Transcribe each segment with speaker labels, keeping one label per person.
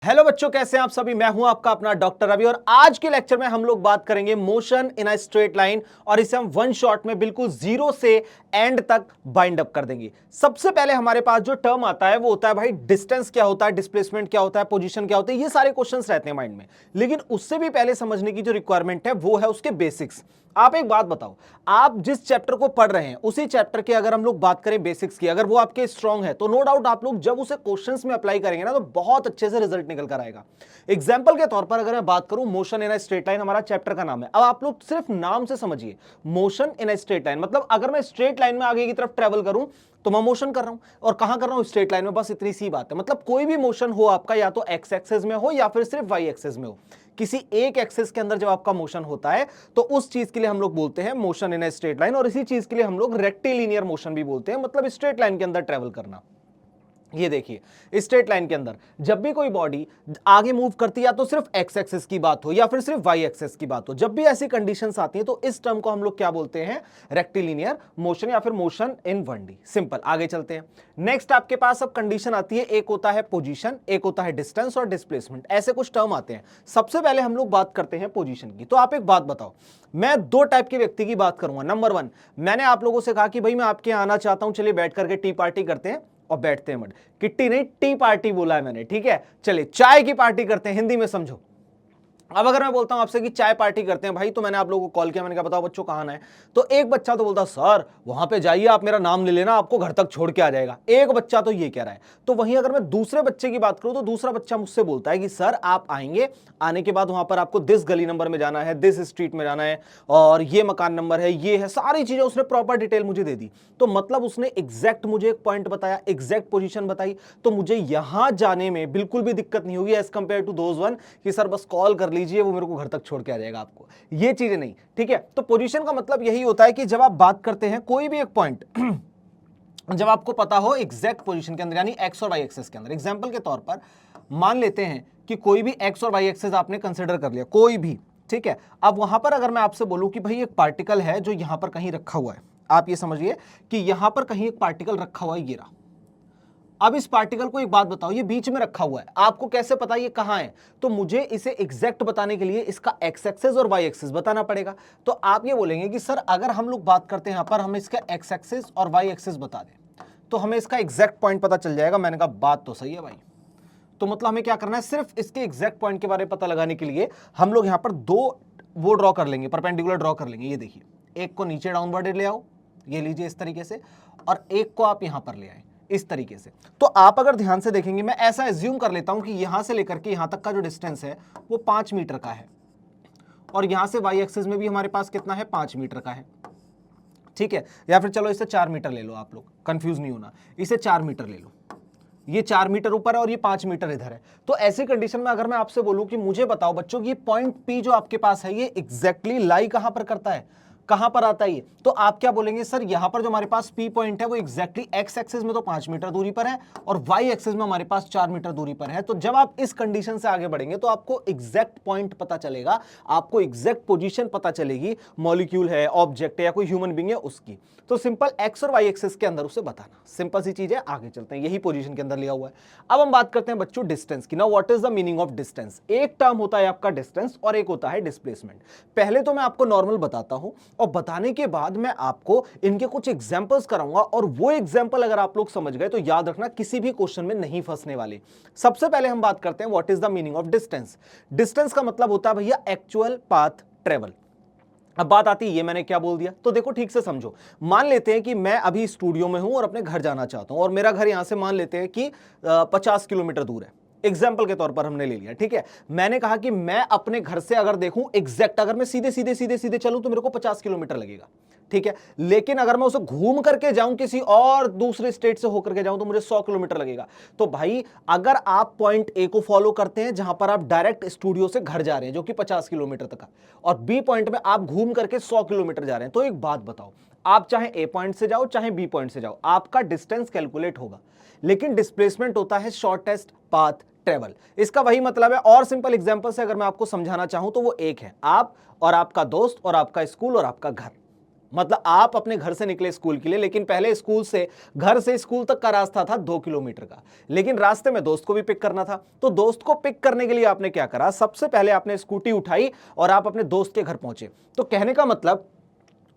Speaker 1: Hello बच्चों, कैसे हैं आप सभी। मैं हूं आपका अपना डॉक्टर रवि और आज के लेक्चर में हम लोग बात करेंगे motion in a straight line और इसे हम वन शॉट में बिल्कुल जीरो से एंड तक बाइंड अप कर देंगे। सबसे पहले हमारे पास जो टर्म आता है वो होता है भाई डिस्टेंस क्या होता है, डिस्प्लेसमेंट क्या होता है, पोजीशन क्या होता है। ये सारे क्वेश्चंस रहते हैं माइंड में, लेकिन उससे भी पहले समझने की जो रिक्वायरमेंट है वो है उसके बेसिक्स। आप एक बात बताओ, आप जिस चैप्टर को पढ़ रहे हैं उसी चैप्टर के अगर हम लोग बात करें बेसिक्स की, अगर वो आपके स्ट्रांग है तो नो डाउट आप लोग जब उसे क्वेश्चंस में अप्लाई करेंगे ना तो बहुत अच्छे से रिजल्ट निकल कर आएगा। एग्जाम्पल के तौर पर अगर मैं बात करूं, motion in a straight line हमारा चैप्टर का नाम है। अब आप लोग सिर्फ नाम से समझिए, motion in a straight line मतलब अगर मैं स्ट्रेट लाइन में आगे की तरफ ट्रेवल करूं तो मैं मोशन कर रहा हूं, और कहां कर रहा हूं, स्ट्रेट लाइन में। बस इतनी सी बात है। मतलब कोई भी मोशन हो आपका, या तो एक्स एक्सेस में हो या फिर सिर्फ वाई एक्सेस में हो, किसी एक एक्सेस के अंदर जब आपका मोशन होता है तो उस चीज के लिए हम लोग बोलते हैं motion in a straight line, और इसी चीज के लिए हम लोग रेक्टिलिनियर मोशन भी बोलते हैं, मतलब स्ट्रेट लाइन के अंदर ट्रेवल करना। ये देखिए, स्ट्रेट लाइन के अंदर जब भी कोई बॉडी आगे मूव करती है, या तो सिर्फ एक्स एक्सिस की बात हो या फिर सिर्फ वाई एक्सिस की बात हो, जब भी ऐसी कंडीशंस आती हैं तो इस टर्म को हम लोग क्या बोलते हैं, रेक्टिलिनियर मोशन या फिर मोशन इन 1D। सिंपल, आगे चलते हैं। नेक्स्ट आपके पास अब कंडीशन आती है, एक होता है पोजीशन, एक होता है डिस्टेंस और डिस्प्लेसमेंट, ऐसे कुछ टर्म आते हैं। सबसे पहले हम लोग बात करते हैं पोजीशन की। तो आप एक बात बताओ, मैं दो टाइप के व्यक्ति की बात करूंगा। नंबर वन, मैंने आप लोगों से कहा कि भाई मैं आपके यहाँ आना चाहता हूं, चलिए बैठ करके टी पार्टी करते हैं, और बैठते हैं मत। किट्टी नहीं, टी पार्टी बोला है मैंने, ठीक है। चलिए चाय की पार्टी करते हैं, हिंदी में समझो। अब अगर मैं बोलता हूं आपसे कि चाय पार्टी करते हैं भाई, तो मैंने आप लोगों को कॉल किया, मैंने कहा बताओ बच्चों कहां आना है। तो एक बच्चा तो बोलता सर वहां पे जाइए, आप मेरा नाम ले लेना, आपको घर तक छोड़ के आ जाएगा। एक बच्चा तो ये कह रहा है। तो वहीं अगर मैं दूसरे बच्चे की बात करूं तो दूसरा बच्चा मुझसे बोलता है कि सर आप आएंगे, आने के बाद वहां पर आपको दिस गली नंबर में जाना है, दिस स्ट्रीट में जाना है, और ये मकान नंबर है, ये है, सारी चीजें उसने प्रॉपर डिटेल मुझे दे दी। तो मतलब उसने एग्जैक्ट मुझे एक पॉइंट बताया, एग्जैक्ट पोजीशन बताई, तो मुझे यहां जाने में बिल्कुल भी दिक्कत नहीं होगी as compare to those one कि सर बस कॉल कर लीजिए वो मेरे को घर तक छोड़ के आ जाएगा आपको। ये चीजें नहीं, ठीक है। तो पोजीशन का मतलब यही होता है कि जब आप बात करते हैं कोई भी एक पॉइंट जब आपको पता हो एग्जैक्ट पोजीशन के अंदर, यानी एक्स और वाई एक्सेस के अंदर। एग्जांपल के तौर पर मान लेते हैं कि कोई भी एक्स और वाई एक्सेस आपने कंसीडर कर लिया, कोई भी, ठीक है। अब वहां पर अगर मैं आपसे बोलूं कि भाई एक पार्टिकल है जो यहां पर कहीं रखा हुआ है, आप ये समझिए कि यहां पर कहीं एक पार्टिकल रखा हुआ है, ये रहा। अब इस पार्टिकल को एक बात बताओ, ये बीच में रखा हुआ है, आपको कैसे पता ये कहां है। तो मुझे इसे एग्जैक्ट बताने के लिए इसका एक्स एक्सिस और वाई एक्सिस बताना पड़ेगा। तो आप ये बोलेंगे कि सर अगर हम लोग बात करते हैं यहां पर, हम इसका एक्स एक्सिस और वाई एक्सिस बता दें तो हमें इसका एग्जैक्ट पॉइंट पता चल जाएगा। मैंने कहा बात तो सही है भाई। तो मतलब हमें क्या करना है, सिर्फ इसके एग्जैक्ट पॉइंट के बारे में पता लगाने के लिए हम लोग यहां पर दो वो ड्रॉ कर लेंगे, परपेंडिकुलर ड्रॉ कर लेंगे। ये देखिए, एक को नीचे डाउनवर्ड ले आओ, ये लीजिए इस तरीके से, और एक को आप यहां पर ले आए इस तरीके से। तो आप अगर ध्यान से देखेंगे, मैं ऐसा एज्यूम कर लेता हूं कि यहां से लेकर के यहां तक का जो डिस्टेंस है वो 5 मीटर का है, और यहां से वाई एक्सिस में भी हमारे पास कितना है, 5 मीटर का है, ठीक है। या फिर चलो इसे 4 मीटर ले लो, आप लोग कंफ्यूज नहीं होना, इसे 4 मीटर ले लो। ये 4 मीटर ऊपर है और ये 5 मीटर इधर है। तो ऐसी कंडीशन में अगर मैं आपसे बोलूं कि मुझे बताओ बच्चों कि ये पॉइंट पी जो आपके पास है ये एग्जैक्टली लाई कहां पर करता है, कहां पर आता है ये, तो आप क्या बोलेंगे, सर यहां पर जो हमारे पास पी पॉइंट है वो एग्जैक्टली एक्स एक्सिस में तो 5 मीटर दूरी पर है, और वाई एक्सिस में हमारे पास 4 मीटर दूरी पर है। तो जब आप इस कंडीशन से आगे बढ़ेंगे तो आपको एग्जैक्ट पॉइंट पता चलेगा, आपको एग्जैक्ट पोजीशन पता चलेगी, मॉलिक्यूल है, ऑब्जेक्ट है, या कोई ह्यूमन बीइंग है उसकी। तो सिंपल एक्स और वाई एक्सिस के अंदर उसे बताना, सिंपल सी चीज है। आगे चलते हैं, यही पोजीशन के अंदर लिया हुआ है। अब हम बात करते हैं बच्चों डिस्टेंस की। Now what is the meaning of distance. एक टर्म होता है आपका डिस्टेंस और एक होता है डिस्प्लेसमेंट। पहले तो मैं आपको नॉर्मल बताता हूं, और बताने के बाद मैं आपको इनके कुछ एग्जांपल्स कराऊंगा, और वो एग्जांपल अगर आप लोग समझ गए तो याद रखना किसी भी क्वेश्चन में नहीं फंसने वाले। सबसे पहले हम बात करते हैं what is the meaning of distance. Distance का मतलब होता है भैया एक्चुअल पाथ ट्रेवल। अब बात आती है ये मैंने क्या बोल दिया, तो देखो ठीक से समझो। मान लेते हैं कि मैं अभी स्टूडियो में हूं और अपने घर जाना चाहता हूं, और मेरा घर यहां से मान लेते हैं कि 50 किलोमीटर दूर है। एग्जाम्पल के तौर पर हमने ले लिया, ठीक है। मैंने कहा कि मैं अपने घर से अगर देखूं एग्जैक्ट, अगर मैं सीधे सीधे सीधे सीधे चलूं तो मेरे को 50 किलोमीटर लगेगा, ठीक है। लेकिन अगर मैं उसे घूम करके जाऊं, किसी और दूसरे स्टेट से होकर के जाऊं, तो मुझे 100 किलोमीटर लगेगा। तो भाई अगर आप पॉइंट ए को फॉलो करते हैं जहां पर आप डायरेक्ट स्टूडियो से घर जा रहे हैं जो कि 50 किलोमीटर तक का, और बी पॉइंट में आप घूम करके 100 किलोमीटर जा रहे हैं, तो एक बात बताओ, आप चाहे ए पॉइंट से जाओ चाहे बी पॉइंट से जाओ, आपका डिस्टेंस कैलकुलेट होगा, लेकिन डिस्प्लेसमेंट होता है शॉर्टेस्ट पाथ ट्रेवल। इसका वही मतलब है, और सिंपल एग्जांपल से अगर मैं आपको समझाना चाहूं तो वो एक है, आप और आपका दोस्त और आपका स्कूल और आपका घर। मतलब आप अपने घर से निकले स्कूल के लिए, लेकिन पहले स्कूल से, घर से स्कूल तक का रास्ता था 2 किलोमीटर का, लेकिन रास्ते में दोस्त को भी पिक करना था। तो दोस्त को पिक करने के लिए आपने क्या करा, सबसे पहले आपने स्कूटी उठाई और आप अपने दोस्त के घर पहुंचे। तो कहने का मतलब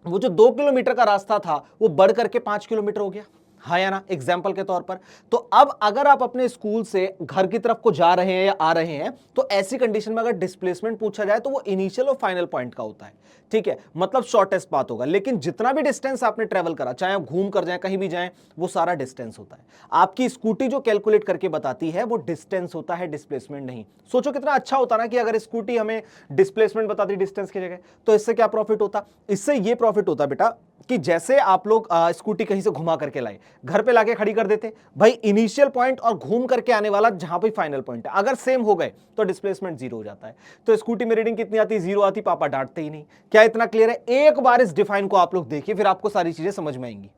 Speaker 1: वो जो 2 किलोमीटर का रास्ता था वो बढ़ करके 5 किलोमीटर हो गया, हाँ या ना, एग्जाम्पल के तौर पर। तो अब अगर आप अपने स्कूल से घर की तरफ को जा रहे हैं या आ रहे हैं, तो ऐसी कंडीशन में अगर डिस्प्लेसमेंट पूछा जाए तो वो इनिशियल और फाइनल पॉइंट का होता है, ठीक है, मतलब शॉर्टेस्ट पाथ होगा। लेकिन जितना भी डिस्टेंस आपने ट्रेवल करा, चाहे आप घूम कर जाए, कहीं भी जाएं, वो सारा डिस्टेंस होता है। आपकी स्कूटी जो कैलकुलेट करके बताती है वो डिस्टेंस होता है, डिस्प्लेसमेंट नहीं। सोचो कितना अच्छा होता ना कि अगर स्कूटी हमें डिस्प्लेसमेंट बताती डिस्टेंस की जगह, तो इससे क्या प्रॉफिट होता, इससे ये प्रॉफिट होता बेटा कि जैसे आप लोग स्कूटी कहीं से घुमा करके लाए, घर पे लाके खड़ी कर देते, भाई इनिशियल पॉइंट और घूम करके आने वाला जहां पे फाइनल पॉइंट है, अगर सेम हो गए तो डिस्प्लेसमेंट जीरो हो जाता है। तो स्कूटी में रीडिंग कितनी आती, जीरो आती, पापा डांटते ही नहीं। क्या इतना क्लियर है? एक बार इस डिफाइन को आप लोग देखिए, फिर आपको सारी चीजें समझ में आएंगी।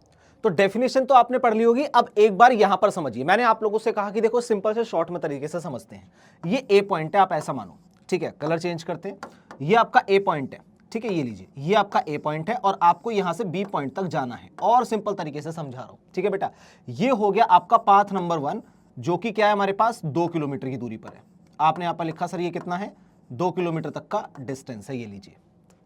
Speaker 1: तो डेफिनेशन तो आपने पढ़ ली होगी, अब एक बार यहां पर समझिए। मैंने आप लोगों से कहा कि देखो सिंपल से शॉर्ट में तरीके से समझते हैं। ये ए पॉइंट है, आप ऐसा मानो, ठीक है, कलर चेंज करते हैं, ये आपका ए पॉइंट है, ठीक है, ये लीजिए, ये आपका ए पॉइंट है और आपको यहां से बी पॉइंट तक जाना है, और सिंपल तरीके से समझा रहा हूं, ठीक है बेटा। ये हो गया आपका पाथ नंबर 1, जो कि क्या है हमारे पास 2 किलोमीटर की दूरी पर है। आपने यहां पर लिखा सर ये कितना है, 2 किलोमीटर तक का डिस्टेंस है, ये लीजिए,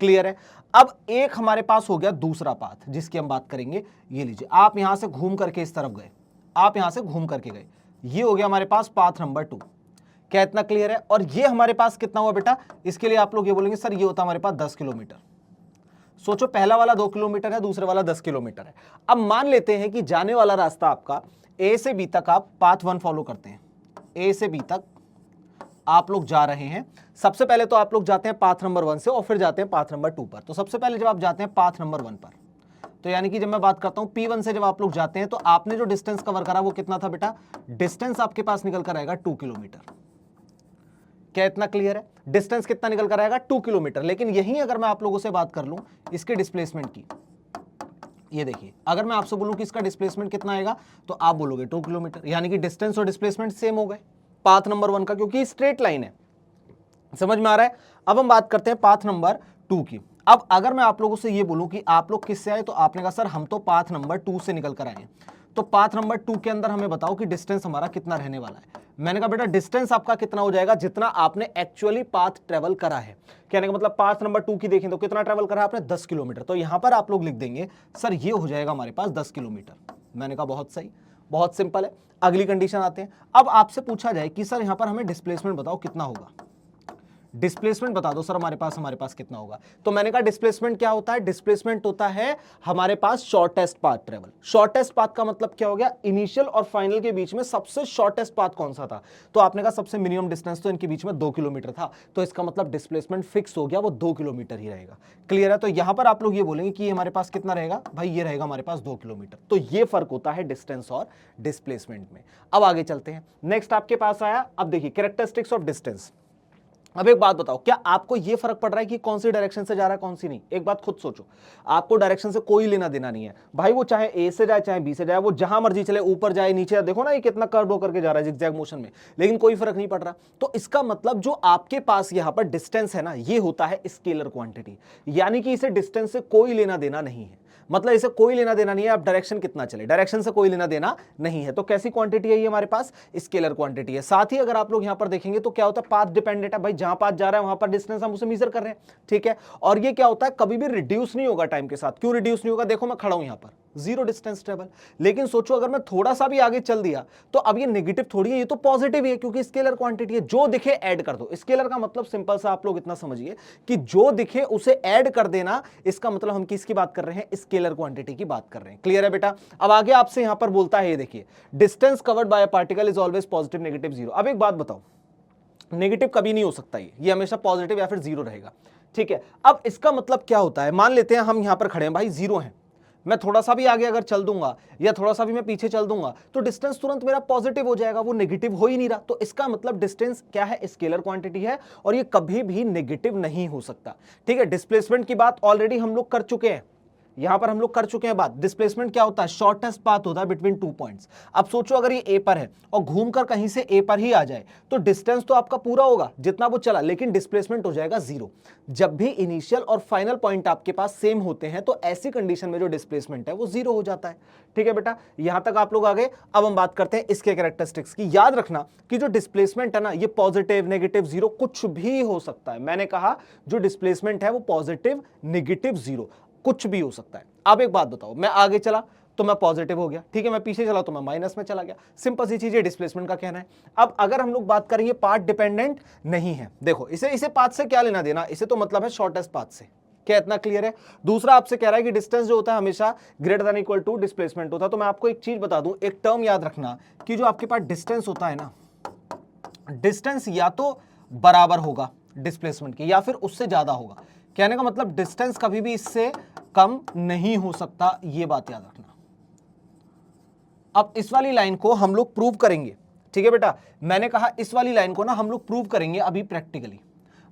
Speaker 1: क्लियर है। अब एक हमारे पास हो गया दूसरा पाथ जिसकी हम बात करेंगे, ये लीजिए, आप यहां से घूम करके इस तरफ गए, आप यहां से घूम करके गए, ये हो गया हमारे पास पाथ नंबर 2। क्या इतना क्लियर है? और ये हमारे पास कितना हुआ बेटा, इसके लिए आप लोग ये बोलेंगे सर ये होता हमारे पास 10 किलोमीटर। सोचो पहला वाला 2 किलोमीटर है, दूसरे वाला 10 किलोमीटर है। अब मान लेते हैं कि जाने वाला रास्ता आपका ए से बी तक आप पाथ 1 फॉलो करते हैं, ए से बी तक आप लोग जा रहे हैं। सबसे पहले तो आप लोग जाते हैं पाथ नंबर 1 से और फिर जाते हैं पाथ नंबर 2 पर। तो सबसे पहले जब आप जाते हैं पाथ नंबर 1 पर, तो यानी कि जब मैं बात करता हूं P1 से जब आप लोग जाते हैं, तो आपने जो डिस्टेंस कवर करा वो कितना था बेटा, डिस्टेंस आपके पास निकल कर आएगा 2 किलोमीटर। क्या इतना क्लियर है? डिस्टेंस कितना निकल कर आएगा, 2 किलोमीटर। लेकिन यहीं अगर मैं आप लोगों से बात कर लूं इसके डिस्प्लेसमेंट की, ये देखिए, अगर मैं आपसे बोलूं कि इसका डिस्प्लेसमेंट कितना आएगा, तो आप बोलोगे 2 किलोमीटर, यानी कि डिस्टेंस और डिस्प्लेसमेंट सेम हो गए पाथ नंबर 1 का, क्योंकि स्ट्रेट लाइन है। समझ में आ रहा है? अब हम बात करते हैं पाथ नंबर 2 की। अब अगर मैं आप लोगों से ये बोलूं कि आप लोग किससे आए, तो आपने कहा सर हम तो पाथ नंबर 2 से निकल कर आए। तो पाथ नंबर 2 के अंदर हमें बताओ कि डिस्टेंस हमारा कितना रहने वाला है। मैंने कहा बेटा डिस्टेंस आपका कितना हो जाएगा, जितना आपने एक्चुअली पाथ ट्रेवल करा है। कहने का मतलब पाथ नंबर 2 की देखें तो कितना ट्रेवल करा आपने, 10 किलोमीटर। तो यहां पर आप लोग लिख देंगे सर ये हो जाएगा हमारे पास 10 किलोमीटर। मैंने कहा बहुत सही, बहुत सिंपल है। अगली कंडीशन आते हैं। अब आपसे पूछा जाए कि सर यहां पर हमें डिस्प्लेसमेंट बताओ कितना होगा, डिस्प्लेसमेंट बता दो सर हमारे पास कितना होगा। तो मैंने कहा डिस्प्लेसमेंट क्या होता है, डिस्प्लेसमेंट होता है हमारे पास shortest path travel. Shortest path का मतलब क्या हो गया, इनिशियल और फाइनल के बीच में सबसे शॉर्टेस्ट पाथ कौन सा था। तो आपने कहा सबसे मिनिमम डिस्टेंस तो इनके बीच में 2 किलोमीटर था, तो इसका मतलब डिस्प्लेसमेंट फिक्स हो गया, वो 2 किलोमीटर ही रहेगा। क्लियर है? तो यहां पर आप लोग ये बोलेंगे कि हमारे पास कितना रहेगा, भाई ये रहेगा हमारे पास 2 किलोमीटर। तो ये फर्क होता है डिस्टेंस और डिस्प्लेसमेंट में। अब आगे चलते हैं, नेक्स्ट आपके पास आया, अब देखिए कैरेक्टरिस्टिक्स ऑफ डिस्टेंस। अब एक बात बताओ, क्या आपको यह फर्क पड़ रहा है कि कौन सी डायरेक्शन से जा रहा है कौन सी नहीं? एक बात खुद सोचो, आपको डायरेक्शन से कोई लेना देना नहीं है भाई, वो चाहे ए से जाए चाहे बी से जाए, वो जहां मर्जी चले, ऊपर जाए नीचे जाए, देखो ना ये कितना कर्व होकर के जा रहा है जिगजैग मोशन में, लेकिन कोई फर्क नहीं पड़ रहा। तो इसका मतलब जो आपके पास यहां पर डिस्टेंस है ना, ये होता है स्केलर क्वांटिटी, यानी कि इसे डिस्टेंस से कोई लेना देना नहीं है। मतलब इसे कोई लेना देना नहीं है, आप डायरेक्शन कितना चले, डायरेक्शन से कोई लेना देना नहीं है। तो कैसी क्वांटिटी है ये हमारे पास, स्केलर क्वांटिटी है। साथ ही अगर आप लोग यहां पर देखेंगे तो क्या होता है, पाथ डिपेंडेंट है, भाई जहां पाथ जा रहा है वहां पर डिस्टेंस हम उसे मेजर कर रहे हैं, ठीक है। और ये क्या होता है, कभी भी रिड्यूस नहीं होगा टाइम के साथ। क्यों रिड्यूस नहीं होगा, देखो मैं खड़ा हूं यहां पर, जीरो डिस्टेंस ट्रेवल। लेकिन सोचो अगर मैं थोड़ा सा भी आगे चल दिया तो अब ये नेगेटिव थोड़ी है, ये तो पॉजिटिव ही है, क्योंकि स्केलर क्वांटिटी है, जो दिखे ऐड कर दो। स्केलर का मतलब सिंपल सा आप लोग इतना समझिए कि जो दिखे उसे ऐड कर देना, इसका मतलब हम किसकी बात कर रहे हैं, स्केलर क्वांटिटी की बात कर रहे हैं। क्लियर है बेटा? अब आगे आपसे यहां पर बोलता है, ये देखिए, distance covered by a particle is always positive negative zero. अब एक बात बताओ, नेगेटिव कभी नहीं हो सकता, ये हमेशा पॉजिटिव या फिर जीरो रहेगा, ठीक है। अब इसका मतलब क्या होता है, मान लेते हैं हम यहां पर खड़े हैं, भाई जीरो है, मैं थोड़ा सा भी आगे अगर चल दूंगा या थोड़ा सा भी मैं पीछे चल दूंगा तो डिस्टेंस तुरंत मेरा पॉजिटिव हो जाएगा, वो नेगेटिव हो ही नहीं रहा। तो इसका मतलब डिस्टेंस क्या है, स्केलर क्वांटिटी है और ये कभी भी नेगेटिव नहीं हो सकता, ठीक है। डिस्प्लेसमेंट की बात ऑलरेडी हम लोग कर चुके हैं, यहां पर हम लोग कर चुके हैं बात। डिस्प्लेसमेंट क्या होता है? शॉर्टेस्ट पाथ होता है बिटवीन 2 पॉइंट्स। अब सोचो अगर ये ए पर है और घूमकर कहीं से ए पर ही आ जाए तो डिस्टेंस तो आपका पूरा होगा जितना वो चला, लेकिन डिस्प्लेसमेंट हो जाएगा 0। जब भी इनिशियल और फाइनल पॉइंट आपके पास सेम होते हैं तो ऐसी कंडीशन में जो डिस्प्लेसमेंट है वो 0 हो जाता है। ठीक है बेटा, यहां तक आप लोग आ गए। अब हम बात करते हैं इसके कैरेक्टरिस्टिक्स की। याद रखना कि जो डिस्प्लेसमेंट है ना, ये पॉजिटिव, नेगेटिव, 0 कुछ भी हो सकता है। मैंने कहा जो डिस्प्लेसमेंट है वो पॉजिटिव, नेगेटिव, 0 कुछ भी हो सकता है। अब एक बात बताओ, मैं आगे चला तो मैं पॉजिटिव हो गया, ठीक है, मैं पीछे चला तो मैं माइनस में चला गया। सिंपल सी चीज है डिस्प्लेसमेंट का कहना है। अब अगर हम लोग बात करेंगे पाथ डिपेंडेंट नहीं है, देखो इसे पाथ से क्या लेना देना, इसे तो मतलब है शॉर्टेस्ट पाथ से। क्या इतना क्लियर है? दूसरा आपसे कह रहा है कि डिस्टेंस जो होता है हमेशा greater than equal to displacement होता है। तो मैं आपको एक चीज बता दूं, एक टर्म याद रखना कि जो आपके पास डिस्टेंस होता है ना, डिस्टेंस या तो बराबर होगा डिस्प्लेसमेंट के या फिर उससे ज्यादा होगा। कहने का मतलब डिस्टेंस कभी भी इससे कम नहीं हो सकता, ये बात याद रखना। अब इस वाली लाइन को हम लोग प्रूव करेंगे, ठीक है बेटा, मैंने कहा इस वाली लाइन को ना हम लोग प्रूव करेंगे अभी प्रैक्टिकली।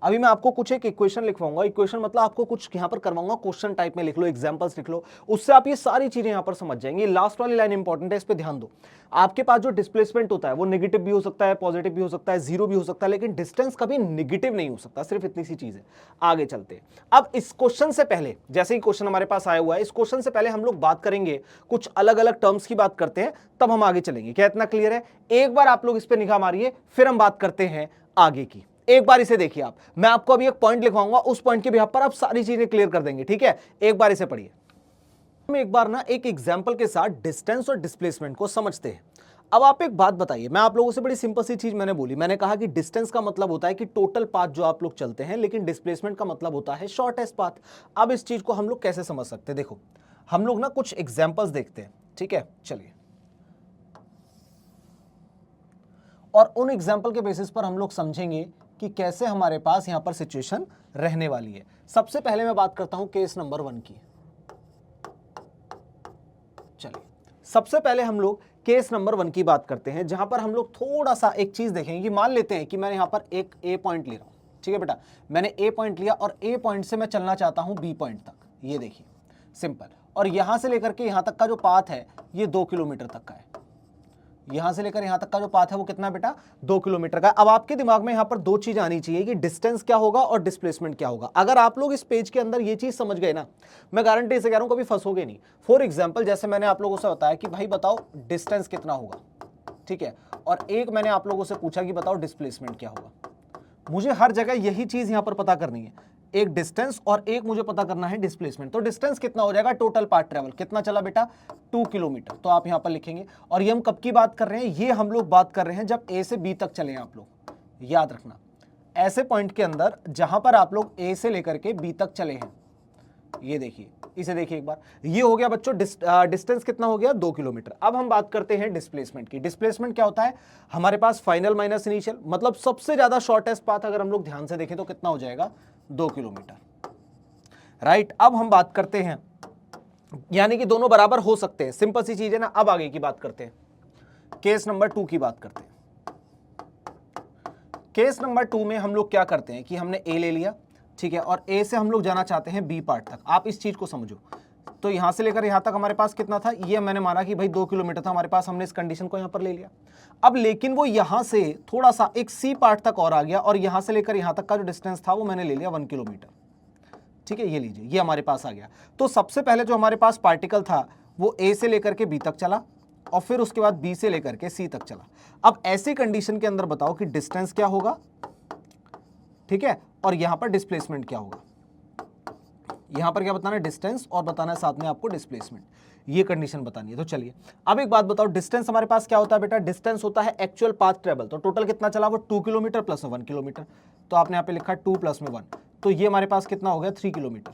Speaker 1: अभी मैं आपको कुछ एक इक्वेशन लिखवाऊंगा, इक्वेशन मतलब आपको कुछ यहां पर करवाऊंगा, क्वेश्चन टाइप में लिख लो, एग्जांपल्स लिख लो, उससे आप ये सारी चीजें यहां पर समझ जाएंगे। लास्ट वाली लाइन इंपॉर्टेंट है, इस पे ध्यान दो। आपके पास जो डिस्प्लेसमेंट होता है वो नेगेटिव भी हो सकता है, पॉजिटिव भी हो सकता है, 0 भी हो सकता है, लेकिन डिस्टेंस कभी नेगेटिव नहीं हो सकता। सिर्फ इतनी सी चीज है। आगे चलते हैं। अब इस क्वेश्चन से पहले, जैसे ही क्वेश्चन हमारे पास आया हुआ है, इस क्वेश्चन से पहले हम लोग बात करेंगे कुछ अलग अलग टर्म्स की बात करते हैं, तब हम आगे चलेंगे। क्या इतना क्लियर है? एक बार आप लोग इस पर निगाह मारिए, फिर हम बात करते हैं आगे की। एक बार इसे देखिए आप, मैं आपको अभी एक पॉइंट लिखवाऊंगा, उस पॉइंट के बिहाफ पर आप सारी चीजें क्लियर कर देंगे, ठीक है? एक बार इसे पढ़िए। हम एक बार ना एक एग्जांपल के साथ डिस्टेंस और डिस्प्लेसमेंट को समझते हैं। अब आप एक बात बताइए, मैं आप लोगों से बड़ी सिंपल सी चीज मैंने बोली, मैंने कहा कि डिस्टेंस का मतलब होता है कि टोटल पाथ जो आप लोग चलते हैं, लेकिन डिस्प्लेसमेंट का मतलब होता है शॉर्टेस्ट पाथ। अब इस चीज को हम लोग कैसे समझ सकते हैं? देखो हम लोग ना कुछ एग्जाम्पल्स देखते हैं, ठीक है, चलिए। और उन एग्जाम्पल के बेसिस पर हम लोग समझेंगे कि कैसे हमारे पास यहां पर सिचुएशन रहने वाली है। सबसे पहले मैं बात करता हूं केस नंबर 1 की। चलिए, सबसे पहले हम लोग केस नंबर 1 की बात करते हैं, जहां पर हम लोग थोड़ा सा एक चीज देखेंगे कि मान लेते हैं कि मैं यहां पर एक ए पॉइंट ले रहा हूं, ठीक है बेटा, मैंने ए पॉइंट लिया और ए पॉइंट से मैं चलना चाहता हूं बी पॉइंट तक। ये देखिए सिंपल, और यहां से लेकर के यहां तक का जो पाथ है ये 2 किलोमीटर तक का है। यहां से लेकर यहां तक का जो पाथ है वो कितना बेटा? 2 किलोमीटर का। अब आपके दिमाग में यहां पर दो चीज आनी चाहिए कि डिस्टेंस क्या होगा और डिस्प्लेसमेंट क्या होगा। अगर आप लोग इस पेज के अंदर ये चीज समझ गए ना, मैं गारंटी से कह रहा हूं कभी फंसोगे नहीं। फॉर एग्जाम्पल, जैसे मैंने आप लोगों से बताया कि भाई बताओ डिस्टेंस कितना होगा, ठीक है, और एक मैंने आप लोगों से पूछा कि बताओ डिस्प्लेसमेंट क्या होगा। मुझे हर जगह यही चीज यहां पर पता करनी है, एक डिस्टेंस और एक मुझे पता करना है डिस्प्लेसमेंट। तो डिस्टेंस कितना हो जाएगा? टोटल पाथ ट्रेवल कितना चला बेटा? 2 किलोमीटर। तो आप यहां पर लिखेंगे। और ये हम कब की बात कर रहे हैं? ये हम लोग बात कर रहे हैं जब ए से बी तक चले हैं। आप लोग याद रखना, ऐसे पॉइंट के अंदर जहां पर आप लोग ए से लेकर के बी तक चले हैं, ये देखिए, इसे देखिए एक बार, ये हो गया बच्चों डिस्टेंस कितना हो गया? 2 किलोमीटर। अब हम बात करते हैं डिस्प्लेसमेंट की। डिस्प्लेसमेंट क्या होता है? हमारे पास फाइनल माइनस इनिशियल, मतलब सबसे ज्यादा शॉर्टेस्ट पाथ अगर हम लोग ध्यान से देखें तो कितना हो जाएगा? 2 किलोमीटर, राइट। अब हम बात करते हैं, यानी कि दोनों बराबर हो सकते हैं, सिंपल सी चीज है ना। अब आगे की बात करते हैं, केस नंबर 2 की बात करते हैं। केस नंबर 2 में हम लोग क्या करते हैं कि हमने ए ले लिया, ठीक है, और ए से हम लोग जाना चाहते हैं बी पार्ट तक। आप इस चीज को समझो, तो यहां से लेकर यहां तक हमारे पास कितना था? ये मैंने माना कि भाई 2 किलोमीटर था हमारे पास, हमने इस कंडीशन को यहां पर ले लिया। अब लेकिन वो यहां से थोड़ा सा एक सी पार्ट तक और आ गया, और यहां से लेकर यहां तक का जो डिस्टेंस था वो मैंने ले लिया 1 किलोमीटर, ठीक है। ये लीजिए, ये हमारे पास आ गया। तो सबसे पहले जो हमारे पास पार्टिकल था वो ए से लेकर के बी तक चला, और फिर उसके बाद बी से लेकर के सी तक चला। अब ऐसी कंडीशन के अंदर बताओ कि डिस्टेंस क्या होगा, ठीक है, और यहां पर डिस्प्लेसमेंट क्या होगा। यहां पर क्या बताना है? डिस्टेंस, और बताना है साथ में आपको डिस्प्लेसमेंट। ये कंडीशन बतानी है। तो चलिए अब एक बात बताओ, डिस्टेंस हमारे पास क्या होता है बेटा? डिस्टेंस होता है एक्चुअल पाथ ट्रेवल। तो टोटल कितना चला? वो 2 किलोमीटर प्लस 1 किलोमीटर। तो आपने यहाँ पे लिखा 2 प्लस में 1, तो ये हमारे पास कितना हो गया? 3 किलोमीटर।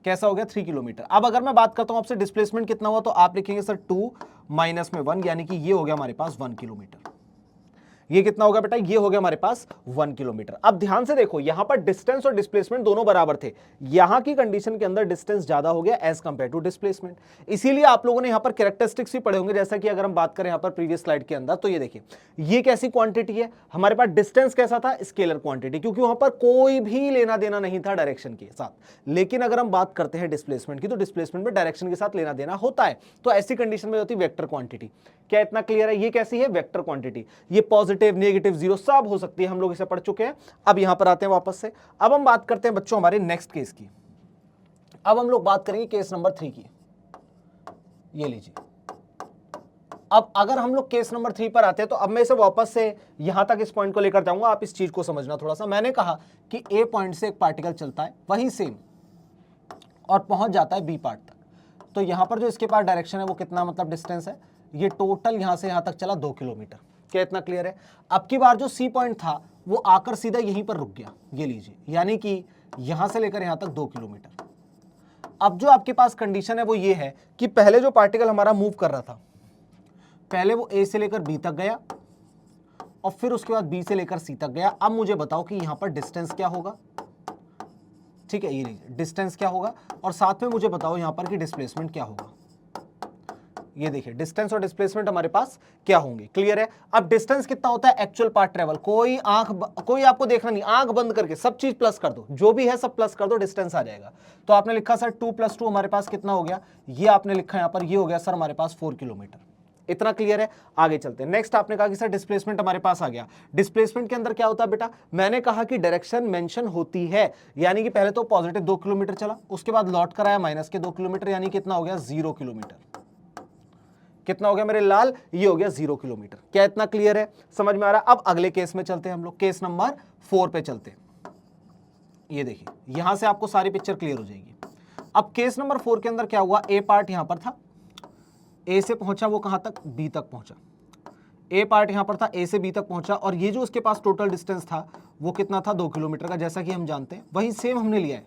Speaker 1: कैसा हो गया? 3 किलोमीटर। अब अगर मैं बात करता हूं आपसे डिस्प्लेसमेंट कितना हुआ, तो आप लिखेंगे सर 2 माइनस में 1, यानी कि ये हो गया हमारे पास 1 किलोमीटर। ये कितना होगा बेटा, ये हो गया हमारे पास 1 किलोमीटर। अब ध्यान से देखो, यहां पर डिस्टेंस और डिस्प्लेसमेंट दोनों बराबर थे, यहां की कंडीशन के अंदर डिस्टेंस ज्यादा हो गया एज कंपेयर टू डिस्प्लेसमेंट। इसीलिए आप लोगों ने यहां पर कैरेक्टरिस्टिक्स भी पढ़े होंगे, जैसा कि अगर हम बात करें यहां पर प्रीवियस स्लाइड के अंदर, तो ये देखिए ये कैसी क्वांटिटी है, हमारे पास डिस्टेंस कैसा था, स्केलर क्वांटिटी, क्योंकि वहां पर कोई भी लेना देना नहीं था डायरेक्शन के साथ। लेकिन अगर हम बात करते हैं डिस्प्लेसमेंट की, तो डिस्प्लेसमेंट में डायरेक्शन के साथ लेना देना होता है, तो ऐसी कंडीशन में होती है वेक्टर क्वांटिटी। क्या इतना क्लियर है? ये कैसी है, वेक्टर क्वांटिटी। ये पॉजिटिव, नेगेटिव, जीरो सब हो सकती है, हम लोग इसे पढ़ चुके हैं। अब यहां पर आते हैं वापस से, अब हम बात करते हैं बच्चों हमारे नेक्स्ट केस की। अब हम लोग बात करेंगे केस नंबर 3 की। ये लीजिए, अब अगर हम लोग केस नंबर 3 पर आते हैं, तो अब मैं इसे वापस से यहां तक इस पॉइंट को लेकर जाऊंगा, आप इस चीज को समझना थोड़ा सा। मैंने कहा कि ए पॉइंट से एक पार्टिकल चलता है वही सेम और पहुंच जाता है बी पार्ट तक, तो यहां पर जो इसके पास डायरेक्शन है वो कितना मतलब डिस्टेंस है, ये टोटल यहां से यहां तक चला 2 किलोमीटर। क्या इतना क्लियर है? अब की बार जो सी पॉइंट था वो आकर सीधा यहीं पर रुक गया, ये लीजिए, यानी कि यहां से लेकर यहां तक 2 किलोमीटर। अब जो आपके पास कंडीशन है वो ये है कि पहले जो पार्टिकल हमारा मूव कर रहा था, पहले वो ए से लेकर बी तक गया और फिर उसके बाद बी से लेकर सी तक गया। अब मुझे बताओ कि यहां पर डिस्टेंस क्या होगा। ठीक है, ये लीजिए डिस्टेंस क्या होगा, और साथ में मुझे बताओ यहां पर कि डिस्प्लेसमेंट क्या होगा। ये देखिए डिस्टेंस और डिस्प्लेसमेंट हमारे पास क्या होंगे, क्लियर है? अब डिस्टेंस कितना होता है, एक्चुअल पाथ ट्रेवल, कोई आपको देखना नहीं, आंख बंद करके सब चीज प्लस कर दो, जो भी है सब प्लस कर दो, डिस्टेंस आ जाएगा। तो आपने लिखा सर 2 + 2 हमारे पास कितना हो गया, ये आपने लिखा यहां पर, ये हो गया सर हमारे पास 4 किलोमीटर। इतना क्लियर है? आगे चलते हैं। नेक्स्ट आपने कहा कि सर डिस्प्लेसमेंट हमारे पास आ गया। डिस्प्लेसमेंट के अंदर क्या होता है बेटा, मैंने कहा कि डायरेक्शन मेंशन होती है, यानी कि पहले तो पॉजिटिव 2 किलोमीटर चला, उसके बाद लौट कर आया माइनस के 2 किलोमीटर, यानी कितना हो गया 0 किलोमीटर। कितना हो गया मेरे लाल, ये हो गया 0 किलोमीटर। क्या इतना क्लियर है, समझ में आ रहा है? अब अगले केस में चलते हैं हम लोग, केस नंबर 4 पे चलते हैं। ये देखिए यहां से आपको सारी पिक्चर क्लियर हो जाएगी। अब केस नंबर 4 के अंदर क्या हुआ, ए पार्ट यहां पर था, ए से पहुंचा वो कहां तक, बी तक पहुंचा। ए पार्ट यहां पर था, ए से बी तक पहुंचा, और ये जो उसके पास टोटल डिस्टेंस था वो कितना था, 2 किलोमीटर का, जैसा कि हम जानते हैं वही सेम हमने लिया है,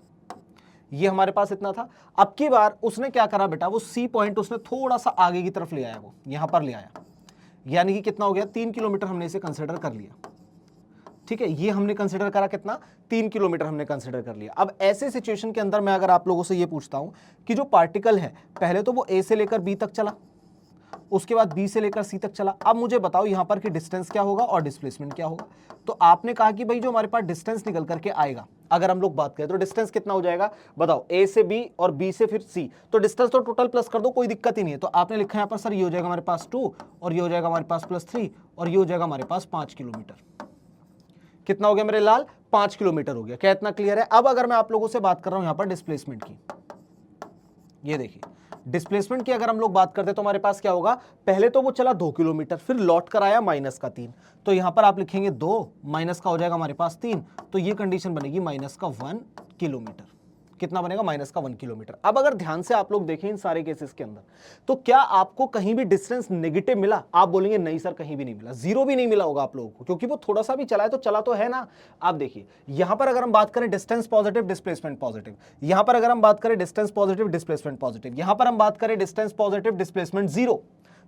Speaker 1: ये हमारे पास इतना था। अब की बार उसने क्या करा बेटा, वो सी पॉइंट उसने थोड़ा सा आगे की तरफ ले आया, वो यहां पर ले आया, यानी कि कितना हो गया 3 किलोमीटर हमने इसे कंसिडर कर लिया। ठीक है, ये हमने कंसिडर करा कितना, 3 किलोमीटर हमने कंसिडर कर लिया। अब ऐसे सिचुएशन के अंदर मैं अगर आप लोगों से ये पूछता हूं कि जो पार्टिकल है पहले तो वो ए से लेकर बी तक चला, उसके बाद बी से लेकर सी तक चला, अब मुझे बताओ यहां पर कि डिस्टेंस क्या होगा और डिस्प्लेसमेंट क्या होगा। तो आपने कहा कि भाई जो हमारे पास डिस्टेंस निकल करके आएगा, अगर हम लोग बात करें तो डिस्टेंस कितना हो जाएगा, बताओ, ए से बी और बी से फिर सी, तो डिस्टेंस तो टोटल प्लस कर दो, कोई दिक्कत ही नहीं है। तो आपने लिखा यहां पर सर ये हो जाएगा हमारे पास 2, और ये हो जाएगा हमारे पास +3, और ये हो जाएगा हमारे पास 5 किलोमीटर। कितना हो गया मेरे लाल, 5 किलोमीटर हो गया। क्या इतना क्लियर है? अब अगर मैं आप लोगों से बात कर रहा हूं यहां पर डिस्प्लेसमेंट की, ये देखिए डिस्प्लेसमेंट की अगर हम लोग बात करते हैं तो हमारे पास क्या होगा, पहले तो वो चला 2 किलोमीटर, फिर लौट कर आया -3, तो यहां पर आप लिखेंगे 2, माइनस का हो जाएगा हमारे पास 3, तो ये कंडीशन बनेगी -1 किलोमीटर। कितना बनेगा, -1 किलोमीटर। अब अगर ध्यान से आप लोग देखें इन सारे केसेस के अंदर, तो क्या आपको कहीं भी डिस्टेंस नेगेटिव मिला? आप बोलेंगे नहीं सर कहीं भी नहीं मिला, 0 भी नहीं मिला होगा आप लोगों को, क्योंकि वो थोड़ा सा भी चला है तो चला तो है ना। आप देखिए यहां पर अगर हम बात करें डिस्टेंस पॉजिटिव, डिस्प्लेसमेंट पॉजिटिव, यहां पर अगर हम बात करें डिस्टेंस पॉजिटिव, डिस्प्लेसमेंट पॉजिटिव, यहां पर हम बात करें डिस्टेंस पॉजिटिव, डिस्प्लेसमेंट 0,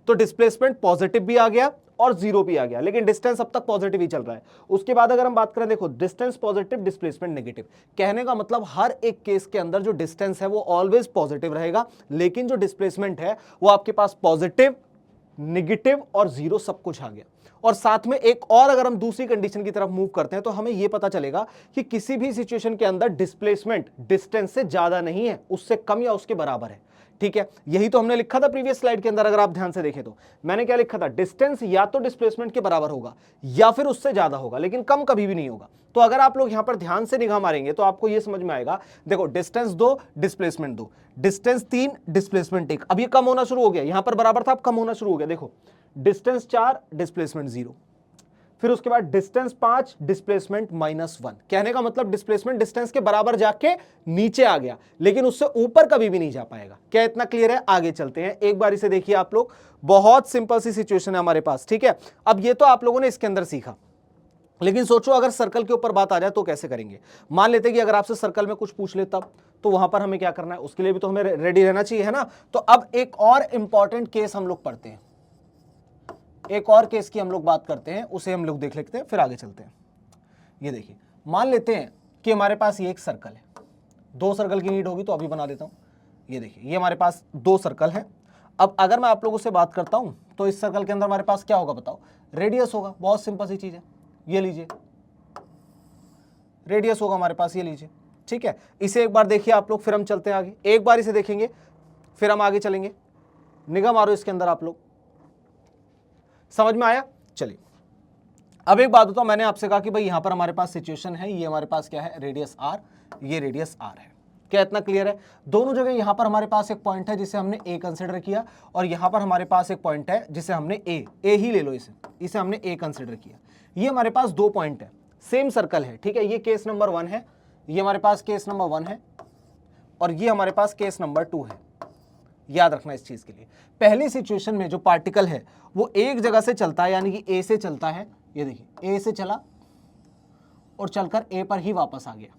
Speaker 1: तो डिस्प्लेसमेंट पॉजिटिव भी आ गया और 0 भी आ गया, लेकिन डिस्टेंस अब तक पॉजिटिव ही चल रहा है। उसके बाद अगर हम बात करें, देखो डिस्टेंस पॉजिटिव, डिस्प्लेसमेंट नेगेटिव, कहने का मतलब हर एक केस के अंदर जो डिस्टेंस है वो ऑलवेज पॉजिटिव रहेगा, लेकिन जो डिस्प्लेसमेंट है वो आपके पास पॉजिटिव, नेगेटिव और 0 सब कुछ आ गया। और साथ में एक और अगर हम दूसरी कंडीशन की तरफ मूव करते हैं तो हमें यह पता चलेगा कि किसी भी सिचुएशन के अंदर डिस्प्लेसमेंट डिस्टेंस से ज्यादा नहीं है, उससे कम या उसके बराबर है। ठीक है, यही तो हमने लिखा था प्रीवियस स्लाइड के अंदर, अगर आप ध्यान से देखें तो मैंने क्या लिखा था, डिस्टेंस या तो डिस्प्लेसमेंट के बराबर होगा या फिर उससे ज्यादा होगा, लेकिन कम कभी भी नहीं होगा। तो अगर आप लोग यहां पर ध्यान से निगाह मारेंगे तो आपको यह समझ में आएगा, देखो डिस्टेंस 2, डिस्प्लेसमेंट 2, डिस्टेंस 3, डिस्प्लेसमेंट 1, अब ये कम होना शुरू हो गया, यहां पर बराबर था अब कम होना शुरू हो गया। देखो डिस्टेंस 4, डिस्प्लेसमेंट 0, फिर उसके बाद डिस्टेंस 5, डिस्प्लेसमेंट -1, कहने का मतलब डिस्प्लेसमेंट डिस्टेंस के बराबर जाके नीचे आ गया, लेकिन उससे ऊपर कभी भी नहीं जा पाएगा। क्या इतना क्लियर है? आगे चलते हैं, एक बार इसे देखिए आप लोग, बहुत सिंपल सी सिचुएशन है हमारे पास। ठीक है, अब ये तो आप लोगों ने इसके अंदर सीखा, लेकिन सोचो अगर सर्कल के ऊपर बात आ जाए तो कैसे करेंगे। मान लेते कि अगर आपसे सर्कल में कुछ पूछ ले तब, तो वहां पर हमें क्या करना है, उसके लिए भी तो हमें रेडी रहना चाहिए, है ना। तो अब एक और इंपॉर्टेंट केस हम लोग पढ़ते हैं, एक और केस की हम लोग बात करते हैं, उसे हम लोग देख लेते हैं, फिर आगे चलते हैं। ये देखिए, मान लेते हैं कि हमारे पास ये एक सर्कल है, 2 सर्कल की नीड होगी तो अभी बना देता हूं। ये देखिए, ये हमारे पास 2 सर्कल है। अब अगर मैं आप लोगों से बात करता हूं तो इस सर्कल के अंदर हमारे पास क्या होगा बताओ? रेडियस होगा। बहुत सिंपल सी चीज है, ये लीजिए, रेडियस होगा हमारे पास, ये लीजिए। ठीक है, इसे एक बार देखिए आप लोग, फिर हम चलते हैं आगे। एक बार इसे देखेंगे फिर हम आगे चलेंगे। निगाह मारो इसके अंदर आप लोग, समझ में आया? चलिए, अब एक बात बताओ, मैंने आपसे कहा कि भाई यहां पर हमारे पास सिचुएशन है, ये हमारे पास क्या है? रेडियस आर, ये रेडियस आर है। क्या इतना क्लियर है? दोनों जगह यहां पर हमारे पास एक पॉइंट है जिसे हमने ए कंसिडर किया, और यहां पर हमारे पास एक पॉइंट है जिसे हमने ए ही ले लो, इसे हमने ए कंसिडर किया। ये हमारे पास 2 पॉइंट है, सेम सर्कल है। ठीक है, ये केस नंबर 1 है, ये हमारे पास केस नंबर 1 है, और ये हमारे पास केस नंबर 2 है। याद रखना इस चीज के लिए, पहली सिचुएशन में जो पार्टिकल है वो एक जगह से चलता है, यानी कि ए से चलता है। ये देखिए, ए से चला और चलकर ए पर ही वापस आ गया।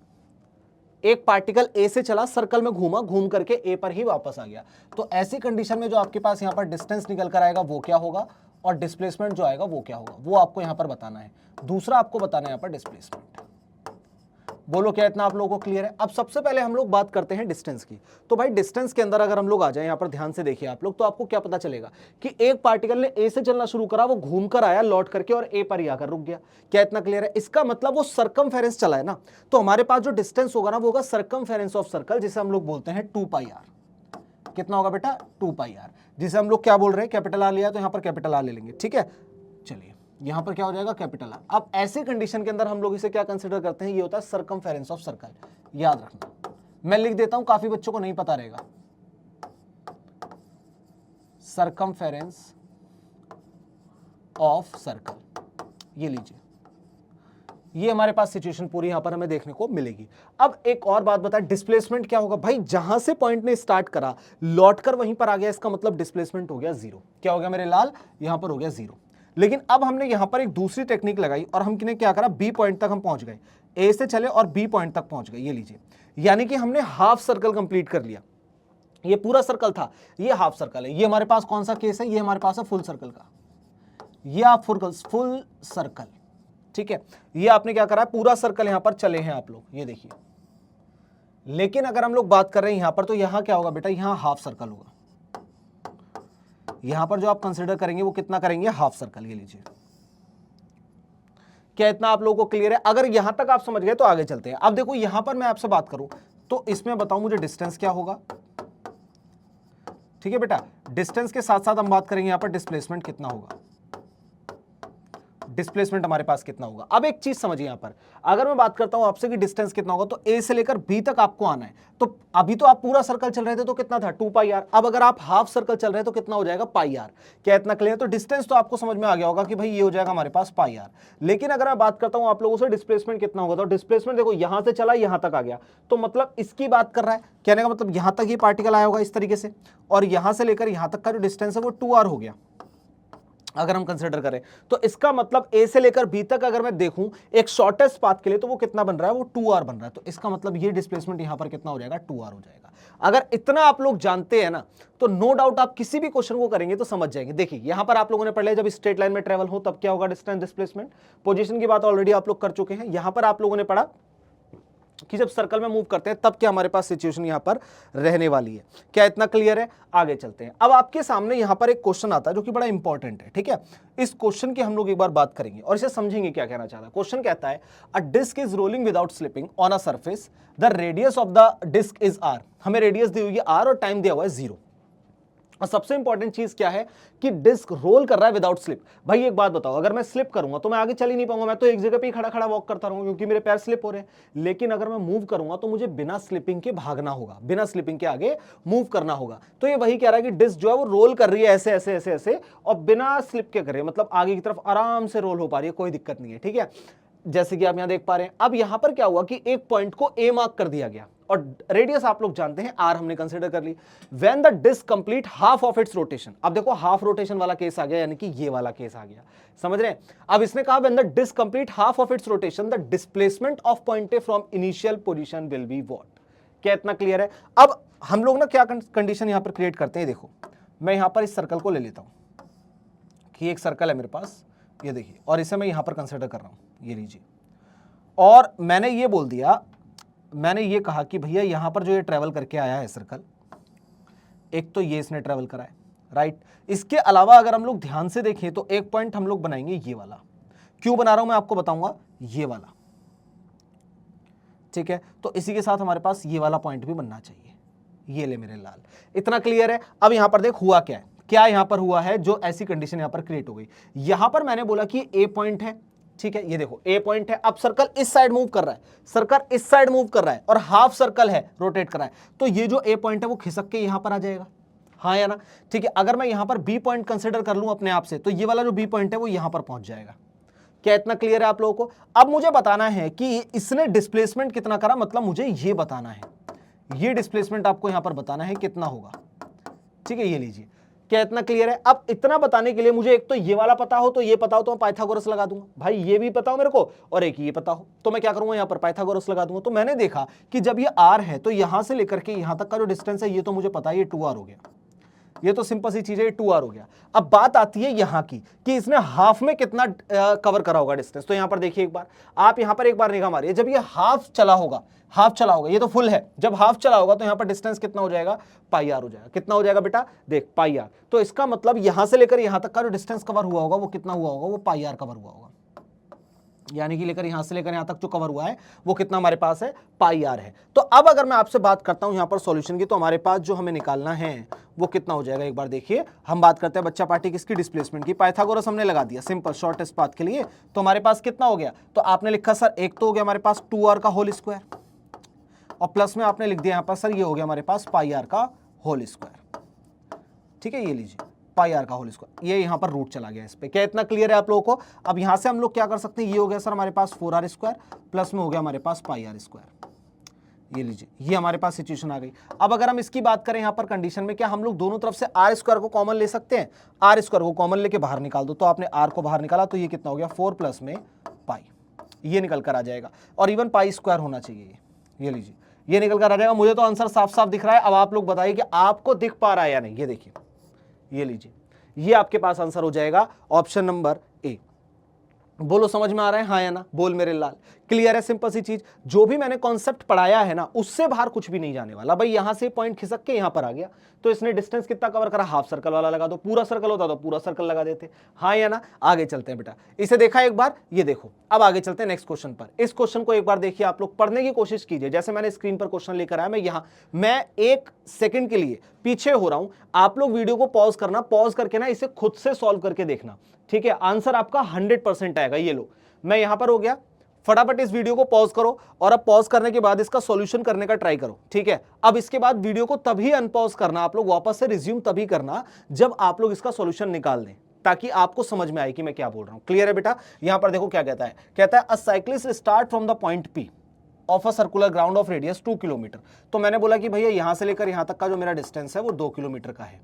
Speaker 1: एक पार्टिकल ए से चला, सर्कल में घूमा, घूम करके ए पर ही वापस आ गया। तो ऐसी कंडीशन में जो आपके पास यहां पर डिस्टेंस निकल कर आएगा वो क्या होगा, और डिस्प्लेसमेंट जो आएगा वो क्या होगा, वो आपको यहां पर बताना है। दूसरा आपको बताना है यहां पर डिस्प्लेसमेंट। बोलो क्या इतना आप लोगों को क्लियर है? अब सबसे पहले हम लोग बात करते हैं डिस्टेंस की। तो भाई डिस्टेंस के अंदर अगर हम लोग आ जाए, यहां पर ध्यान से देखिए आप लोग, तो आपको क्या पता चलेगा कि एक पार्टिकल ने ए से चलना शुरू करा, वो घूम कर आया लौट करके और ए पर ही आकर रुक गया। क्या इतना क्लियर है? इसका मतलब वो सरकमफेरेंस चला है ना, तो हमारे पास जो डिस्टेंस होगा ना वो होगा सरकमफेरेंस ऑफ सर्कल, जिसे हम लोग बोलते हैं 2πr। कितना होगा बेटा? 2πr, जिसे हम लोग क्या बोल रहे हैं? कैपिटल आर लिया तो यहां पर कैपिटल आर ले लेंगे। ठीक है, चलिए यहां पर क्या हो जाएगा? Capital R. अब ऐसे कंडीशन के अंदर हम लोग इसे क्या कंसीडर करते हैं? ये होता है सरकमफेरेंस ऑफ सर्कल। याद रखना, मैं लिख देता हूं, काफी बच्चों को नहीं पता रहेगा। सरकमफेरेंस ऑफ सर्कल, ये लीजिए, ये हमारे पास सिचुएशन पूरी यहां पर हमें देखने को मिलेगी। अब एक और बात बताएं, डिस्प्लेसमेंट क्या होगा? भाई जहां से पॉइंट ने स्टार्ट करा लौटकर वहीं पर आ गया, इसका मतलब डिस्प्लेसमेंट हो गया 0। क्या हो गया मेरे लाल? यहां पर हो गया 0। लेकिन अब हमने यहां पर एक दूसरी टेक्निक लगाई और हमने क्या करा? बी पॉइंट तक हम पहुंच गए, ए से चले और बी पॉइंट तक पहुंच गए। ये लीजिए, यानी कि हमने हाफ सर्कल कंप्लीट कर लिया। ये पूरा सर्कल था, ये हाफ सर्कल है। ये हमारे पास कौन सा केस है? ये हमारे पास है फुल सर्कल का। ये आप फुल सर्कल, ठीक है, ये आपने क्या करा? पूरा सर्कल यहां पर चले हैं आप लोग, ये देखिए। लेकिन अगर हम लोग बात कर रहे हैं यहां पर, तो यहां क्या होगा बेटा? यहां हाफ सर्कल होगा। यहां पर जो आप कंसीडर करेंगे वो कितना करेंगे? Half circle. ये लीजिए, क्या इतना आप लोगों को क्लियर है? अगर यहां तक आप समझ गए तो आगे चलते हैं। अब देखो, यहां पर मैं आपसे बात करूं तो इसमें बताओ मुझे डिस्टेंस क्या होगा। ठीक है बेटा, डिस्टेंस के साथ साथ हम बात करेंगे यहां पर डिस्प्लेसमेंट कितना होगा। डिस्प्लेसमेंट हमारे पास कितना होगा? अब एक चीज समझिए, यहां पर अगर मैं बात करता हूं आपसे कि डिस्टेंस कितना होगा, तो ए से लेकर बी तक आपको आना है। तो अभी तो आप पूरा सर्कल चल रहे थे तो कितना था? 2πr। अब अगर आप हाफ सर्कल चल रहे हैं तो कितना हो जाएगा? πr। क्या इतना क्लियर? तो डिस्टेंस तो आपको समझ में आ गया होगा कि भाई ये हो जाएगा हमारे पास πr। लेकिन अगर मैं बात करता हूं आप लोगों से डिस्प्लेसमेंट कितना होगा, तो डिस्प्लेसमेंट देखो, यहां से चला यहां तक आ गया, तो मतलब इसकी बात कर रहा है। कहने का मतलब यहां तक ये पार्टिकल आया होगा इस तरीके से, और यहां से लेकर यहां तक का जो डिस्टेंस है वो 2r हो गया अगर हम कंसीडर करें। तो इसका मतलब ए से लेकर बी तक अगर मैं देखूं एक शॉर्टेस्ट पाथ के लिए, तो वो कितना बन रहा है? वो 2r बन रहा है। तो इसका मतलब ये डिस्प्लेसमेंट यहां पर कितना हो जाएगा? 2r हो जाएगा। अगर इतना आप लोग जानते हैं ना, तो नो डाउट आप किसी भी क्वेश्चन को करेंगे तो समझ जाएंगे। देखिए, यहां पर आप लोगों ने पढ़ लिया, जब स्ट्रेट लाइन में ट्रेवल हो तब क्या होगा? Distance displacement. पोजीशन की बात ऑलरेडी आप लोग कर चुके हैं। यहां पर आप लोगों ने पढ़ा कि जब सर्कल में मूव करते हैं तब क्या हमारे पास सिचुएशन यहां पर रहने वाली है। क्या इतना क्लियर है? आगे चलते हैं। अब आपके सामने यहां पर एक क्वेश्चन आता है जो कि बड़ा इंपॉर्टेंट है। ठीक है, इस क्वेश्चन की हम लोग एक बार बात करेंगे और इसे समझेंगे क्या कहना चाहता है। क्वेश्चन कहता है, a disc is rolling without slipping on a surface, the radius of the disc is r। हमें रेडियस दी हुई है r और टाइम दिया हुआ है 0। और सबसे इंपॉर्टेंट चीज क्या है कि डिस्क रोल कर रहा है विदाउट स्लिप। भाई एक बात बताओ, अगर मैं स्लिप करूंगा तो मैं आगे चल ही नहीं पाऊंगा, मैं तो एक जगह पे ही खड़ा खड़ा वॉक करता रहूंगा क्योंकि मेरे पैर स्लिप हो रहे हैं। लेकिन अगर मैं मूव करूंगा तो मुझे बिना स्लिपिंग के भागना होगा, बिना स्लिपिंग के आगे मूव करना होगा। तो ये वही कह रहा है कि डिस्क जो है वो रोल कर रही है ऐसे ऐसे ऐसे ऐसे, और बिना स्लिप के कर रही है, मतलब आगे की तरफ आराम से रोल हो पा रही है, कोई दिक्कत नहीं है। ठीक है, जैसे कि आप यहां देख पा रहे हैं। अब यहां पर क्या हुआ कि एक पॉइंट को ए मार्क कर दिया गया और रेडियस आप लोग जानते हैं आर हमने कंसीडर कर ली। When the disc complete half of its rotation, अब देखो हाफ रोटेशन वाला केस आ गया, यानी कि ये वाला केस आ गया, समझ रहे हैं? अब इसने कहा when the disc complete half of its rotation the displacement of point A from initial position will be what. क्या इतना क्लियर है? अब हम लोग ना क्या कंडीशन यहां पर क्रिएट करते हैं, देखो मैं यहां पर इस सर्कल को ले लेता हूं, कि एक सर्कल है मेरे पास, ये देखिए, और इसे मैं यहां पर कंसिडर कर रहा हूं, ये लीजिए, और मैंने ये बोल दिया, मैंने ये कहा कि भैया यहां पर जो ये ट्रेवल करके आया है सर्कल, एक तो ये इसने ट्रेवल करा है, राइट। इसके अलावा अगर हम लोग ध्यान से देखें तो एक पॉइंट हम लोग बनाएंगे ये वाला। क्यों बना रहा हूं मैं आपको बताऊंगा, ये वाला, ठीक है। तो इसी के साथ हमारे पास ये वाला पॉइंट भी बनना चाहिए, ये ले मेरे लाल। इतना क्लियर है। अब यहां पर देख हुआ क्या है, क्या यहां पर हुआ है, जो ऐसी कंडीशन यहां पर क्रिएट हो गई। यहां पर मैंने बोला कि ए पॉइंट है, ठीक है, ये देखो ए पॉइंट है। अब सर्कल इस साइड मूव कर रहा है, सर्कल इस साइड मूव कर रहा है, और हाफ सर्कल है, रोटेट कर रहा है, तो ये जो ए पॉइंट है वो खिसक के यहां पर आ जाएगा, हाँ या ना, ठीक है। अगर मैं यहां पर बी पॉइंट कंसिडर कर लूं अपने आप से, तो ये वाला जो बी पॉइंट है वो यहां पर पहुंच जाएगा। क्या इतना क्लियर है आप लोगों को? अब मुझे बताना है कि इसने डिस्प्लेसमेंट कितना करा, मतलब मुझे ये बताना है, ये डिस्प्लेसमेंट आपको यहां पर बताना है कितना होगा, ठीक है, ये लीजिए। क्या इतना क्लियर है? अब इतना बताने के लिए मुझे एक तो ये वाला पता हो, तो ये पता हो तो मैं पाइथागोरस लगा दूंगा, भाई ये भी पता हो मेरे को, और एक ये पता हो, तो मैं क्या करूंगा, यहां पर पाइथागोरस लगा दूंगा। तो मैंने देखा कि जब ये r है तो यहां से लेकर के यहां तक का जो डिस्टेंस है ये तो मुझे पता है, ये 2r हो गया, ये तो सिंपल सी चीज है, 2r हो गया। अब बात आती है यहां की कि इसने हाफ में कितना कवर करा होगा डिस्टेंस। तो यहां पर देखिए एक बार, आप यहां पर एक बार निगाह मारिए, जब ये हाफ चला होगा, हाफ चला होगा, ये तो फुल है, जब हाफ चला होगा तो यहां पर डिस्टेंस कितना हो जाएगा, पाई आर हो जाएगा। कितना हो जाएगा बेटा, देख पाई आर। तो इसका मतलब यहां से लेकर यहां तक का जो डिस्टेंस कवर हुआ होगा वो कितना हुआ होगा, वो पाई आर कवर हुआ होगा। यानी कि लेकर यहां से लेकर यहां तक जो कवर हुआ है वो कितना हमारे पास है, पाई आर है। तो अब अगर मैं आपसे बात करता हूं यहां पर सॉल्यूशन की, तो हमारे पास जो हमें निकालना है वो कितना हो जाएगा, एक बार देखिए। हम बात करते हैं बच्चा पार्टी किसकी, डिस्प्लेसमेंट की। पाइथागोरस हमने लगा दिया सिंपल शॉर्टेस्ट पाथ के लिए, तो हमारे पास कितना हो गया, तो आपने लिखा सर एक तो हो गया हमारे पास 2r का होल स्क्वायर, और प्लस में आपने लिख दिया यहां पर सर ये हो गया हमारे पास पाई आर का होल स्क्वायर, ठीक है, ये लीजिए पाई आर का होल स्क्वायर, ये यहां पर रूट चला गया इस पे। क्या इतना क्लियर है आप लोगों को? अब यहां से हम लोग क्या कर सकते हैं, ये हो गया सर हमारे पास 4r स्क्वायर, प्लस में हो गया हमारे पास पाई आर स्क्वायर, ये लीजिए, ये हमारे पास सिचुएशन आ गई। अब अगर हम इसकी बात करें यहां पर कंडीशन में, क्या हम लोग दोनों तरफ से आर स्क्वायर को कॉमन ले सकते हैं? आर स्क्वायर को कॉमन लेके बाहर निकाल दो, तो आपने आर को बाहर निकाला तो ये कितना हो गया, 4 प्लस में पाई, ये निकल कर आ जाएगा, और इवन पाई स्क्वायर होना चाहिए, ये लीजिए, ये निकल कर आ जाएगा। मुझे तो आंसर साफ साफ दिख रहा है, अब आप लोग बताइए कि आपको दिख पा रहा है या नहीं। ये देखिए, ये लीजिए, ये आपके पास आंसर हो जाएगा ऑप्शन नंबर ए। बोलो समझ में आ रहा है, हाँ या ना, बोल मेरे लाल। क्लियर है, सिंपल सी चीज। जो भी मैंने कॉन्सेप्ट पढ़ाया है ना उससे बाहर कुछ भी नहीं जाने वाला। भाई यहां से पॉइंट खिसक के यहां पर आ गया, तो इसने डिस्टेंस कितना कवर करा, हाफ सर्कल वाला लगा दो, पूरा सर्कल होता तो पूरा सर्कल लगा देते, हाँ या ना। आगे चलते हैं बेटा, इसे देखा एक बार, ये देखो। अब आगे चलते हैं नेक्स्ट क्वेश्चन पर। इस क्वेश्चन को एक बार देखिए, आप लोग पढ़ने की कोशिश कीजिए। जैसे मैंने स्क्रीन पर क्वेश्चन लेकर आया, मैं 1 सेकंड के लिए पीछे हो रहा हूं, आप लोग वीडियो को पॉज करना, पॉज करके ना इसे खुद से सॉल्व करके देखना, ठीक है। आंसर आपका 100% आएगा। ये लो, मैं यहां पर हो गया, फटाफट इस वीडियो को पॉज करो, और अब पॉज करने के बाद इसका सॉल्यूशन करने का ट्राई करो, ठीक है। अब इसके बाद वीडियो को तभी अनपॉज करना, आप लोग वापस से रिज्यूम तभी करना जब आप लोग इसका सॉल्यूशन निकाल दें, ताकि आपको समझ में आए कि मैं क्या बोल रहा हूं। क्लियर है बेटा? यहां पर देखो क्या कहता है, कहता है अ cyclist start from the point P of a circular ground of radius 2 kilometre. तो मैंने बोला कि भैया यहां से लेकर यहां तक का जो मेरा डिस्टेंस है वो 2 किलोमीटर का है,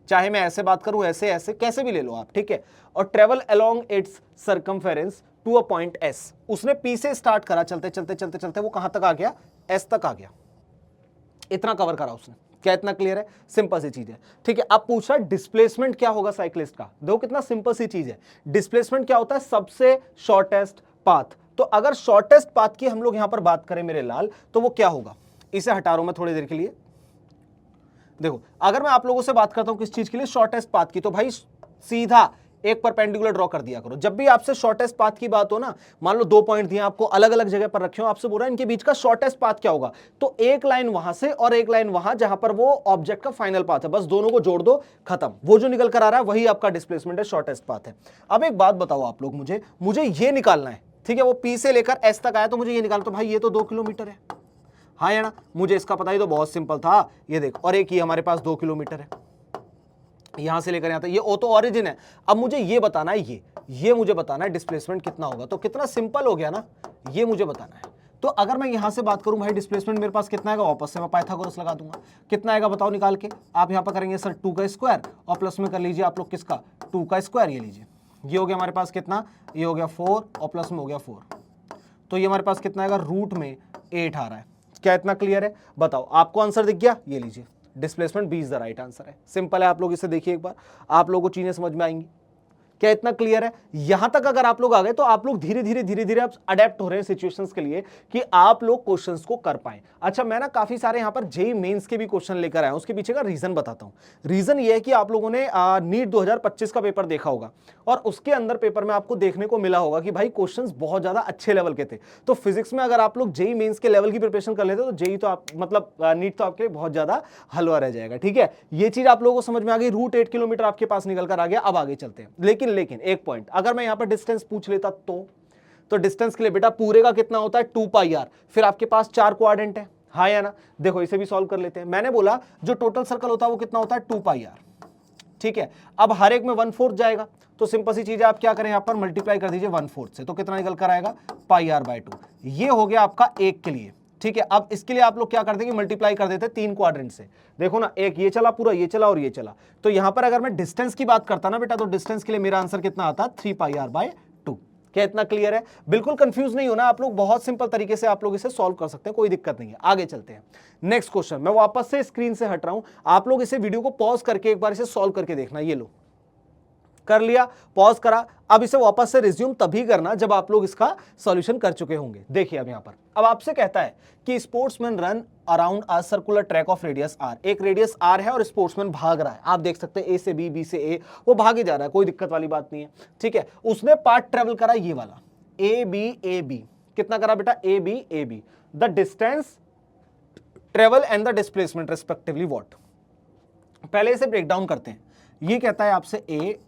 Speaker 1: चाहे मैं ऐसे बात करूं, ऐसे ऐसे कैसे भी ले लो आप, ठीक है। और travel along its circumference to a point S. उसने पी से स्टार्ट करा, चलते चलते चलते चलते वो कहां तक आ गया, एस तक आ गया, इतना कवर करा उसने। क्या इतना क्लियर है? सिंपल सी चीज है, ठीक है। अब पूछा डिस्प्लेसमेंट क्या होगा साइक्लिस्ट का, देखो कितना सिंपल सी चीज है। डिस्प्लेसमेंट क्या होता है, सबसे शॉर्टेस्ट पाथ। तो अगर शॉर्टेस्ट पाथ की हम लोग यहां पर बात करें मेरे लाल, तो वो क्या होगा, इसे हटा रहा हूं मैं थोड़ी देर के लिए। देखो अगर मैं आप लोगों से बात करता हूं किस चीज के लिए, शॉर्टेस्ट पाथ की, तो भाई सीधा एक परपेंडिकुलर ड्रॉ कर दिया करो। जब भी आपसे शॉर्टेस्ट पाथ की बात हो ना, मान लो 2 पॉइंट दिए आपको, अलग अलग जगह पर रखे हो, आपसे बोल रहा है इनके बीच का शॉर्टेस्ट पाथ क्या होगा, तो एक लाइन वहां से और एक लाइन वहां, जहां पर वो ऑब्जेक्ट का फाइनल पाथ है, बस दोनों को जोड़ दो, खत्म। वो जो निकल कर आ रहा है वही आपका डिस्प्लेसमेंट है, शॉर्टेस्ट पाथ है। अब एक बात बताओ आप लोग, मुझे ये निकालना है, ठीक है। वो पी से लेकर एस तक आया, तो मुझे ये निकालना, तो भाई ये तो 2 किलोमीटर है, हाँ या ना। मुझे इसका पता ही तो बहुत सिंपल था, ये देख, और एक ही हमारे पास 2 किलोमीटर है, यहां से लेकर यहां तक, ये ओ तो ऑरिजिन है। अब मुझे ये बताना है, ये मुझे बताना है डिस्प्लेसमेंट कितना होगा। तो कितना सिंपल हो गया ना, ये मुझे बताना है। तो अगर मैं यहां से बात करूं भाई डिस्प्लेसमेंट मेरे पास कितना आएगा, वापस से मैं पाइथागोरस लगा दूंगा। कितना आएगा बताओ निकाल के, आप यहां पर करेंगे सर 2 का स्क्वायर, और प्लस में कर लीजिए आप लोग किसका, 2 का स्क्वायर, ये लीजिए, ये हो गया हमारे पास कितना, ये हो गया 4, और प्लस में हो गया 4, तो ये हमारे पास कितना आएगा, रूट में 8 आ रहा है। क्या इतना क्लियर है? बताओ, आपको आंसर दिख गया? ये लीजिए, displacement B is the right answer है। सिंपल है, आप लोग इसे देखिए एक बार, आप लोगों को चीजें समझ में आएंगी। क्या इतना क्लियर है? यहां तक अगर आप लोग आ गए तो आप लोग धीरे धीरे अब अडेप्ट हो रहे हैं सिचुएशंस के लिए कि आप लोग क्वेश्चंस को कर पाए। अच्छा, मैं ना काफी सारे यहां पर जेईई मेंस के भी क्वेश्चन लेकर आया हूं, उसके पीछे का रीजन बताता हूं। रीजन ये है कि आप लोगों ने नीट 2025 का पेपर देखा होगा और उसके अंदर पेपर में आपको देखने को मिला होगा कि भाई क्वेश्चंस बहुत ज्यादा अच्छे लेवल के थे। तो फिजिक्स में अगर आप लोग जेईई मेंस के लेवल की प्रिपरेशन कर लेते तो जेईई तो आप मतलब नीट तो आपके बहुत ज्यादा हलवा रह जाएगा। ठीक है, ये चीज आप लोगों को समझ में आ गई। रूट 8 किलोमीटर आपके पास निकल कर आ गया। अब आगे चलते हैं। लेकिन एक पॉइंट, अगर मैं यहां पर डिस्टेंस पूछ लेता तो डिस्टेंस के लिए बेटा पूरे का कितना होता है 2 पाई आर, फिर आपके पास 4 क्वाड्रेंट है, हाँ या ना? देखो इसे भी सॉल्व कर लेते हैं। मैंने बोला जो टोटल सर्कल होता है वो कितना होता है 2 पाई आर। ठीक है, अब हर एक में 1/4 जाएगा, तो सिंपल सी चीज है, आप क्या करें यहां पर मल्टीप्लाई कर दीजिए 1/4 से, तो कितना निकल कर आएगा पाई आर बाय 2। ये हो गया आपका एक के लिए। ठीक है, अब इसके लिए आप लोग क्या कर देंगे, मल्टीप्लाई कर देते 3 क्वाड्रेंट से। देखो ना, एक ये चला पूरा, ये चला और ये चला, तो यहां पर अगर मैं डिस्टेंस की बात करता ना बेटा, तो डिस्टेंस के लिए मेरा आंसर कितना आता 3 पाई आर बाय 2। क्या इतना क्लियर है? बिल्कुल कंफ्यूज नहीं होना आप लोग, बहुत सिंपल तरीके से आप लोग इसे सॉल्व कर सकते हैं, कोई दिक्कत नहीं है। आगे चलते हैं, नेक्स्ट क्वेश्चन। मैं वापस से स्क्रीन से हट रहा हूं, आप लोग इसे वीडियो को पॉज करके एक बार इसे सॉल्व करके देखना। ये लो, कर लिया, पॉज करा। अब इसे वापस से रिज्यूम तभी करना जब आप लोग इसका सॉल्यूशन कर चुके होंगे। देखिए अब यहां पर अब आपसे कहता है कि sportsman run around a circular track of radius R. एक रेडियस आर है और स्पोर्ट्समैन भाग रहा है, आप देख सकते हैं ए से बी, बी से ए, वो भागे जा रहा है, कोई दिक्कत वाली बात नहीं है। ठीक है, उसने पार्ट ट्रेवल करा ये वाला ए बी, कितना करा बेटा A B. The distance travel and the displacement respectively what. पहले इसे ब्रेक डाउन करते हैं। ये कहता है आपसे ए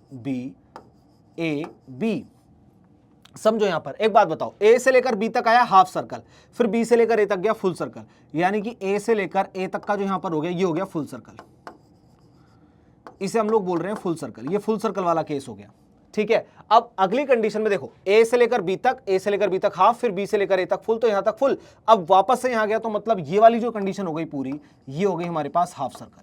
Speaker 1: बी, समझो यहां पर एक बात बताओ, ए से लेकर बी तक आया हाफ सर्कल, फिर बी से लेकर ए तक गया फुल सर्कल, यानी कि ए से लेकर ए तक का जो यहां पर हो गया ये हो गया फुल सर्कल। इसे हम लोग बोल रहे हैं फुल सर्कल, ये फुल सर्कल वाला केस हो गया। ठीक है, अब अगली कंडीशन में देखो, ए से लेकर बी तक हाफ, फिर बी से लेकर ए तक फुल, तो यहां तक फुल। अब वापस से यहां गया तो मतलब ये वाली जो कंडीशन हो गई पूरी, ये हो गई हमारे पास हाफ सर्कल।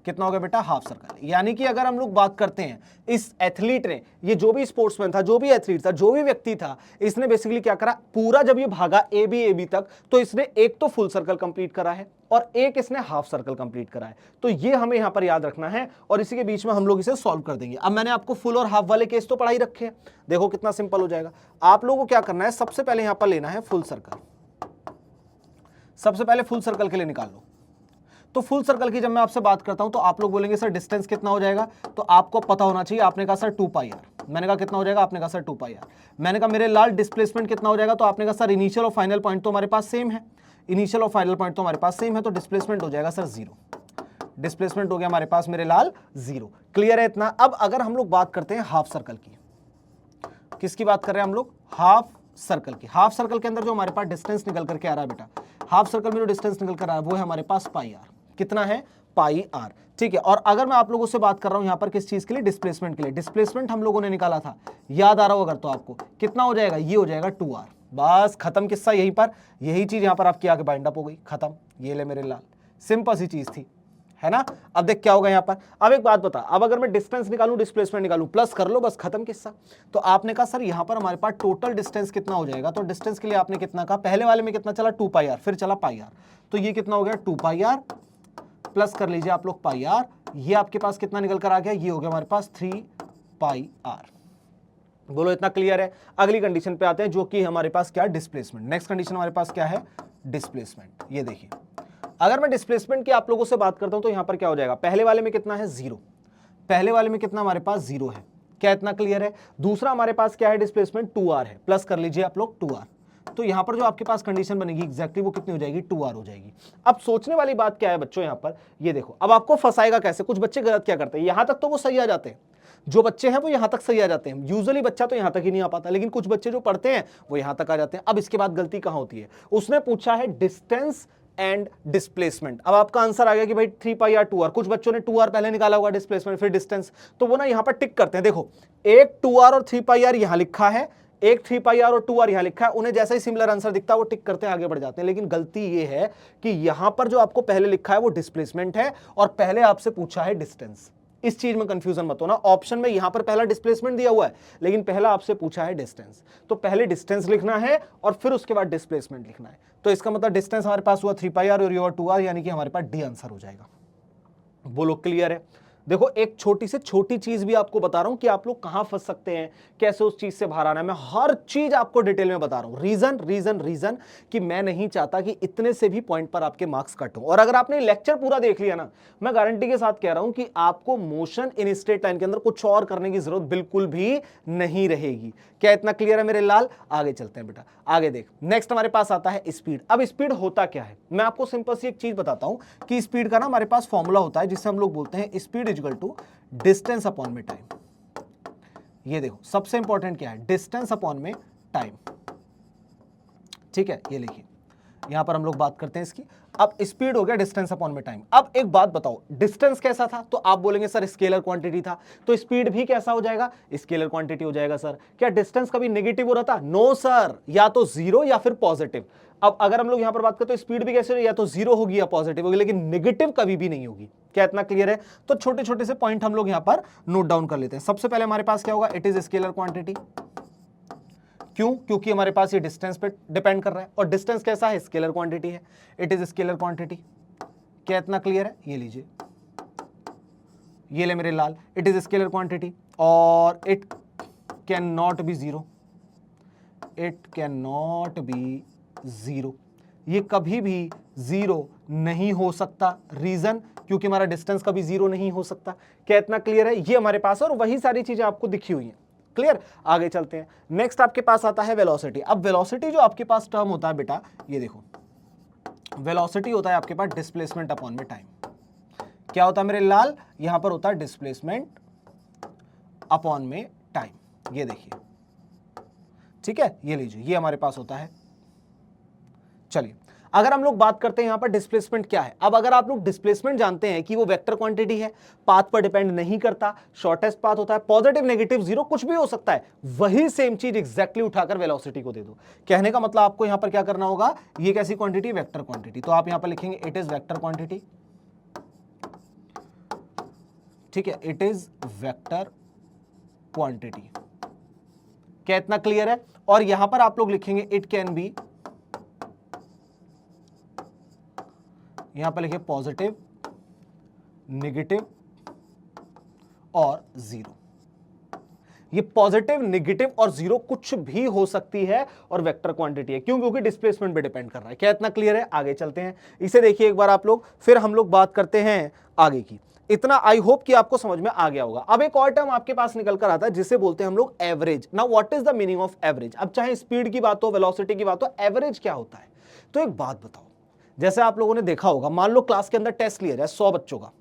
Speaker 1: कितना हो गया बेटा हाफ सर्कल। यानी कि अगर हम लोग बात करते हैं इस एथलीट ने, ये जो भी स्पोर्ट्समैन था, जो भी एथलीट था, जो भी व्यक्ति था, इसने बेसिकली क्या करा, पूरा जब ये भागा ए बी तक, तो इसने एक तो फुल सर्कल कंप्लीट करा है और एक इसने हाफ सर्कल कंप्लीट करा है। तो ये हमें यहां पर याद रखना है और इसी के बीच में हम लोग इसे सॉल्व कर देंगे। अब मैंने आपको फुल और हाफ वाले केस तो पढ़ा ही रखे हैं, देखो कितना सिंपल हो जाएगा। आप लोगों को क्या करना है, सबसे पहले यहां पर लेना है फुल सर्कल। सबसे पहले फुल सर्कल के लिए निकाल लो। तो फुल सर्कल की जब मैं आपसे बात करता हूं तो आप लोग बोलेंगे सर डिस्टेंस कितना हो जाएगा, तो आपको पता होना चाहिए। आपने कहा सर 2 पाई आर, मैंने कहा कितना हो जाएगा, आपने कहा सर 2 पाई आर। मैंने कहा मेरे लाल डिस्प्लेसमेंट कितना हो जाएगा, तो आपने कहा सर इनिशियल और फाइनल पॉइंट तो हमारे पास सेम है, इनिशियल और फाइनल पॉइंट तो हमारे पास सेम है, तो डिस्प्लेसमेंट हो जाएगा सर 0। डिस्प्लेसमेंट हो गया हमारे पास मेरे लाल 0। क्लियर है इतना? अब अगर हम लोग बात करते हैं हाफ सर्कल की, किसकी बात कर रहे हैं हम लोग, हाफ सर्कल की। हाफ सर्कल के अंदर जो हमारे पास डिस्टेंस निकल करके आ रहा है बेटा, हाफ सर्कल में जो डिस्टेंस निकल कर आ रहा है वो है हमारे पास पाई आर। कितना है, पाई आर। ठीक है, और अगर मैं आप लोगों से बात कर रहा हूं यहां पर किस चीज के लिए, डिस्प्लेसमेंट के लिए। डिस्प्लेसमेंट हम लोगों ने निकाला था, याद आ रहा हो अगर तो आपको, कितना हो जाएगा, ये हो जाएगा 2r। बस खत्म किस्सा यहीं पर, यही चीज यहां पर आपकी आगे बाइंड अप हो गई, खत्म। ये ले मेरे लाल, सिंपल सी चीज थी, है ना? अब देख क्या होगा यहां पर। अब एक बात बता, अब अगर मैं डिस्टेंस निकालूं, डिस्प्लेसमेंट निकालूं, प्लस कर लो, बस खत्म किस्सा। तो आपने कहा सर यहां पर हमारे पास टोटल डिस्टेंस कितना हो जाएगा, तो डिस्टेंस के लिए आपने कितना कहा, पहले वाले में कितना चला 2 पाई आर, फिर चला पाई आर, तो ये कितना हो गया 2 पाई आर, प्लस कर लीजिए आप लोग पाई आर, ये आपके पास कितना निकल कर आ गया, ये हो गया हमारे पास 3 पाई आर। बोलो इतना क्लियर है? अगली कंडीशन पे आते हैं जो कि हमारे पास क्या है, डिस्प्लेसमेंट। नेक्स्ट कंडीशन हमारे पास क्या है, डिस्प्लेसमेंट। ये देखिए, अगर मैं डिस्प्लेसमेंट की आप लोगों से बात करता हूं तो यहां पर क्या हो जाएगा, पहले वाले में कितना है 0, पहले वाले में कितना हमारे पास 0 है। क्या इतना क्लियर है? दूसरा हमारे पास क्या है, डिस्प्लेसमेंट 2r है, प्लस कर लीजिए आप लोग 2r, तो यहां पर जो आपके पास कंडीशन बनेगी एग्जैक्टली वो कितनी हो जाएगी, 2r हो जाएगी। अब सोचने वाली बात क्या है बच्चों, यहां पर ये देखो, अब आपको फंसाएगा कैसे। कुछ बच्चे गलत क्या करते हैं, यहां तक तो वो सही आ जाते हैं, जो बच्चे हैं वो यहां तक सही आ जाते हैं। यूजुअली बच्चा तो यहां तक ही नहीं आ पाता, लेकिन कुछ बच्चे जो पढ़ते हैं वो यहां तक आ जाते हैं। अब इसके बाद गलती कहां होती है, उसने पूछा है डिस्टेंस एंड डिस्प्लेसमेंट। अब आपका आंसर आ गया कि भाई 3 पाई आर 2r। कुछ बच्चों ने 2r पहले निकाला होगा, डिस्प्लेसमेंट फिर डिस्टेंस, तो वो ना यहां पर टिक करते हैं। देखो, एक 2r और 3 पाई आर यहां लिखा है, एक 3 पाई आर और 2r यहां लिखा है, उन्हें जैसा ही सिमिलर आंसर दिखता है वो टिक करते हैं, आगे बढ़ जाते हैं। लेकिन गलती ये है कि यहां पर जो आपको पहले लिखा है वो डिस्प्लेसमेंट है और पहले आपसे पूछा है डिस्टेंस। इस चीज में कंफ्यूजन मत होना, ऑप्शन में यहां पर पहला डिस्प्लेसमेंट दिया हुआ है लेकिन पहला आपसे पूछा है डिस्टेंस, तो पहले डिस्टेंस लिखना है और फिर उसके बाद डिस्प्लेसमेंट लिखना है। तो इसका मतलब डिस्टेंस हमारे पास हुआ 3 पाई आर और 2r, यानी कि हमारे पास डी आंसर हो जाएगा। बोलो क्लियर है? देखो एक छोटी से छोटी चीज भी आपको बता रहा हूं कि आप लोग कहां फंस सकते हैं, कैसे उस चीज से बाहर आना है, मैं हर चीज आपको डिटेल में बता रहा हूं। रीजन रीजन रीजन कि मैं नहीं चाहता कि इतने से भी पॉइंट पर आपके मार्क्स कट हो। और अगर आपने लेक्चर पूरा देख लिया ना, मैं गारंटी के साथ कह रहा हूं कि आपको मोशन इन स्ट्रेट लाइन के अंदर कुछ और करने की जरूरत बिल्कुल भी नहीं रहेगी। क्या इतना क्लियर है मेरे लाल? आगे चलते हैं बेटा, आगे देख। नेक्स्ट हमारे पास आता है स्पीड। अब स्पीड होता क्या है, मैं आपको सिंपल सी एक चीज बताता हूं कि स्पीड का ना हमारे पास फॉर्मूला होता है जिससे हम लोग बोलते हैं speed equal to distance upon में टाइम। ये देखो सबसे इंपॉर्टेंट क्या है, डिस्टेंस अपॉन में टाइम। ठीक है, ये लिखिए, यहां पर हम लोग बात करते हैं इसकी। अब स्पीड हो गया डिस्टेंस अपॉन में टाइम। अब एक बात बताओ, डिस्टेंस कैसा था? तो आप बोलेंगे सर स्केलर क्वांटिटी था, तो स्पीड भी कैसा हो जाएगा? स्केलर क्वांटिटी हो जाएगा। सर क्या डिस्टेंस कभी नेगेटिव हो रहा था? नो सर, या तो जीरो या फिर पॉजिटिव। अब अगर हम लोग यहां पर बात करते हैं तो स्पीड भी कैसे होगी, या तो जीरो होगी या पॉजिटिव होगी, लेकिन नेगेटिव कभी भी नहीं होगी। क्या इतना क्लियर है? तो छोटे छोटे से पॉइंट हम लोग यहां पर नोट डाउन कर लेते हैं। सबसे पहले हमारे पास क्या होगा, इट इज स्केलर क्वांटिटी। क्यों? क्योंकि हमारे पास ये डिस्टेंस पे डिपेंड कर रहा है, और डिस्टेंस कैसा है? स्केलर क्वांटिटी है, इट इज स्केलर क्वांटिटी। क्या इतना क्लियर है? ये लीजिए, ये ले मेरे लाल, इट इज स्केलर क्वांटिटी और it can not be zero, it can not be zero. ये कभी भी जीरो नहीं हो सकता। रीजन? क्योंकि हमारा डिस्टेंस कभी जीरो नहीं हो सकता। क्या इतना क्लियर है? ये हमारे पास, और वही सारी चीजें आपको दिखी हुई हैं। क्लियर? आगे चलते हैं। नेक्स्ट आपके पास आता है वेलोसिटी। अब वेलोसिटी जो आपके पास टर्म होता है बेटा, ये देखो, वेलोसिटी होता है आपके पास डिस्प्लेसमेंट अपॉन में टाइम। क्या होता है मेरे लाल? यहां पर होता है डिस्प्लेसमेंट अपॉन में टाइम। ये देखिए, ठीक है, ये लीजिए, ये हमारे पास होता है। चलिए, अगर हम लोग बात करते हैं यहां पर डिस्प्लेसमेंट क्या है। अब अगर आप लोग डिस्प्लेसमेंट जानते हैं कि वो वेक्टर क्वांटिटी है, पाथ पर डिपेंड नहीं करता, शॉर्टेस्ट पाथ होता है, पॉजिटिव नेगेटिव जीरो कुछ भी हो सकता है, वही सेम चीज एग्जैक्टली उठाकर वेलोसिटी को दे दो। कहने का मतलब आपको यहां पर क्या करना होगा, ये कैसी क्वांटिटी? Vector quantity. तो आप यहां पर लिखेंगे इट इज वेक्टर क्वांटिटी। ठीक है, इट इज वेक्टर क्वांटिटी। क्या इतना क्लियर है? और यहां पर आप लोग लिखेंगे इट कैन बी, यहां पर लिखिए पॉजिटिव, नेगेटिव और जीरो। ये पॉजिटिव, नेगेटिव और जीरो कुछ भी हो सकती है और वेक्टर क्वांटिटी है। क्यों? क्योंकि डिस्प्लेसमेंट पे डिपेंड कर रहा है। क्या इतना क्लियर है? आगे चलते हैं, इसे देखिए एक बार आप लोग, फिर हम लोग बात करते हैं आगे की। इतना आई होप कि आपको समझ में आ गया होगा। अब एक और टर्म आपके पास निकल कर आता है जिसे बोलते हैं हम लोग average. Now what is the meaning of average? अब चाहे स्पीड की बात हो, वेलोसिटी की बात हो, एवरेज क्या होता है? तो एक बात बताओ, जैसे आप लोगों ने देखा होगा, मान लो क्लास के अंदर टेस्ट लिया जाए 100 बच्चों का,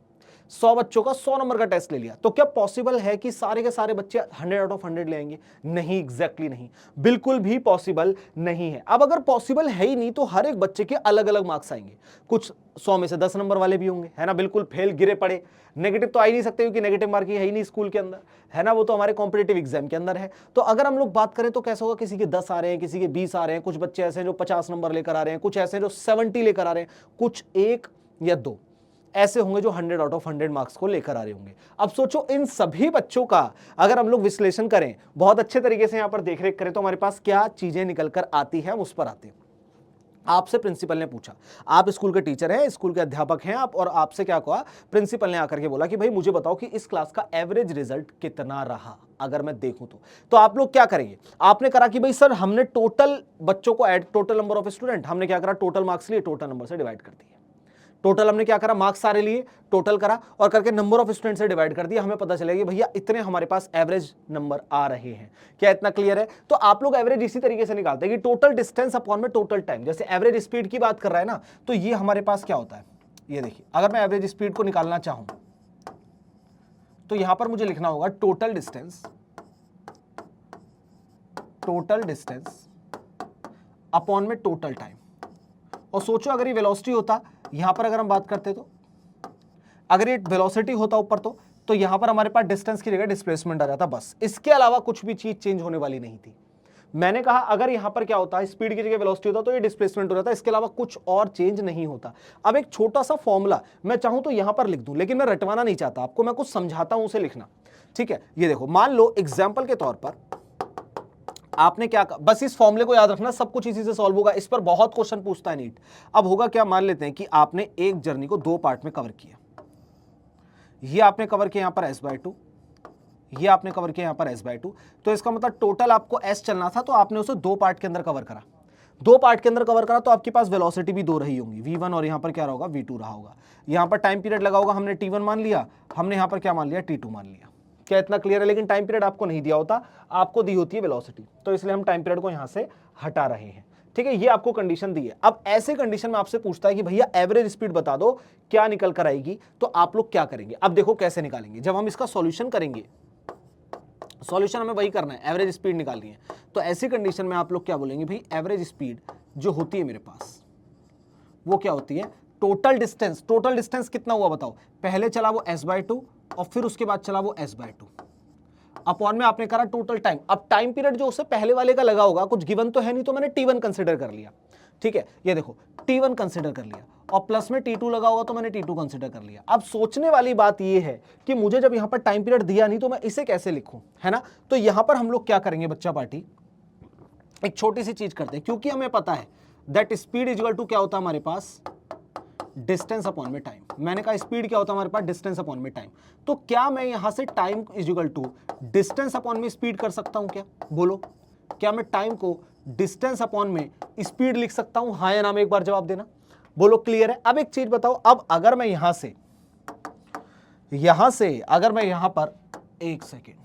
Speaker 1: 100 बच्चों का 100 नंबर का टेस्ट ले लिया, तो क्या पॉसिबल है कि सारे के सारे बच्चे 100 आउट ऑफ 100 ले आएंगे? नहीं, एग्जैक्टली नहीं, बिल्कुल भी पॉसिबल नहीं है। अब अगर पॉसिबल है ही नहीं तो हर एक बच्चे के अलग अलग मार्क्स आएंगे। कुछ 100 में से 10 नंबर वाले भी होंगे, है ना, बिल्कुल फेल गिरे पड़े। नेगेटिव तो आ ही नहीं सकते क्योंकि नेगेटिव मार्किंग है ही नहीं स्कूल के अंदर, है ना, वो तो हमारे कॉम्पिटेटिव एग्जाम के अंदर है। तो अगर हम लोग बात करें तो कैसा होगा, किसी के 10 आ रहे हैं, किसी के 20 आ रहे हैं, कुछ बच्चे ऐसे हैं जो 50 नंबर लेकर आ रहे हैं, कुछ ऐसे हैं जो 70 लेकर आ रहे हैं, कुछ 1 या 2 ऐसे होंगे जो 100 आउट ऑफ 100 मार्क्स को लेकर आ रहे होंगे। अब सोचो इन सभी बच्चों का अगर हम लोग विश्लेषण करें, बहुत अच्छे तरीके से यहां पर देखरेख करें, तो हमारे पास क्या चीजें निकल कर आती है, उस पर आते हैं। आपसे प्रिंसिपल ने पूछा, आप स्कूल के टीचर हैं, स्कूल के अध्यापक हैं आप, और आपसे क्या कहा, प्रिंसिपल ने आकर के बोला कि भाई मुझे बताओ कि इस क्लास का एवरेज रिजल्ट कितना रहा अगर मैं देखूं तो आप लोग क्या करेंगे? आपने करा कि भाई सर हमने टोटल बच्चों को add, total number of student, हमने क्या करा, टोटल मार्क्स लिए, टोटल नंबर से डिवाइड कर दिया। टोटल हमने क्या करा, मार्क्स सारे लिए, टोटल करा और करके नंबर ऑफ स्टूडेंट से डिवाइड कर दिया, हमें पता चलेगा कि भैया इतने हमारे पास एवरेज नंबर आ रहे हैं। क्या इतना क्लियर है? तो आप लोग एवरेज इसी तरीके से निकालते हैं कि टोटल डिस्टेंस अपॉन में टोटल टाइम। जैसे एवरेज स्पीड की बात कर रहा है ना, तो ये हमारे पास क्या होता है, ये देखिए, अगर मैं एवरेज स्पीड को निकालना चाहूं तो यहां पर मुझे लिखना होगा टोटल डिस्टेंस अपॉन में टोटल टाइम। और सोचो अगर ये वेलोसिटी होता, यहां पर अगर हम बात करते तो अगर ये वेलोसिटी होता ऊपर तो यहां पर हमारे पास डिस्टेंस की जगह डिस्प्लेसमेंट आ जाता, बस इसके अलावा कुछ भी चीज चेंज होने वाली नहीं थी। मैंने कहा अगर यहां पर क्या होता है, स्पीड की जगह वेलोसिटी होता तो ये डिस्प्लेसमेंट हो जाता, इसके अलावा कुछ और चेंज नहीं होता। अब एक छोटा सा फॉर्मूला मैं चाहूं तो यहां पर लिख दूं, लेकिन मैं रटवाना नहीं चाहता आपको, मैं कुछ समझाता हूं, उसे लिखना, ठीक है। ये देखो, मान लो एग्जाम्पल के तौर पर आपने क्या कहा, बस इस फॉर्मूले को याद रखना, सब कुछ इसी से सॉल्व होगा। इस पर बहुत क्वेश्चन पूछता है नीट। अब होगा क्या, मान लेते हैं कि आपने एक जर्नी को 2 पार्ट में कवर किया, ये आपने कवर किया यहां पर s/2, ये आपने कवर किया यहां पर s/2। तो इसका मतलब टोटल आपको s चलना था, तो आपने उसे दो पार्ट के अंदर कवर करा, दो पार्ट के अंदर कवर करा, तो आपके पास वेलोसिटी भी दो रही होंगी, v1 और यहां पर क्या रहा होगा, v2 रहा होगा। यहां पर टाइम पीरियड लगा होगा, हमने t1 मान लिया, हमने यहां पर क्या मान लिया, t2 मान लिया। क्या इतना क्लियर है? लेकिन टाइम पीरियड आपको नहीं दिया होता, आपको दी होती है वेलोसिटी, तो इसलिए हम टाइम पीरियड को यहां से हटा रहे हैं। ठीक है, ये आपको कंडीशन दी है। अब ऐसे कंडीशन में आपसे पूछता है कि भैया एवरेज स्पीड बता दो, क्या निकल कर आएगी, तो आप लोग क्या करेंगे? अब देखो कैसे निकालेंगे। जब हम इसका सॉल्यूशन करेंगे, सॉल्यूशन हमें वही करना है, एवरेज स्पीड निकालनी है। तो ऐसी कंडीशन में आप लोग क्या बोलेंगे, भाई एवरेज स्पीड जो होती है मेरे पास वो क्या होती है, टोटल डिस्टेंस। टोटल डिस्टेंस कितना हुआ बताओ? पहले चला वो s/2 और फिर उसके बाद चला वो s/2, अपॉन में आपने करा टोटल टाइम। अब टाइम पीरियड जो उससे पहले वाले का लगा होगा, कुछ गिवन तो है नहीं, तो मैंने t1 कंसिडर कर लिया। ठीक है, ये देखो t1 कंसिडर कर लिया, और प्लस में t2 लगा होगा तो मैंने t2 कंसिडर कर लिया। अब सोचने वाली बात ये है कि मुझे जब यहां पर टाइम पीरियड दिया नहीं, तो मैं इसे कैसे लिखूं, है ना? तो यहां पर हम लोग क्या करेंगे बच्चा पार्टी, एक छोटी सी चीज करते हैं, क्योंकि हमें पता है that speed is equal to क्या होता है हमारे पास, डिस्टेंस अपॉन में टाइम। मैंने कहा स्पीड क्या होता है हमारे पास, डिस्टेंस अपॉन में टाइम। तो क्या मैं यहां से time is equal to distance upon में स्पीड कर सकता हूं? क्या बोलो, क्या मैं टाइम को डिस्टेंस अपॉन में स्पीड लिख सकता हूं? हाँ या ना में एक बार जवाब देना, बोलो क्लियर है। अब एक चीज बताओ, अब अगर मैं यहां से अगर मैं यहां पर, एक सेकेंड,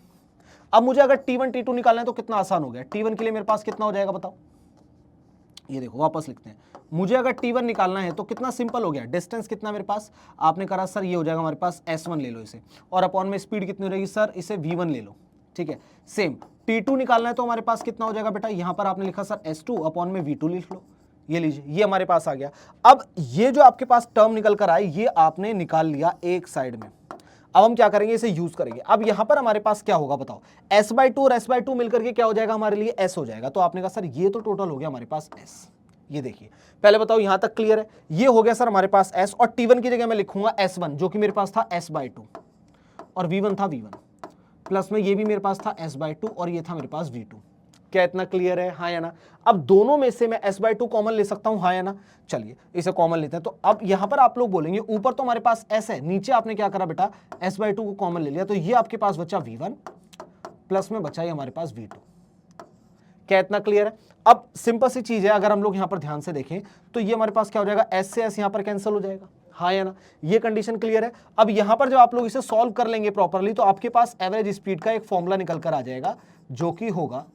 Speaker 1: अब मुझे अगर t1 t2 निकालना है तो कितना आसान हो गया। t1 के लिए मेरे पास कितना हो जाएगा बताओ, ये देखो वापस लिखते हैं। मुझे अगर t1 निकालना है तो कितना सिंपल हो गया, डिस्टेंस कितना मेरे पास, आपने कहा सर ये हो जाएगा हमारे पास s1 ले लो इसे, और अपॉन में स्पीड कितनी हो जाएगी सर, इसे v1 ले लो। ठीक है, सेम t2 निकालना है तो हमारे पास कितना हो जाएगा बेटा, यहां पर आपने लिखा सर s2 अपॉन में v2 लिख लो, ये लीजिए, ये हमारे पास आ गया। अब ये जो आपके पास टर्म निकल कर आए, ये आपने निकाल लिया एक साइड में। अब हम क्या करेंगे, इसे यूज करेंगे। अब यहां पर हमारे पास क्या होगा बताओ, s/2 और s/2 मिलकर के क्या हो जाएगा हमारे लिए, s हो जाएगा। तो आपने कहा सर ये तो टोटल हो गया हमारे पास s। ये देखिए, पहले बताओ यहां तक क्लियर है? ये हो गया सर हमारे पास s, और t1 की जगह मैं लिखूंगा s1, जो कि मेरे पास था s/2, और v1 था v1, प्लस में ये भी मेरे पास था s/2, और ये था मेरे पास v2। क्या इतना क्लियर है, हाँ या ना? अब दोनों में से मैं s/2 कॉमन ले सकता हूं, हाँ या ना? चलिए इसे कॉमन लेते हैं। तो अब यहां पर आप लोग बोलेंगे, ऊपर तो हमारे पास s है, नीचे आपने क्या करा बेटा, s/2 को कॉमन ले लिया, तो ये आपके पास बचा v1, प्लस में बचा ये हमारे पास v2। क्या इतना क्लियर है? अब सिंपल सी चीज है, अगर हम लोग यहां पर ध्यान से देखें तो ये हमारे पास क्या हो जाएगा, s से s यहां पर कैंसिल हो जाएगा, हाँ या ना? ये कंडीशन क्लियर है। अब यहां पर जब आप लोग इसे सॉल्व कर लेंगे प्रॉपरली, तो आपके पास एवरेज स्पीड का एक फॉर्मूला निकल कर आ जाएगा, जो कि होगा,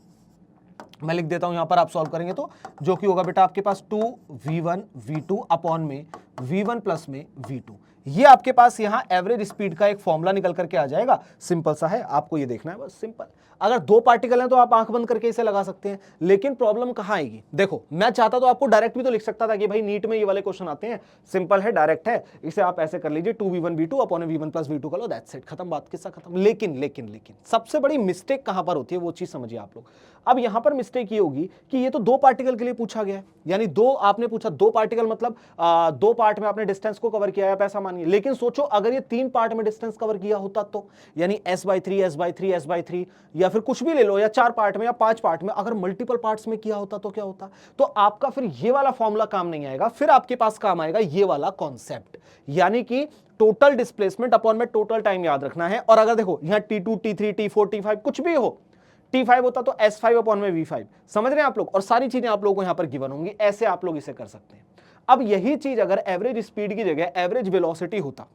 Speaker 1: मैं लिख देता हूं यहां पर, आप सॉल्व करेंगे तो, जो कि होगा बेटा आपके पास 2v1 v2 अपॉन में v1 प्लस में v2। ये आपके पास यहां एवरेज स्पीड का एक फॉर्मूला निकल करके आ जाएगा। सिंपल सा है, आपको ये देखना है बस, सिंपल। अगर दो पार्टिकल हैं तो आप आंख बंद करके इसे लगा सकते हैं, लेकिन प्रॉब्लम कहां आएगी, देखो मैं चाहता तो आपको डायरेक्ट भी तो लिख सकता था कि भाई नीट में ये वाले क्वेश्चन आते हैं, सिंपल है, डायरेक्ट है, इसे आप ऐसे कर लीजिए 2v1 v2 upon v1 plus v2 कर लो, दैट्स इट, खत्म बात, किस्सा खत्म। लेकिन सबसे बड़ी मिस्टेक कहां पर होती है, वो चीज समझिए आप लोग। अब यहां पर मिस्टेक ये होगी कि ये तो दो पार्टिकल के लिए पूछा गया है, यानी दो आपने पूछा, दो पार्टिकल मतलब दो पार्ट में आपने डिस्टेंस को कवर किया है, आप ऐसा मानिए। लेकिन सोचो अगर ये तीन पार्ट में डिस्टेंस कवर किया होता तो, यानी s/3 s/3 s/3, या फिर कुछ भी ले लो, या चार पार्ट में या पांच पार्ट में, अगर मल्टीपल पार्ट्स में किया होता तो क्या होता, तो आपका फिर ये वाला फॉर्मूला काम नहीं आएगा, फिर आपके पास काम आएगा ये वाला कॉन्सेप्ट, यानी कि टोटल डिस्प्लेसमेंट अपॉन में टोटल टाइम याद रखना है। और अगर देखो यहां t2 t3 t4 t5 कुछ भी हो, t5 होता तो s5 अपॉन में v5, समझ रहे हैं आप लोग, और सारी चीजें आप लोगों को यहां पर गिवन होंगी, ऐसे आप लोग इसे कर सकते हैं। अब यही चीज अगर एवरेज स्पीड की जगह एवरेज वेलोसिटी होता,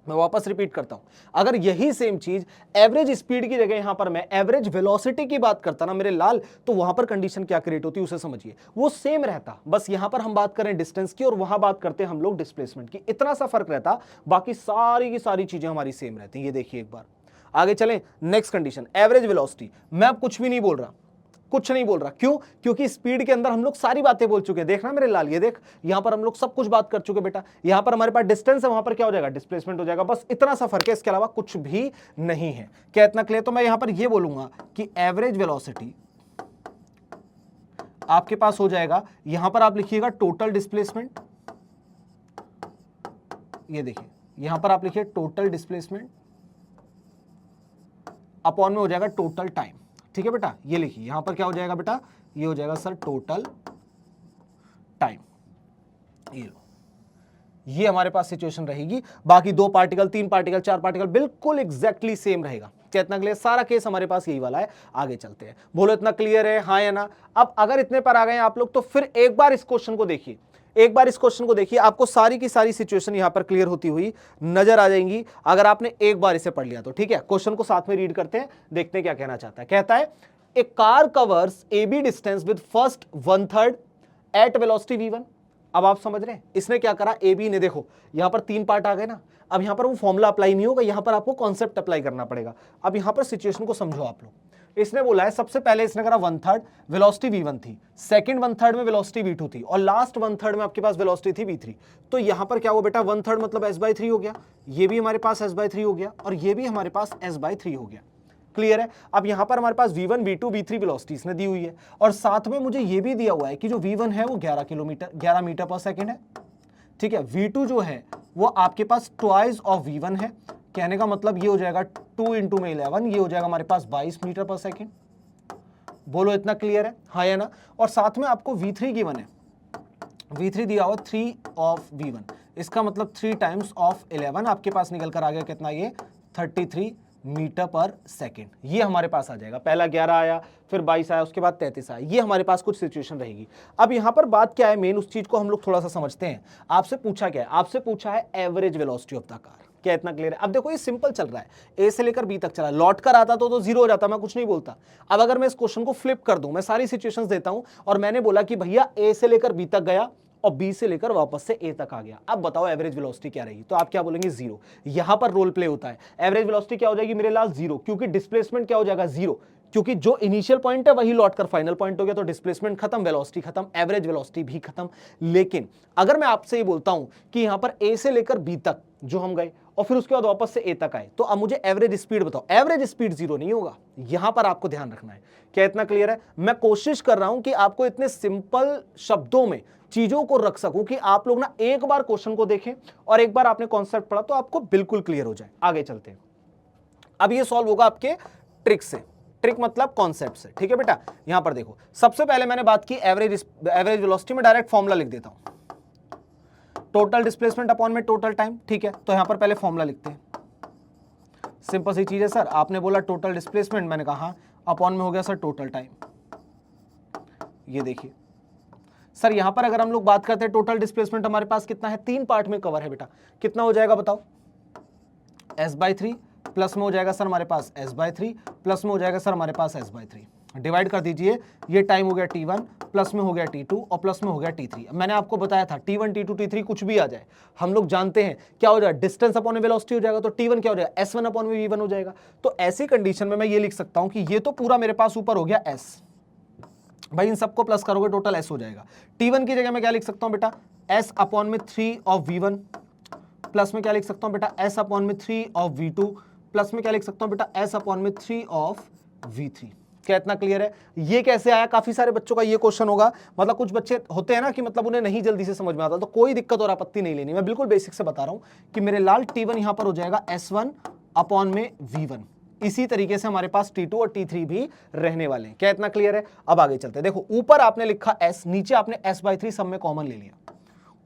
Speaker 1: मैं वापस रिपीट करता हूं, अगर यही सेम चीज एवरेज स्पीड की जगह यहां पर मैं एवरेज वेलोसिटी की बात करता ना मेरे लाल, तो वहां पर कंडीशन क्या क्रिएट होती है उसे समझिए, वो सेम रहता, बस यहां पर हम बात करें डिस्टेंस की और वहां बात करते हैं हम लोग डिस्प्लेसमेंट की, इतना सा फर्क रहता, बाकी सारी की सारी चीजें हमारी सेम रहती हैं। ये देखिए एक बार आगे चलें, नेक्स्ट कंडीशन एवरेज वेलोसिटी। मैं अब कुछ भी नहीं बोल रहा, कुछ नहीं बोल रहा, क्यों? क्योंकि स्पीड के अंदर हम लोग सारी बातें बोल चुके हैं, देखना मेरे लाल, ये देख यहां पर हम लोग सब कुछ बात कर चुके बेटा। यहां पर हमारे पास डिस्टेंस है, वहां पर क्या हो जाएगा, डिस्प्लेसमेंट हो जाएगा, बस इतना सा फर्क है, इसके अलावा कुछ भी नहीं है। क्या इतना क्लियर? तो मैं यहां पर ये बोलूंगा कि एवरेज वेलोसिटी आपके पास हो जाएगा, यहां पर आप लिखिएगा टोटल डिस्प्लेसमेंट, ये देखिए यहां पर आप लिखिए टोटल डिस्प्लेसमेंट अपॉन में हो जाएगा टोटल टाइम। ठीक है बेटा, ये लिखिए यहां पर क्या हो जाएगा बेटा, ये हो जाएगा सर टोटल टाइम, ये लो, ये हमारे पास सिचुएशन रहेगी। बाकी 2 पार्टिकल, 3 पार्टिकल, 4 पार्टिकल बिल्कुल एग्जैक्टली सेम रहेगा। क्या इतना क्लियर? सारा केस हमारे पास यही वाला है। आगे चलते हैं, बोलो इतना क्लियर है, हाँ या ना? अब अगर इतने पर आ गए आप लोग तो फिर एक बार इस क्वेश्चन को देखिए, एक बार इस क्वेश्चन को देखिए, आपको सारी की सारी सिचुएशन यहां पर क्लियर होती हुई नजर आ जाएंगी अगर आपने एक बार इसे पढ़ लिया तो। ठीक है, क्वेश्चन को साथ में रीड करते हैं, देखते हैं क्या कहना चाहता है। कहता है a car covers A B distance with first 1/3 at velocity v1। अब आप समझ रहे हैं इसने क्या करा, ए बी ने, देखो यहां पर 3 पार्ट आ गए ना। अब यहां पर वो फॉर्मूला अप्लाई नहीं होगा, यहां पर आपको कॉन्सेप्ट अप्लाई करना पड़ेगा। अब यहां पर सिचुएशन को समझो आप लोग। इसने बोला है सबसे पहले इसने करा 1/3 वेलोसिटी v1 थी, सेकंड 1/3 में वेलोसिटी v2 थी, और लास्ट 1/3 में आपके पास वेलोसिटी थी v3। तो यहां पर क्या हुआ बेटा, 1/3 मतलब s/3 हो गया, ये भी हमारे पास s/3 हो गया, और ये भी हमारे पास s/3 हो गया। क्लियर है? अब यहां पर हमारे पास v1, v2, v3 वेलोसिटी इसने दी हुई है, और साथ में मुझे ये भी दिया हुआ है कि जो v1 है वो 11 मीटर पर सेकेंड है। ठीक है, v2 जो है वो आपके पास ट्वाइस ऑफ v1 है। कहने का मतलब ये हो जाएगा 2 × 11, ये हो जाएगा हमारे पास 22 मीटर पर सेकेंड। बोलो इतना क्लियर है, हाँ या ना? और साथ में आपको v3 गिवन है, v3 दिया हुआ 3 ऑफ v1, इसका मतलब 3 टाइम्स ऑफ 11 आपके पास निकल कर आ गया कितना, ये 33 मीटर पर सेकेंड। ये हमारे पास आ जाएगा। पहला 11 आया, फिर 22 आया, उसके बाद 33 आया। ये हमारे पास कुछ सिचुएशन रहेगी। अब यहां पर बात क्या है मेन, उस चीज को हम लोग थोड़ा सा समझते हैं। आपसे पूछा क्या है, आपसे पूछा है average velocity of the car. क्या इतना क्लियर है? अब देखो ये सिंपल चल रहा है, ए से लेकर बी तक चला, लौट कर आता तो 0 हो जाता, मैं कुछ नहीं बोलता। अब अगर मैं इस क्वेश्चन को फ्लिप कर दूं, मैं सारी सिचुएशंस देता हूं, और मैंने बोला कि भैया ए से लेकर बी तक गया और बी से लेकर वापस से ए तक आ गया, अब बताओ एवरेज वेलोसिटी क्या रहेगी? तो आप क्या बोलेंगे, 0। यहां पर रोल प्ले होता है। एवरेज वेलोसिटी क्या हो जाएगी मेरे लाल, 0, क्योंकि डिस्प्लेसमेंट क्या हो जाएगा, 0, क्योंकि जो इनिशियल पॉइंट है वही लौट कर फाइनल पॉइंट हो गया, तो डिस्प्लेसमेंट खत्म, वेलोसिटी खत्म, एवरेज वेलोसिटी भी खत्म। लेकिन अगर मैं आपसे ये बोलता हूं कि यहां पर ए से लेकर बी तक जो हम गए और फिर उसके बाद वापस से ए तक आए, तो अब मुझे एवरेज स्पीड बताओ। एवरेज स्पीड 0 नहीं होगा, यहां पर आपको ध्यान रखना है। क्या इतना क्लियर है? मैं कोशिश कर रहा हूं कि आपको इतने सिंपल शब्दों में चीजों को रख सकूं कि आप लोग ना एक बार क्वेश्चन को देखें और एक बार आपने कॉन्सेप्ट पढ़ा तो आपको बिल्कुल क्लियर हो जाए। आगे चलते हैं, अब ये सॉल्व होगा आपके ट्रिक से, ट्रिक मतलब कॉन्सेप्ट से। ठीक है बेटा, यहां पर देखो, सबसे पहले मैंने बात की एवरेज वेलोसिटी में, डायरेक्ट फॉर्मूला लिख देता हूं, टोटल डिस्प्लेसमेंट अपॉन में टोटल टाइम। ठीक है, तो यहां पर पहले फॉर्मूला लिखते हैं। सिंपल सी चीज है सर, आपने बोला टोटल डिस्प्लेसमेंट, मैंने कहा अपॉन में हो गया सर टोटल टाइम। ये देखिए सर, यहां पर अगर हम लोग बात करते हैं टोटल डिस्प्लेसमेंट हमारे पास कितना है, 3 पार्ट में कवर है बेटा, कितना हो जाएगा बताओ, s/3 प्लस में हो जाएगा सर हमारे पास s/3 प्लस में हो जाएगा सर हमारे पास s/3, डिवाइड कर दीजिए, ये टाइम हो गया t1 प्लस में हो गया t2 और प्लस में हो गया t3। मैंने आपको बताया था t1 t2 t3 कुछ भी आ जाए, हम लोग जानते हैं क्या हो जाएगा, डिस्टेंस अपॉन में वेलोसिटी हो जाएगा, तो t1 क्या हो जाएगा, s1 अपॉन में v1 हो जाएगा। तो ऐसी कंडीशन में मैं ये लिख सकता हूं कि ये तो पूरा मेरे पास ऊपर हो गया s, भाई इन सबको प्लस करोगे टोटल s हो जाएगा। t1 की जगह मैं क्या लिख सकता हूं बेटा, s अपॉन में 3 ऑफ v1 प्लस में क्या लिख सकता हूं बेटा, s अपॉन में 3 ऑफ v2 प्लस में क्या लिख सकता हूं बेटा, s अपॉन में 3 ऑफ v3। क्या इतना क्लियर है? ये कैसे आया? काफी सारे बच्चों का ये क्वेश्चन होगा, मतलब कुछ बच्चे होते हैं ना कि मतलब उन्हें नहीं जल्दी से समझ में आता, तो कोई दिक्कत और आपत्ति नहीं लेनी, मैं बिल्कुल बेसिक से बता रहा हूं कि मेरे लाल t1 यहां पर हो जाएगा s1 अपॉन में v1। इसी तरीके से हमारे पास t2 और t3 भी रहने वाले हैं। क्या इतना क्लियर है? अब आगे चलते हैं। देखो ऊपर आपने लिखा s, नीचे आपने s/3 सब में कॉमन ले लिया,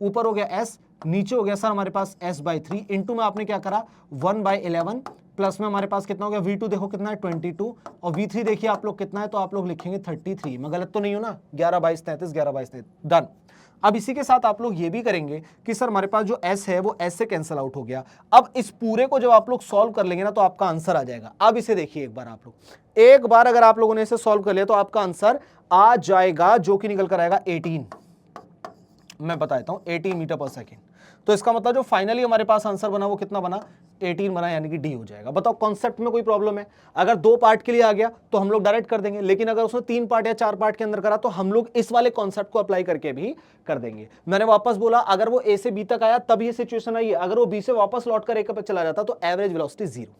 Speaker 1: ऊपर हो गया s, नीचे हो गया सर हमारे पास s/3, इंटू में आपने क्या करा 1/11 प्लस में हमारे पास कितना हो गया, v2 देखो कितना है 22 और v3 देखिए आप लोग कितना है, तो आप लोग लिखेंगे 33। मैं गलत तो नहीं हूं ना, 11 22 33, 11 22 33, डन। अब इसी के साथ आप लोग ये भी करेंगे कि सर हमारे पास जो s है वो s से कैंसिल आउट हो गया। अब इस पूरे को जब आप लोग सॉल्व कर लेंगे ना तो आपका आंसर आ जाएगा। अब इसे देखिए एक बार, आप लोग एक बार अगर आप लोगों ने इसे सॉल्व कर लिया तो आपका आंसर आ जाएगा, जो कि निकल कर आएगा 18। मैं बता देता हूं 18 मीटर पर सेकेंड। तो इसका मतलब जो फाइनली हमारे पास आंसर बना वो कितना बना, 18 बना, यानी कि डी हो जाएगा। बताओ कॉन्सेप्ट में कोई प्रॉब्लम है? अगर 2 पार्ट के लिए आ गया तो हम लोग डायरेक्ट कर देंगे, लेकिन अगर उसने 3 पार्ट या 4 पार्ट के अंदर करा तो हम लोग इस वाले कॉन्सेप्ट को अप्लाई करके भी कर देंगे। मैंने वापस बोला, अगर वो ए से बी तक आया तब ये सिचुएशन आई है, अगर वो बी से वापस लौट कर ए पे चला जाता तो एवरेज वेलोसिटी 0।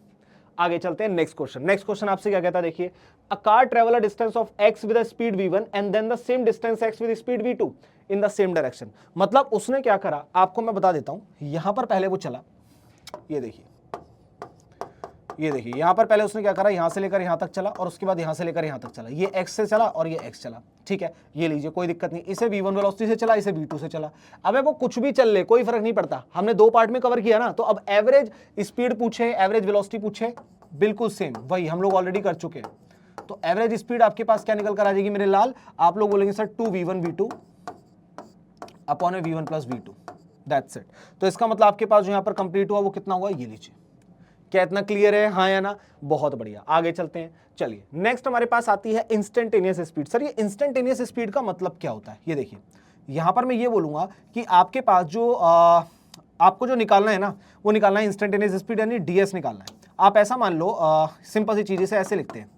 Speaker 1: आगे चलते हैं नेक्स्ट क्वेश्चन। नेक्स्ट क्वेश्चन आपसे क्या कहता है, देखिए, a car travel a distance of x with a speed v1 and then the same distance x with speed v2 in the same direction. मतलब उसने क्या करा, आपको मैं बता देता हूं। यहां पर पहले वो चला, ये देखिए ये देखिए यहां पर पहले उसने क्या करा, यहां से लेकर यहां तक चला और उसके बाद यहां से लेकर यहां तक चला, ये x से चला और ये x चला, ठीक है, ये लीजिए कोई दिक्कत नहीं। इसे v1 वेलोसिटी से चला, इसे v2 से चला। अब वो कुछ भी चल ले कोई फर्क नहीं पड़ता, हमने 2 पार्ट में कवर किया ना। तो अब एवरेज स्पीड पूछे, एवरेज वेलोसिटी पूछे, बिल्कुल सेम वही हम लोग ऑलरेडी कर चुके हैं। तो एवरेज स्पीड आपके पास क्या निकल कर आ जाएगी मेरे लाल, आप लोग बोलेंगे sir 2v1 v2 upon v1 plus v2, that's it. तो इसका मतलब आपके पास जो यहां पर कंप्लीट हुआ वो कितना हुआ, ये लीजिए। क्या इतना क्लियर है, हाँ या ना, बहुत बढ़िया। आगे चलते हैं, चलिए नेक्स्ट हमारे पास आती है इंस्टेंटेनियस स्पीड। सर ये इंस्टेंटेनियस स्पीड का मतलब क्या होता है, ये देखिए यहां पर मैं ये बोलूंगा कि आपके पास जो आपको जो निकालना है ना, वो निकालना है इंस्टेंटेनियस स्पीड यानी ds निकालना है। आप ऐसा मान लो, सिंपल सी चीज से ऐसे लिखते हैं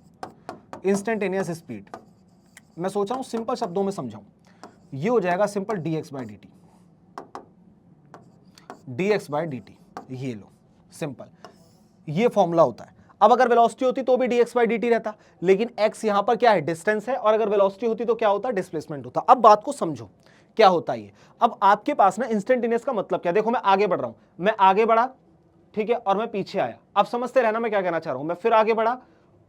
Speaker 1: इंस्टेंटेनियस स्पीड, मैं सोच रहा हूं सिंपल शब्दों में समझाऊं, ये हो जाएगा simple dx by dt, dx by dt, ये लो सिंपल, ये फॉर्मूला होता है। अब अगर वेलोसिटी होती तो भी dx बाई dt रहता, लेकिन x यहां पर क्या है, डिस्टेंस है, और अगर वेलोसिटी होती तो क्या होता, डिस्प्लेसमेंट होता। अब बात को समझो क्या होता है ये। अब आपके पास ना इंस्टेंटेनियस का मतलब क्या, देखो मैं आगे बढ़ रहा हूं, मैं आगे बढ़ा, ठीक है, और मैं पीछे आया। अब समझते रहना मैं क्या कहना चाह रहा हूं, मैं फिर आगे बढ़ा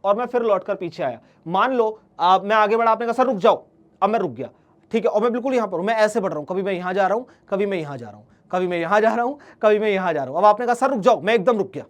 Speaker 1: और मैं फिर लौटकर पीछे आया। मान लो मैं आगे बढ़ा, आपने कहा सर रुक जाओ, अब मैं रुक गया, ठीक है, और मैं बिल्कुल यहां पर हूं, मैं ऐसे बढ़ रहा हूं, कभी मैं यहां जा रहा हूं, कभी मैं यहां जा रहा हूं, कभी मैं यहां जा रहा हूं, कभी मैं यहां जा रहा हूं। अब आपने कहा सर रुक जाओ, मैं एकदम रुक गया,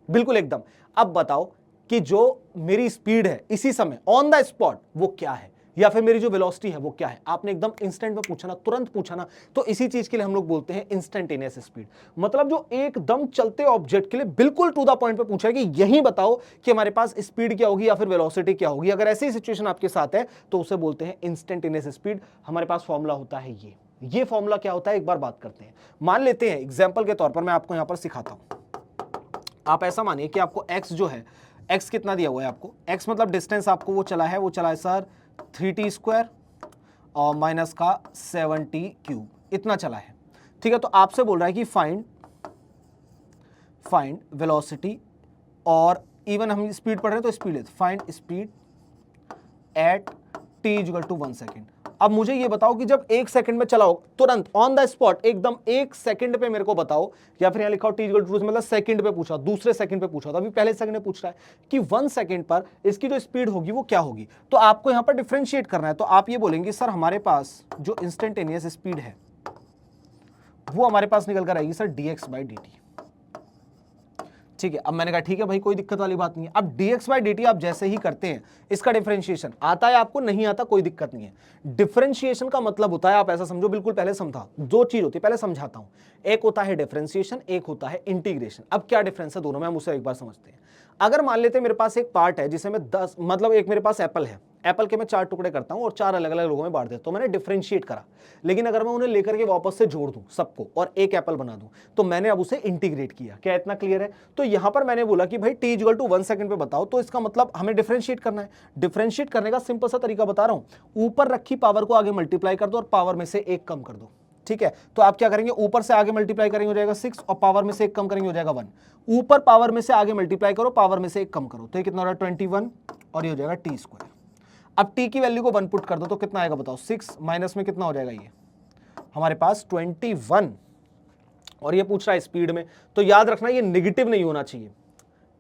Speaker 1: बिल्कुल एकदम। अब बताओ कि जो मेरी स्पीड है इसी समय ऑन द स्पॉट वो क्या है, या फिर मेरी जो वेलोसिटी है वो क्या है। आपने एकदम इंस्टेंट में पूछा ना, तुरंत पूछा ना, तो इसी चीज के लिए हम लोग बोलते हैं इंस्टेंटेनियस स्पीड। मतलब जो एकदम चलते ऑब्जेक्ट के लिए बिल्कुल टू द पॉइंट पे पूछा है कि यही बताओ कि हमारे पास स्पीड क्या होगी या फिर वेलोसिटी क्या होगी। अगर ऐसी सिचुएशन आपके साथ है तो उसे बोलते हैं इंस्टेंटेनियस स्पीड। हमारे पास फॉर्मूला होता है ये फॉर्मूला क्या होता है एक बार बात करते हैं। मान लेते हैं एग्जाम्पल के तौर पर, मैं आपको यहां पर सिखाता हूं। आप ऐसा मानिए कि आपको x जो है, x कितना दिया हुआ है आपको, x मतलब डिस्टेंस आपको वो चला है सर 3t स्क्वायर और माइनस का 7t क्यूब, इतना चला है, ठीक है। तो आपसे बोल रहा है कि फाइंड वेलोसिटी, और इवन हम स्पीड पढ़ रहे हैं तो स्पीड है, find speed at t equal to 1 second. अब मुझे ये बताओ कि जब 1 सेकंड में चलाओ, तुरंत ऑन द स्पॉट एकदम 1 सेकंड पे मेरे को बताओ, या फिर यहां लिखा हो t इक्वल टू, मतलब सेकंड पे पूछा, दूसरे सेकंड पे पूछा, तो अभी पहले सेकंड में पूछ रहा है कि 1 सेकंड पर इसकी जो स्पीड होगी वो क्या होगी। तो आपको यहां पर डिफरेंशिएट करना है। तो आप ये बोलेंगे सर हमारे पास जो इंस्टेंटेनियस स्पीड है वो हमारे पास निकल कर आएगी सर dx बाई dt, ठीक है। अब मैंने कहा ठीक है भाई, कोई दिक्कत वाली बात नहीं है। अब dx बाई dt आप जैसे ही करते हैं, इसका डिफरेंशिएशन आता है आपको, नहीं आता कोई दिक्कत नहीं है। डिफरेंशिएशन का मतलब होता है, आप ऐसा समझो, बिल्कुल पहले समझा, दो चीज होती है, पहले समझाता हूं। एक होता है डिफरेंशिएशन, एक होता है इंटीग्रेशन। अब क्या डिफरेंस है दोनों में, हम उसे एक बार समझते हैं। अगर मान लेते हैं मेरे पास एक पार्ट है जिसे मैं 10, मतलब एक मेरे पास एप्पल है, एप्पल के मैं 4 टुकड़े करता हूं और 4 अलग अलग लोगों में बांट देता हूं, तो मैंने डिफरेंशिएट करा। लेकिन अगर मैं उन्हें लेकर के वापस से जोड़ दूं सबको और एक एप्पल बना दूं, तो मैंने अब उसे इंटीग्रेट किया। क्या इतना क्लियर है। तो यहां पर मैंने बोला कि भाई t इक्वल टू 1 सेकंड पे बताओ, तो इसका मतलब हमें डिफरेंशिएट करना है। डिफरेंशिएट करने का सिंपल सा तरीका बता रहा हूं, ऊपर रखी पावर को आगे मल्टीप्लाई कर दो और पावर में से 1 कम कर दो, ठीक है। तो आप क्या करेंगे, ऊपर से आगे मल्टीप्लाई करेंगे हो जाएगा 6 और पावर में से 1 कम करेंगे हो जाएगा 1। ऊपर पावर में से आगे मल्टीप्लाई करो, पावर में से 1 कम करो, तो ये कितना हो रहा है 21 और ये हो जाएगा t स्क्वायर। अब t की वैल्यू को 1 पुट कर दो तो कितना आएगा बताओ, 6 माइनस में कितना हो जाएगा, ये हमारे पास 21, और ये पूछ रहा है स्पीड में। तो याद रखना ये नेगेटिव नहीं होना चाहिए,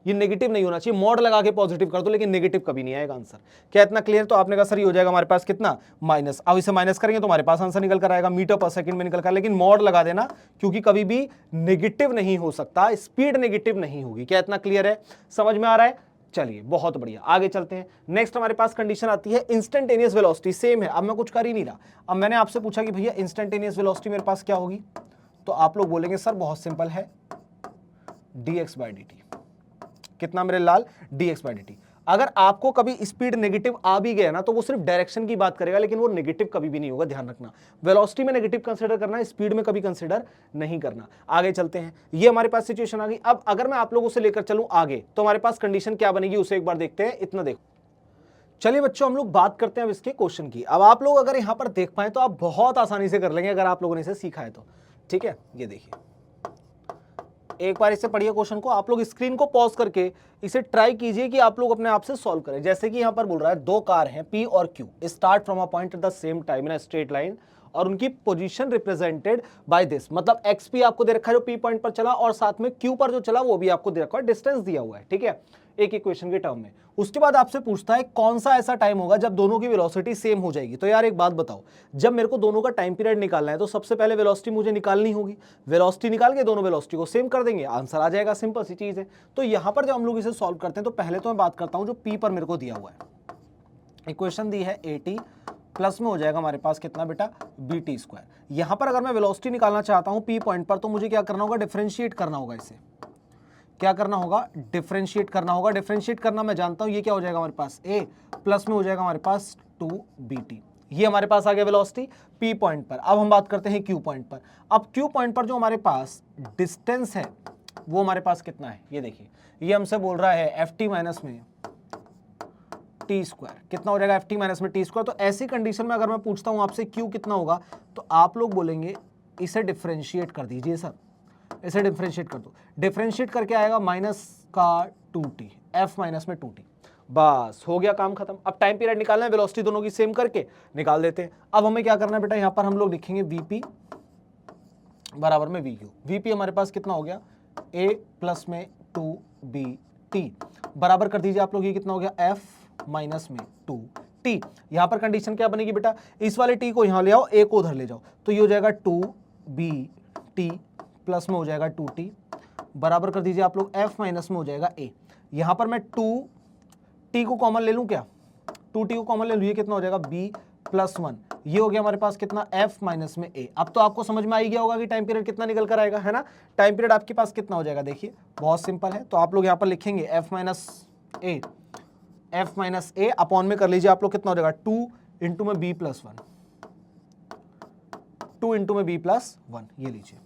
Speaker 1: ये नेगेटिव नहीं होना चाहिए। मॉड लगा के पॉजिटिव कर दो, लेकिन नेगेटिव कभी नहीं आएगा आंसर। क्या इतना क्लियर। तो आपने कहा सर ये हो जाएगा हमारे पास कितना, माइनस। अब इसे माइनस करेंगे तो हमारे पास आंसर निकल कर आएगा मीटर पर सेकंड में निकल कर, लेकिन मॉड लगा देना, क्योंकि कभी भी नेगेटिव नहीं हो सकता, स्पीड नेगेटिव नहीं होगी। क्या इतना क्लियर है, समझ में आ रहा है। चलिए बहुत बढ़िया, आगे चलते हैं। नेक्स्ट हमारे पास कंडीशन आती है इंस्टेंटेनियस वेलोसिटी। सेम है, अब मैं कुछ कर ही नहीं रहा। अब मैंने आपसे पूछा कि भैया इंस्टेंटेनियस वेलोसिटी मेरे पास क्या होगी, तो आप लोग बोलेंगे सर बहुत सिंपल है, dx बाई dt। कितना मेरे लाल, dx बाई dt। अगर आपको कभी स्पीड नेगेटिव आ भी गया ना, तो वो सिर्फ डायरेक्शन की बात करेगा, लेकिन वो नेगेटिव कभी भी नहीं होगा, ध्यान रखना। वेलोसिटी में नेगेटिव कंसीडर करना, स्पीड में कभी कंसीडर नहीं करना। आगे चलते हैं, ये हमारे पास सिचुएशन आ गई। अब अगर मैं आप लोगों से लेकर चलूं आगे, तो हमारे पास कंडीशन क्या बनेगी उसे एक बार देखते हैं। इतना देखो, चलिए बच्चों हम लोग बात करते हैं अब इसके क्वेश्चन की। अब आप लोग अगर यहां पर देख पाए तो आप बहुत आसानी से कर लेंगे, अगर आप लोगों ने इसे सीखा है तो, ठीक है। ये देखिए, एक बार इसे पढ़िए क्वेश्चन को, आप लोग स्क्रीन को पॉज करके इसे ट्राई कीजिए कि आप लोग अपने आप से सॉल्व करें। जैसे कि यहां पर बोल रहा है 2 कार हैं P और Q, start from a point at the same time in a straight line और उनकी पोजीशन रिप्रेजेंटेड बाय दिस, मतलब एक्सपी आपको दे रखा है जो पी पॉइंट पर चला और साथ में क्यू पर जो चला वो भी आपको दे रखा है, डिस्टेंस दिया हुआ है, ठीक है, एक इक्वेशन के टर्म में। उसके बाद आपसे पूछता है कौन सा ऐसा टाइम होगा जब दोनों की वेलोसिटी सेम हो जाएगी। तो यार एक बात बताओ, जब मेरे को दोनों का टाइम पीरियड निकालना है तो सबसे पहले वेलोसिटी मुझे निकालनी होगी, वेलोसिटी निकाल के दोनों वेलोसिटी को सेम कर देंगे, आंसर आ जाएगा, सिंपल सी चीज है। तो यहां पर जब हम लोग इसे सॉल्व करते हैं तो पहले तो मैं बात करता हूं जो पी पर मेरे को दिया हुआ है, इक्वेशन दी है 80 प्लस में हो जाएगा हमारे पास कितना बेटा, बी टी स्क्वायर। यहां पर अगर मैं वेलोसिटी निकालना चाहता हूं पी पॉइंट पर तो मुझे क्या करना होगा, डिफरेंशिएट करना होगा, इसे क्या करना होगा, डिफरेंशिएट करना होगा। डिफरेंशिएट करना मैं जानता हूं, ये क्या हो जाएगा हमारे पास, ए प्लस में हो जाएगा हमारे पास 2bt। ये हमारे पास आ गया वेलोसिटी पी पॉइंट पर। अब हम बात करते हैं क्यू पॉइंट पर। अब क्यू पॉइंट पर जो हमारे पास डिस्टेंस है वो हमारे पास कितना है, ये देखिए, ये हमसे बोल रहा है एफ टी माइनस में टी स्क्वायर, कितना हो जाएगा एफ टी माइनस में टी स्क्वायर। तो ऐसी कंडीशन में अगर मैं पूछता हूं आपसे क्यू कितना होगा तो आप लोग बोलेंगे इसे डिफरेंशिएट कर दीजिए सर, इसे डिफरेंशिएट कर दो। डिफरेंशिएट करके आएगा माइनस का 2t, f माइनस में 2t, बस हो गया काम खत्म। अब टाइम पीरियड निकालना है, वेलोसिटी दोनों की सेम करके निकाल देते हैं। अब हमें क्या करना है बेटा, यहां पर हम लोग लिखेंगे vp बराबर में vq। vp हमारे पास कितना हो गया, a प्लस में 2bt बराबर कर दीजिए आप लोग, ये कितना हो गया, f माइनस में 2t। यहां पर कंडीशन क्या बनेगी बेटा, इस वाले t को यहां ले आओ, a को उधर ले जाओ, तो ये हो जाएगा 2bt प्लस में हो जाएगा 2t बराबर कर दीजिए आप लोग, f माइनस में हो जाएगा a। यहां पर मैं 2t को कॉमन ले लूं क्या, 2t को कॉमन ले लूं, ये कितना हो जाएगा b प्लस 1, ये हो गया हमारे पास कितना, f माइनस में a। अब तो आपको समझ में आ ही गया होगा कि टाइम पीरियड कितना निकल कर आएगा, है ना। टाइम पीरियड आपके पास कितना हो जाएगा, देखिए बहुत सिंपल है। तो आप लोग यहां पर लिखेंगे f माइनस a अपॉन में कर लीजिए आप लोग, कितना हो जाएगा 2 इंटू में b प्लस 1, 2 इंटू में b प्लस 1, ये लीजिए,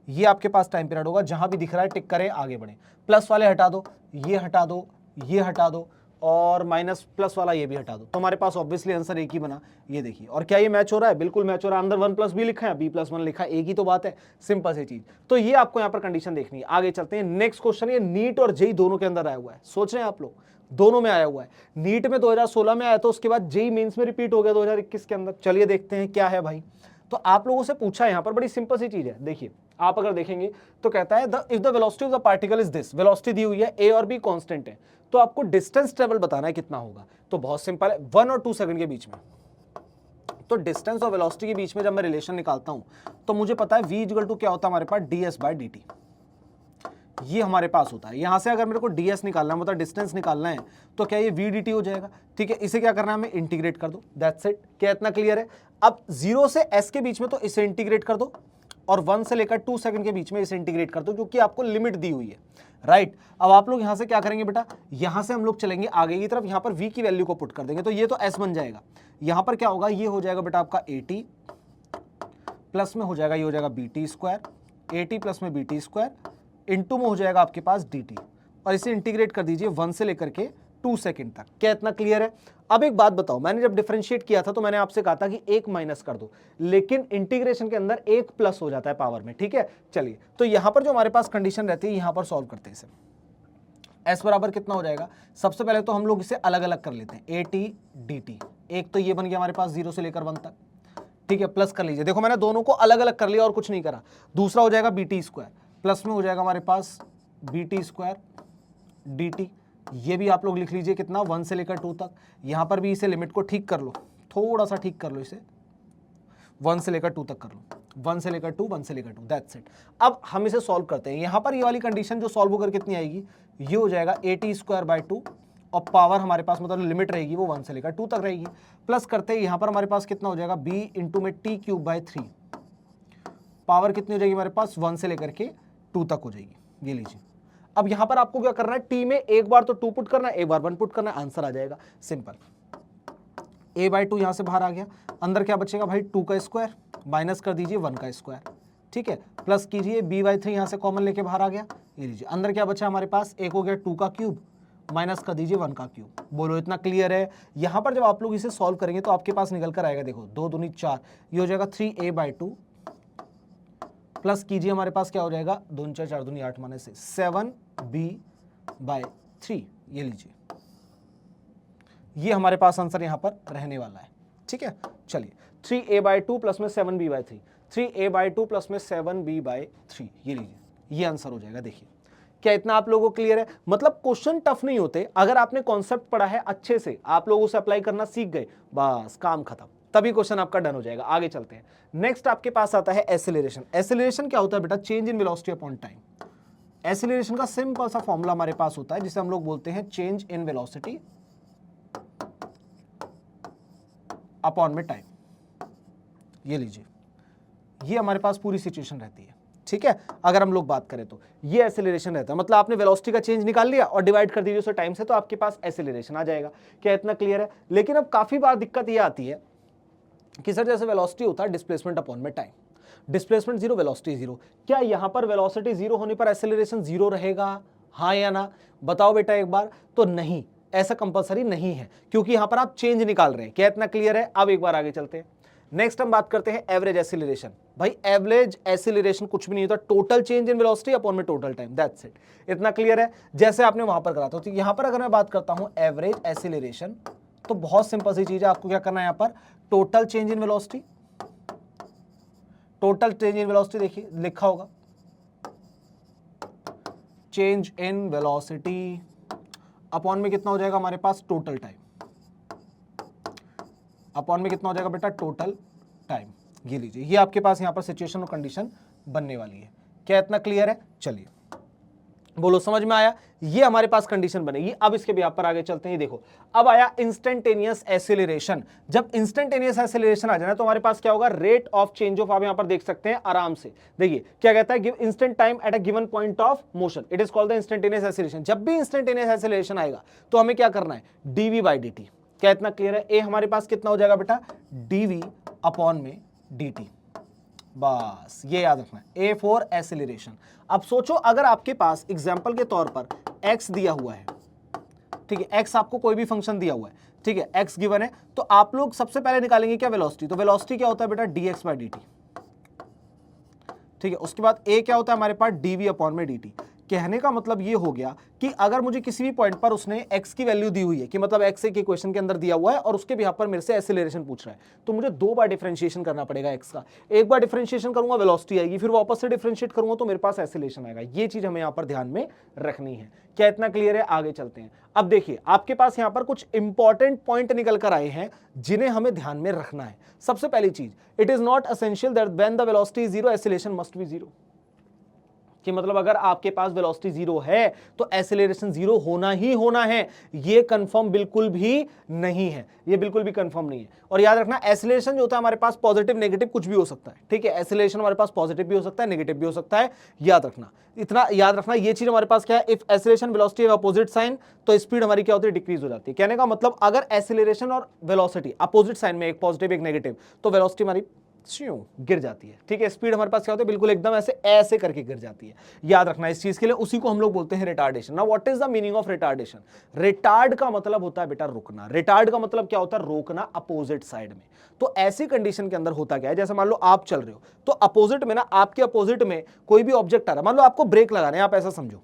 Speaker 1: ये आपके पास टाइम पीरियड होगा। जहां भी दिख रहा है टिक करें, आगे बढ़े। प्लस वाले हटा दो, ये हटा दो, ये हटा दो, और माइनस प्लस वाला ये भी हटा दो, तो हमारे पास ऑब्वियसली आंसर एक ही बना, ये देखिए। और क्या ये मैच हो रहा है, बिल्कुल मैच हो रहा है, अंदर 1 प्लस बी लिखा है, बी प्लस 1 लिखा है, एक ही तो बात है, सिंपल सी चीज। तो ये आपको यहाँ पर कंडीशन देखनी है। आगे चलते हैं, नेक्स्ट क्वेश्चन, ये नीट और जेई दोनों के अंदर आया हुआ है, सोच रहे हैं आप लोग, दोनों में आया हुआ है। नीट में 2016 में आया, तो उसके बाद जेई मेंस में रिपीट हो गया 2021 के अंदर। चलिए देखते हैं क्या है भाई। तो आप लोगों से पूछा है यहाँ पर, बड़ी सिंपल सी चीज है, देखिए आप अगर देखेंगे तो कहता है if the velocity of the particle is this, velocity दी हुई है, ए और बी कांस्टेंट है, तो आपको डिस्टेंस ट्रेवल बताना है कितना होगा। तो बहुत सिंपल है, 1 और 2 सेकंड के बीच में। तो डिस्टेंस और वेलोसिटी के बीच में जब मैं रिलेशन निकालता हूं तो मुझे पता है v इक्वल टू क्या होता है हमारे पास, ds बाय dt, ये हमारे पास होता है। यहां से अगर मेरे को ds निकालना है, मतलब डिस्टेंस निकालना है, तो क्या ये v dt हो जाएगा, ठीक है। इसे क्या करना है, हमें इंटीग्रेट कर दो, दैट्स इट। क्या इतना क्लियर है। अब 0 से s के बीच में तो इसे इंटीग्रेट कर दो, और 1 से लेकर 2 सेकंड के बीच में इसे इंटीग्रेट कर दो, क्योंकि आपको लिमिट दी हुई है, राइट। अब आप लोग यहां से क्या करेंगे बेटा, यहां से हम लोग चलेंगे आगे की तरफ, यहां पर v की वैल्यू को पुट कर देंगे, तो ये तो s बन जाएगा। यहां पर क्या होगा, ये हो जाएगा बेटा आपका 80 प्लस में हो जाएगा, ये हो जाएगा bt स्क्वायर, 80 प्लस में bt स्क्वायर इंटू में हो जाएगा आपके पास dt, और इसे इंटीग्रेट कर दीजिए 1 से लेकर के 2 सेकंड तक। क्या इतना क्लियर है। अब एक बात बताओ, मैंने जब डिफरेंशिएट किया था तो मैंने आपसे कहा था कि एक माइनस कर दो, लेकिन इंटीग्रेशन के अंदर एक प्लस हो जाता है पावर में, ठीक है। चलिए, तो यहां पर जो हमारे पास कंडीशन रहती है, यहां पर सॉल्व करते हैं इसे। s बराबर कितना हो जाएगा, सबसे पहले तो हम लोग इसे अलग अलग कर लेते हैं, at dt, एक तो ये बन गया हमारे पास 0 से लेकर 1 तक, ठीक है, प्लस कर लीजिए। देखो मैंने दोनों को अलग अलग कर लिया और कुछ नहीं करा। दूसरा हो जाएगा bt स्क्वायर, प्लस में हो जाएगा हमारे पास bt स्क्वायर dt, ये भी आप लोग लिख लीजिए कितना, 1 से लेकर 2 तक। यहां पर भी इसे लिमिट को ठीक कर लो, थोड़ा सा ठीक कर लो इसे, 1 से लेकर 2 तक कर लो, 1 से लेकर 2, 1 से लेकर 2, दैट्स इट। अब हम इसे सॉल्व करते हैं। यहां पर ये वाली कंडीशन जो सॉल्व होकर कितनी आएगी, ये हो जाएगा 80 स्क्वायर बाय 2, और पावर हमारे पास मतलब लिमिट रहेगी वो 1 से लेकर 2 तक रहेगी। प्लस करते हैं, यहां पर हमारे पास कितना हो जाएगा, b इंटू में t क्यूब बाय 3, पावर कितनी हो जाएगी हमारे पास, 1 से लेकर के 2 तक हो जाएगी, ये लीजिए। अब यहां पर आपको क्या करना है, t में एक बार तो 2 पुट करना है, एक बार 1 पुट करना है, आंसर आ जाएगा सिंपल। a बाय 2 यहां से बाहर आ गया, अंदर क्या बचेगा भाई, 2 का स्क्वायर, माइनस कर दीजिए 1 का स्क्वायर, ठीक है, प्लस कीजिए b बाय 3 यहां से कॉमन लेके बाहर आ गया, ये लीजिए। अंदर क्या बचा हमारे पास, एक हो गया 2 का क्यूब, माइनस कर दीजिए 1 का क्यूब। बोलो इतना क्लियर है। यहां पर जब आप लोग इसे सॉल्व करेंगे तो आपके पास निकल कर आएगा, देखो 2 दूनी 4, ये हो जाएगा 3a बाय 2, प्लस कीजिए हमारे पास क्या हो जाएगा, 2 4 4 दूनी 8 माने से 7b बाय 3, ये लीजिए। ये हमारे पास आंसर यहां पर रहने वाला है, ठीक है। चलिए, 3a/2 प्लस में 7b/3, 3a/2 प्लस में 7b/3, ये लीजिए, ये आंसर हो जाएगा। देखिए क्या इतना आप लोगों को क्लियर है? मतलब क्वेश्चन टफ नहीं होते, अगर आपने कॉन्सेप्ट पढ़ा है अच्छे से, आप लोग उसे अप्लाई करना सीख गए, बस काम खत्म, तभी क्वेश्चन आपका डन हो जाएगा। आगे चलते हैं। नेक्स्ट आपके पास आता है एसिलेरेशन। एसिलेरेशन क्या होता है बेटा? Change in velocity upon time. Acceleration का सिंपल सा फॉर्मूला हमारे पास होता है जिसे हम लोग बोलते हैं चेंज इन वेलोसिटी अपॉन में टाइम। ये लीजिए, ये हमारे पास पूरी सिचुएशन रहती है, ठीक है। अगर हम लोग बात करें तो ये एसिलेरेशन रहता है, मतलब आपने वेलोसिटी का चेंज निकाल लिया और डिवाइड कर दीजिए उसे टाइम से, तो आपके पास एसिलेरेशन आ जाएगा। क्या इतना क्लियर है? लेकिन अब काफी बार दिक्कत ये आती है कि सर जैसे वेलोसिटी होता है डिस्प्लेसमेंट अपॉन में time, displacement zero, velocity zero, क्या यहां पर वेलोसिटी जीरो होने पर एसिलेरेशन जीरो रहेगा? हाँ या ना बताओ बेटा एक बार। तो नहीं, ऐसा कंपलसरी नहीं है, क्योंकि यहां पर आप चेंज निकाल रहे हैं। क्या इतना क्लियर है? अब एक बार आगे चलते हैं। नेक्स्ट हम बात करते हैं एवरेज एसिलेरेशन। भाई एवरेज एसिलेरेशन कुछ भी नहीं होता, total change in velocity upon में टोटल टाइम, दैट्स इट। इतना क्लियर है? जैसे आपने वहां पर करा था, तो यहां पर अगर मैं बात करता हूं एवरेज एसिलेरेशन, तो बहुत सिंपल सी चीज है, आपको क्या करना है, यहां पर total change in velocity, total change in velocity देखिए लिखा होगा, चेंज इन वेलोसिटी अपॉन में कितना हो जाएगा हमारे पास? टोटल टाइम, अपॉन में कितना हो जाएगा बेटा? Total time. ये लीजिए, ये आपके पास यहां पर सिचुएशन और कंडीशन बनने वाली है। क्या इतना क्लियर है? चलिए बोलो, समझ में आया? ये हमारे पास कंडीशन बनेगी। अब इसके भी आप पर आगे चलते हैं। देखो अब आया इंस्टेंटेनियस एसिलेरेशन। जब इंस्टेंटेनियस एसिलेरेशन आ जाए तो हमारे पास क्या होगा? रेट ऑफ चेंज ऑफ, आप यहां पर देख सकते हैं आराम से, देखिए क्या कहता है, give instant time at a given point of motion, it is called the instantaneous acceleration. जब भी इंस्टेंटेनियस एसिलेरेशन आएगा तो हमें क्या करना है? dv/dt। क्या इतना क्लियर है? ए हमारे पास कितना हो जाएगा बेटा? dv अपॉन में dt, बस ये याद रखना है, ए फॉर एसिलेरेशन। अब सोचो अगर आपके पास एग्जांपल के तौर पर x दिया हुआ है, ठीक है, x आपको कोई भी फंक्शन दिया हुआ है, ठीक है, x गिवन है, तो आप लोग सबसे पहले निकालेंगे क्या? वेलोसिटी। तो वेलोसिटी क्या होता है बेटा? dx/dt, ठीक है। उसके बाद a क्या होता है हमारे पास? dv अपॉन में dt। कहने का मतलब ये हो गया कि अगर मुझे किसी भी पॉइंट पर उसने x की वैल्यू दी हुई है, कि मतलब x एक इक्वेशन के अंदर दिया हुआ है और उसके बिहाफ पर मेरे से एसिलेरेशन पूछ रहा है, तो मुझे दो बार डिफरेंशिएशन करना पड़ेगा x का। एक बार डिफरेंशिएशन करूंगा वेलोसिटी आएगी, फिर वापस से डिफरेंशिएट करूंगा तो मेरे पास एसिलेरेशन आएगा। ये चीज हमें यहाँ पर ध्यान में रखनी है। क्या इतना क्लियर है? आगे चलते हैं। अब देखिए आपके पास यहाँ पर कुछ इंपॉर्टेंट पॉइंट निकल कर आए हैं जिन्हें हमें ध्यान में रखना है। सबसे पहली चीज, it is not essential that when the velocity is zero acceleration must be zero, कि मतलब अगर आपके पास वेलोसिटी जीरो है तो एसिलेरेशन जीरो होना ही होना है, ये कंफर्म बिल्कुल भी नहीं है, ये बिल्कुल भी कंफर्म नहीं है। और याद रखना एसिलेरेशन जो होता है हमारे पास पॉजिटिव नेगेटिव कुछ भी हो सकता है, ठीक है। एसिलेरेशन हमारे पास पॉजिटिव भी हो सकता है, नेगेटिव भी हो सकता है, याद रखना, इतना याद रखना। ये चीज हमारे पास क्या है? इफ एसिलेरेशन वेलोसिटी अपोजिट साइन, तो स्पीड हमारी क्या होती है? डिक्रीज हो जाती है। कहने का मतलब अगर एसिलेरेशन और वेलोसिटी अपोजिट साइन में, एक पॉजिटिव एक नेगेटिव, तो वेलोसिटी हमारी गिर जाती है, ठीक है। स्पीड हमारे पास क्या होती है? बिल्कुल एकदम ऐसे ऐसे करके गिर जाती है। याद रखना इस चीज के लिए, उसी को हम लोग बोलते हैं retardation. Now what is the meaning of retardation? Retard का मतलब होता है बेटा रुकना। रिटार्ड का मतलब क्या होता है? रोकना अपोजिट साइड में। तो ऐसी कंडीशन के अंदर होता क्या है, जैसे मान लो आप चल रहे हो तो अपोजिट में ना, आपके अपोजिट में कोई भी ऑब्जेक्ट आ रहा है, मान लो आपको ब्रेक लगाना है, आप ऐसा समझो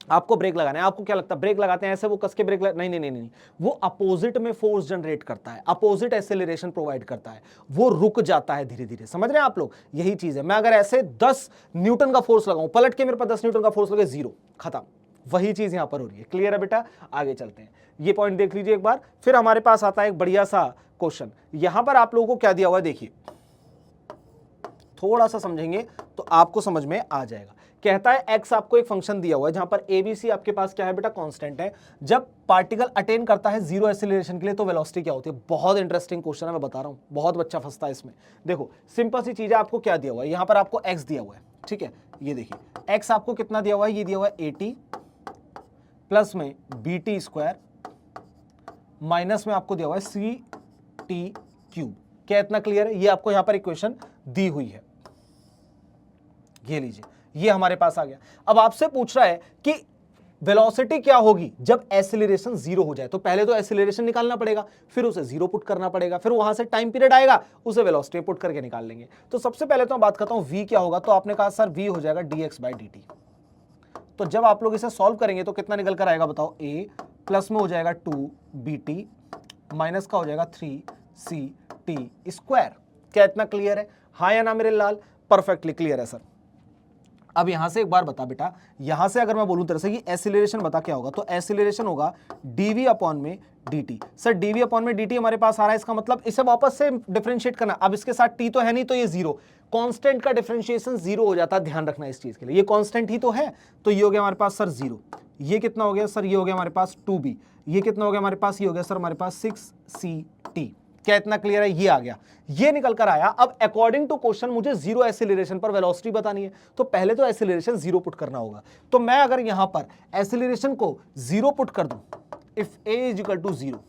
Speaker 1: आपको ब्रेक लगाना है। आपको क्या लगता है ब्रेक लगाते हैं ऐसे वो कस के ब्रेक नहीं नहीं नहीं नहीं, वो अपोजिट में फोर्स जनरेट करता है, अपोजिट एक्सेलरेशन प्रोवाइड करता है, वो रुक जाता है धीरे धीरे। समझ रहे हैं आप लोग? यही चीज है। मैं अगर ऐसे 10 न्यूटन का फोर्स लगाऊं, पलट के मेरे पास 10 न्यूटन का फोर्स लगे, जीरो, खत्म। वही चीज यहां पर हो रही है। क्लियर है बेटा? आगे चलते हैं, ये पॉइंट देख लीजिए एक बार। फिर हमारे पास आता है एक बढ़िया सा क्वेश्चन। यहां पर आप लोगों को क्या दिया हुआ है देखिए, थोड़ा सा समझेंगे तो आपको समझ में आ जाएगा। कहता है x आपको एक फंक्शन दिया हुआ है जहां पर ABC आपके पास क्या है बेटा? कांस्टेंट है। जब पार्टिकल अटेन करता है जीरो एक्सेलरेशन के लिए तो वेलोसिटी क्या होती है? बहुत इंटरेस्टिंग क्वेश्चन है, मैं बता रहा हूं, बहुत बच्चा फंसता है इसमें। देखो सिंपल सी चीज है, आपको क्या दिया हुआ है? यहां पर आपको x दिया हुआ है, ठीक है। ये देखिए x आपको कितना दिया हुआ है? ये दिया हुआ है 80 प्लस में BT² माइनस में आपको दिया हुआ है CT³। क्या इतना क्लियर है? ये आपको यहां पर इक्वेशन दी हुई है, ये लीजिए, ये हमारे पास आ गया। अब आपसे पूछ रहा है कि वेलोसिटी क्या होगी जब एक्सेलरेशन जीरो हो जाए। तो पहले तो एक्सेलरेशन निकालना पड़ेगा, फिर उसे जीरो पुट करना पड़ेगा, फिर वहां से टाइम पीरियड आएगा, उसे वेलोसिटी पुट करके निकाल लेंगे। तो सबसे पहले तो मैं बात करता हूं v क्या होगा। तो आपने कहा सर v हो जाएगा dx/dt। तो जब आप लोग इसे सॉल्व करेंगे तो कितना निकल कर आएगा बताओ? a प्लस में हो जाएगा 2bt माइनस का हो जाएगा 3 सी टी स्क्वायर। क्या इतना क्लियर है? हाँ या ना मेरे लाल? परफेक्टली क्लियर है सर। अब यहां से एक बार बता बेटा, यहां से अगर मैं बोलूं तेरे से कि एसिलेरेशन बता क्या होगा, तो एसिलेरेशन होगा dv अपॉन में dt। सर dv अपॉन में dt हमारे पास आ रहा है, इसका मतलब इसे वापस से डिफरेंशिएट करना। अब इसके साथ t तो है नहीं, तो ये जीरो, कांस्टेंट का डिफरेंशिएशन जीरो हो जाता है, ध्यान रखना इस चीज के लिए। ये कांस्टेंट ही तो है, तो ये हो गया हमारे पास सर जीरो। ये कितना हो गया सर? ये हो गया हमारे पास 2b। ये कितना हो गया हमारे पास? ये हो गया सर हमारे पास 6ct। क्या इतना क्लियर है? ये आ गया, ये निकल कर आया। अब अकॉर्डिंग टू क्वेश्चन मुझे जीरो एसिलेरेशन पर वेलोसिटी बतानी है, तो पहले तो एसिलेरेशन जीरो पुट करना होगा। तो मैं अगर यहां पर एसिलेरेशन को जीरो पुट कर दूं, if a is equal to zero,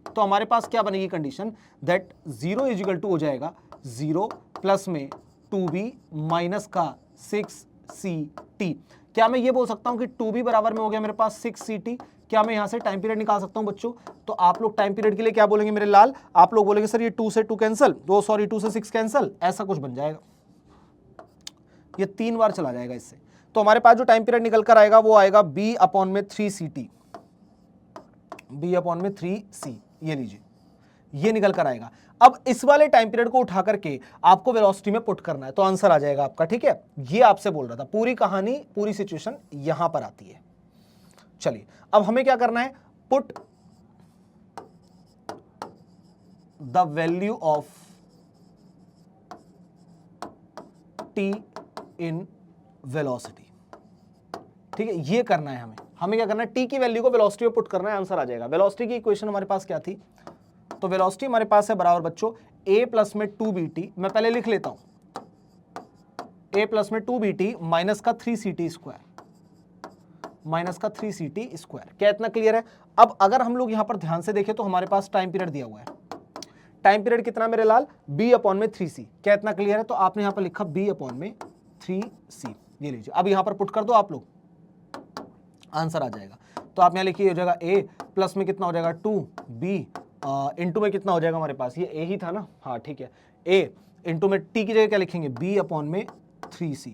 Speaker 1: तो हमारे पास क्या बनेगी condition? That zero is equal to हो जाएगा जीरो प्लस में 2b माइनस का 6ct। क्या मैं ये बोल सकता हूं कि 2b बराबर में हो गया मेरे पास 6ct? क्या मैं यहां से टाइम पीरियड निकाल सकता हूं बच्चों? तो आप लोग टाइम पीरियड के लिए क्या बोलेंगे मेरे लाल? आप लोग बोलेंगे सर ये 2 से 2 कैंसिल, 2 से 6 कैंसिल, ऐसा कुछ बन जाएगा। ये 3 बार चला जाएगा इससे। तो हमारे पास जो टाइम पीरियड निकल कर आएगा वो आएगा b अपॉन में 3ct, b अपॉन में 3c। ये लीजिए, ये निकल कर आएगा। अब इस वाले टाइम पीरियड को उठा करके आपको वेलोसिटी में पुट करना है, तो आंसर आ जाएगा आपका। ठीक है, ये आपसे बोल रहा था। पूरी कहानी, पूरी सिचुएशन यहां पर आती है। चलिए अब हमें क्या करना है? Put the value of T in velocity. ठीक है, ये करना है हमें क्या करना है? टी की वैल्यू को वेलोसिटी में पुट करना है, आंसर आ जाएगा। वेलोसिटी की इक्वेशन हमारे पास क्या थी? तो वेलोसिटी हमारे पास है बराबर बच्चों a प्लस में 2bt। मैं पहले लिख लेता हूं, a प्लस में 2bt माइनस का 3ct स्क्वायर, माइनस का 3ct स्क्वायर। क्या इतना क्लियर है? अब अगर हम लोग यहां पर ध्यान से देखें तो हमारे पास टाइम पीरियड दिया हुआ है। टाइम पीरियड कितना मेरे लाल? b अपॉन में 3c। क्या इतना क्लियर है? तो आपने यहां पर लिखा b अपॉन में 3c। ये लीजिए, अब यहां पर पुट कर दो आप लोग, आंसर आ जाएगा। तो आप यहां लिखिए, हो जाएगा a प्लस में कितना हो जाएगा 2b इंटू में कितना हो जाएगा हमारे पास? ये a ही था ना, हाँ ठीक है। a इंटू में t की जगह क्या लिखेंगे? b अपॉन में 3c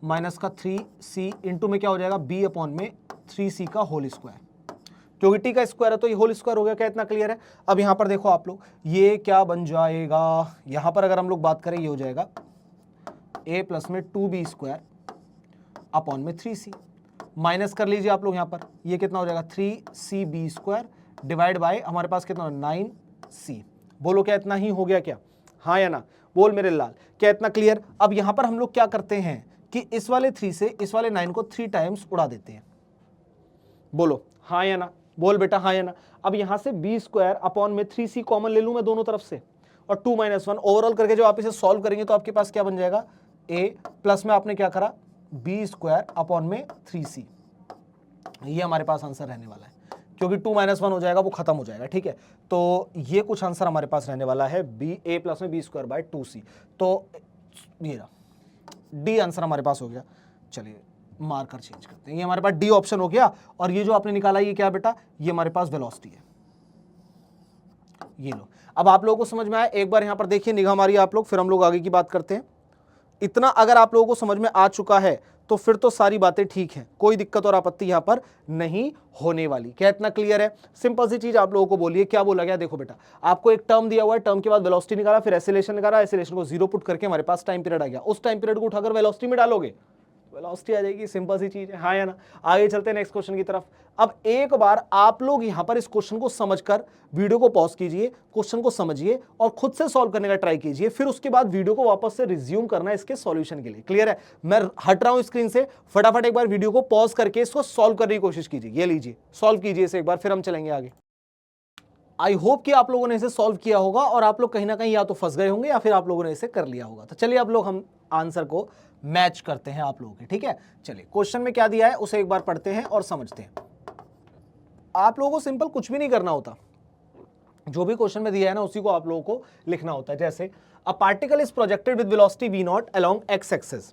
Speaker 1: माइनस का 3c इंटू में क्या हो जाएगा? b अपॉन में 3c का होल स्क्वायर, क्योंकि t का स्क्वायर है तो ये होल स्क्वायर हो गया। क्या इतना क्लियर है? अब यहां पर देखो आप लोग, ये क्या बन जाएगा? यहां पर अगर हम लोग बात करें, ये हो जाएगा a प्लस में 2b स्क्वायर अपॉन में 3c। माइनस कर लीजिए आप लोग यहां पर, ये कितना हो जाएगा? 3cb स्क्वायर डिवाइड बाय हमारे पास कितना? 9c। बोलो क्या इतना ही हो गया क्या? हाँ या ना? बोल मेरे लाल, क्या इतना क्लियर? अब यहां पर हम लोग क्या करते हैं कि इस वाले 3 से इस वाले 9 को 3 टाइम्स उड़ा देते हैं। बोलो हाँ या ना? बोल बेटा हाँ या ना? अब यहां से b स्क्वायर अपॉन में 3c कॉमन ले लूं मैं दोनों तरफ से, और 2 - 1 ओवरऑल करके जो आप इसे सॉल्व करेंगे तो आपके पास क्या बन जाएगा? a प्लस में आपने क्या करा? b स्क्वायर अपॉन में 3c। ये हमारे पास आंसर रहने वाला है, क्योंकि 2 - 1 हो जाएगा, वो खत्म हो जाएगा। ठीक है, तो ये कुछ आंसर हमारे पास रहने वाला है a प्लस में b स्क्वायर बाय 2c। तो ये डी आंसर हमारे पास हो गया। चलिए मार्कर चेंज करते हैं, ये हमारे पास डी ऑप्शन हो गया। और ये जो आपने निकाला ये क्या बेटा? ये हमारे पास वेलोसिटी है। ये लो, अब आप लोगों को समझ में आया? एक बार यहां पर देखिए, निगाह मारिए आप लोग, फिर हम लोग आगे की बात करते हैं। इतना अगर आप लोगों को समझ में आ चुका है तो फिर तो सारी बातें ठीक हैं, कोई दिक्कत और आपत्ति यहां पर नहीं होने वाली। क्या इतना क्लियर है? सिंपल सी चीज आप लोगों को बोलिए, क्या बोला गया? देखो बेटा, आपको एक टर्म दिया हुआ है, टर्म के बाद वेलोसिटी निकाला, फिर एसिलेशन निकाला, एसिलेशन को जीरो पुट करके हमारे पास टाइम पीरियड आ गया। उस टाइम पीरियड को उठाकर वेलोसिटी में डालोगे, वेलोसिटी आ जाएगी। सिंपल सी चीज है, हाँ या ना? आगे चलते हैं नेक्स्ट क्वेश्चन की तरफ। अब एक बार आप लोग यहां पर इस क्वेश्चन को समझकर वीडियो को पॉज कीजिए, क्वेश्चन को समझिए और खुद से सॉल्व करने का ट्राई कीजिए। फिर उसके बाद वीडियो को वापस से रिज्यूम करना है इसके सॉल्यूशन के लिए। क्लियर है? मैं हट रहा हूं स्क्रीन से, फटाफट एक बार वीडियो को पॉज करके इसको सॉल्व करने की कोशिश कीजिए। ये लीजिए, सॉल्व कीजिए इसे एक बार, फिर हम चलेंगे आगे। आई होप कि आप लोगों ने इसे सॉल्व किया होगा और आप लोग कहीं ना कहीं या तो फंस गए होंगे या फिर आप लोगों ने इसे कर लिया होगा। तो चलिए अब लोग हम आंसर को मैच करते हैं आप लोगों के। ठीक है, चलिए क्वेश्चन में क्या दिया है उसे एक बार पढ़ते हैं और समझते हैं। आप लोगों को सिंपल कुछ भी नहीं करना होता, जो भी क्वेश्चन में दिया है ना उसी को आप लोगों को लिखना होता है। जैसे a particle is projected with velocity v0 along x axis.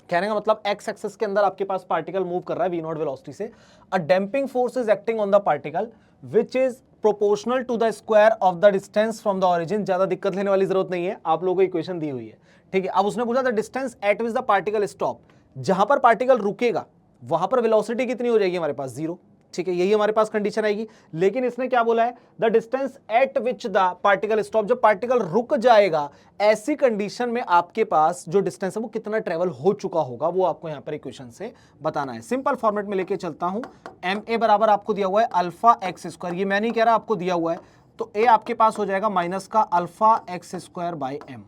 Speaker 1: कहने का मतलब x एक्सिस के अंदर आपके पास पार्टिकल मूव कर रहा है v0 वेलोसिटी से। A damping force is acting on the particle which is proportional to the square of the distance from the origin. ज्यादा दिक्कत लेने वाली जरूरत नहीं है, आप लोगों को इक्वेशन दी हुई है। ठीक है, अब उसने पूछा the distance eight which the particle stop. जहां पर पार्टिकल रुकेगा वहां पर वेलोसिटी कितनी हो जाएगी हमारे पास? 0। ठीक है, यही हमारे पास कंडीशन आएगी। लेकिन इसने क्या बोला है, the distance eight which the particle stop, जब पार्टिकल रुक जाएगा ऐसी कंडीशन में आपके पास जो डिस्टेंस है वो कितना ट्रेवल हो चुका होगा, वो आपको यहां पर इक्वेशन से बताना है। सिंपल फॉर्मेट में लेके चलता हूं, एम ए बराबर आपको दिया हुआ है अल्फा एक्स स्क्वायर, ये मैं नहीं कह रहा, आपको दिया हुआ है, तो ए आपके पास हो जाएगा माइनस का alpha x square by m.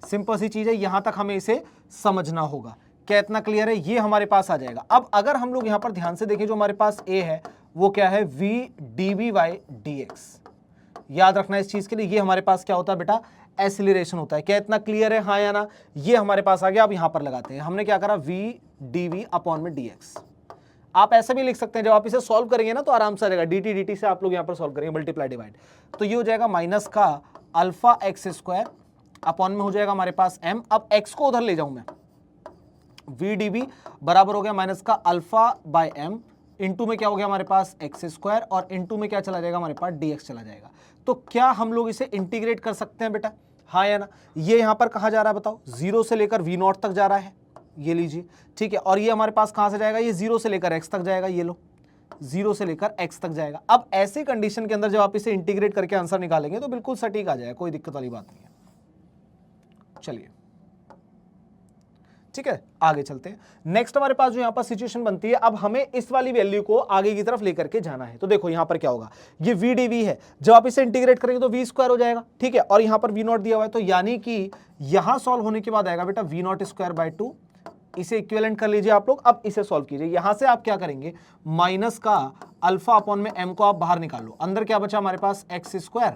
Speaker 1: Simple सी चीज है, यहां तक हमें इसे समझना होगा। क्या इतना क्लियर है? ये हमारे पास आ जाएगा। अब अगर हम लोग यहां पर ध्यान से देखें, जो हमारे पास ए है वो क्या है, v dv बाई dx। याद रखना इस चीज के लिए, ये हमारे पास क्या होता है बेटा, एसिलरेशन होता है। क्या इतना क्लियर है, हाँ या ना? ये हमारे पास आ गया। अब यहां पर लगाते हैं, हमने क्या करा, v dv अपॉन में dx। आप ऐसा भी लिख सकते हैं, जब आप इसे सॉल्व करेंगे ना तो आराम से आ जाएगा, dt dt से आप लोग यहां पर सॉल्व करेंगे, मल्टीप्लाई डिवाइड, तो ये हो जाएगा माइनस का अल्फा एक्स स्क्वायर अपॉन में हो जाएगा हमारे पास m। अब x को उधर ले जाऊं मैं, वी डी बी बराबर हो गया माइनस का अल्फा बाय एम, इंटू में क्या हो गया हमारे पास एक्स स्क्वायर, और इंटू में क्या चला जाएगा हमारे पास डी एक्स चला जाएगा। तो क्या हम लोग इसे इंटीग्रेट कर सकते हैं बेटा, हाँ या ना? ये यहां पर कहां जा रहा है बताओ, जीरो से लेकर वी नॉट तक जा रहा है, ये लीजिए, ठीक है। और ये हमारे पास कहां से जाएगा, ये जीरो से लेकर एक्स तक जाएगा, ये लो, जीरो से लेकर एक्स तक जाएगा। अब ऐसी कंडीशन के अंदर जब आप इसे इंटीग्रेट करके आंसर निकालेंगे तो बिल्कुल सटीक आ जाएगा, कोई दिक्कत वाली बात नहीं है। चलिए ठीक है, आगे चलते हैं। नेक्स्ट हमारे पास जो यहां पर सिचुएशन बनती है, अब हमें इस वाली वैल्यू को आगे की तरफ लेकर के जाना है। तो देखो यहां पर क्या होगा, ये वी डी वी है, जब आप इसे इंटीग्रेट करेंगे तो वी स्क्वायर हो जाएगा, ठीक है। और यहां पर वी नॉट दिया हुआ है, तो यानी कि यहां सॉल्व होने के बाद आएगा बेटा वी नॉट स्क्वायर बाय 2। इसे इक्विवेलेंट कर लीजिए आप लोग। अब इसे सॉल्व कीजिए, यहां से आप क्या करेंगे, माइनस का अल्फा अपॉन में एम को आप बाहर निकाल लो, अंदर क्या बचा हमारे पास एक्स स्क्वायर,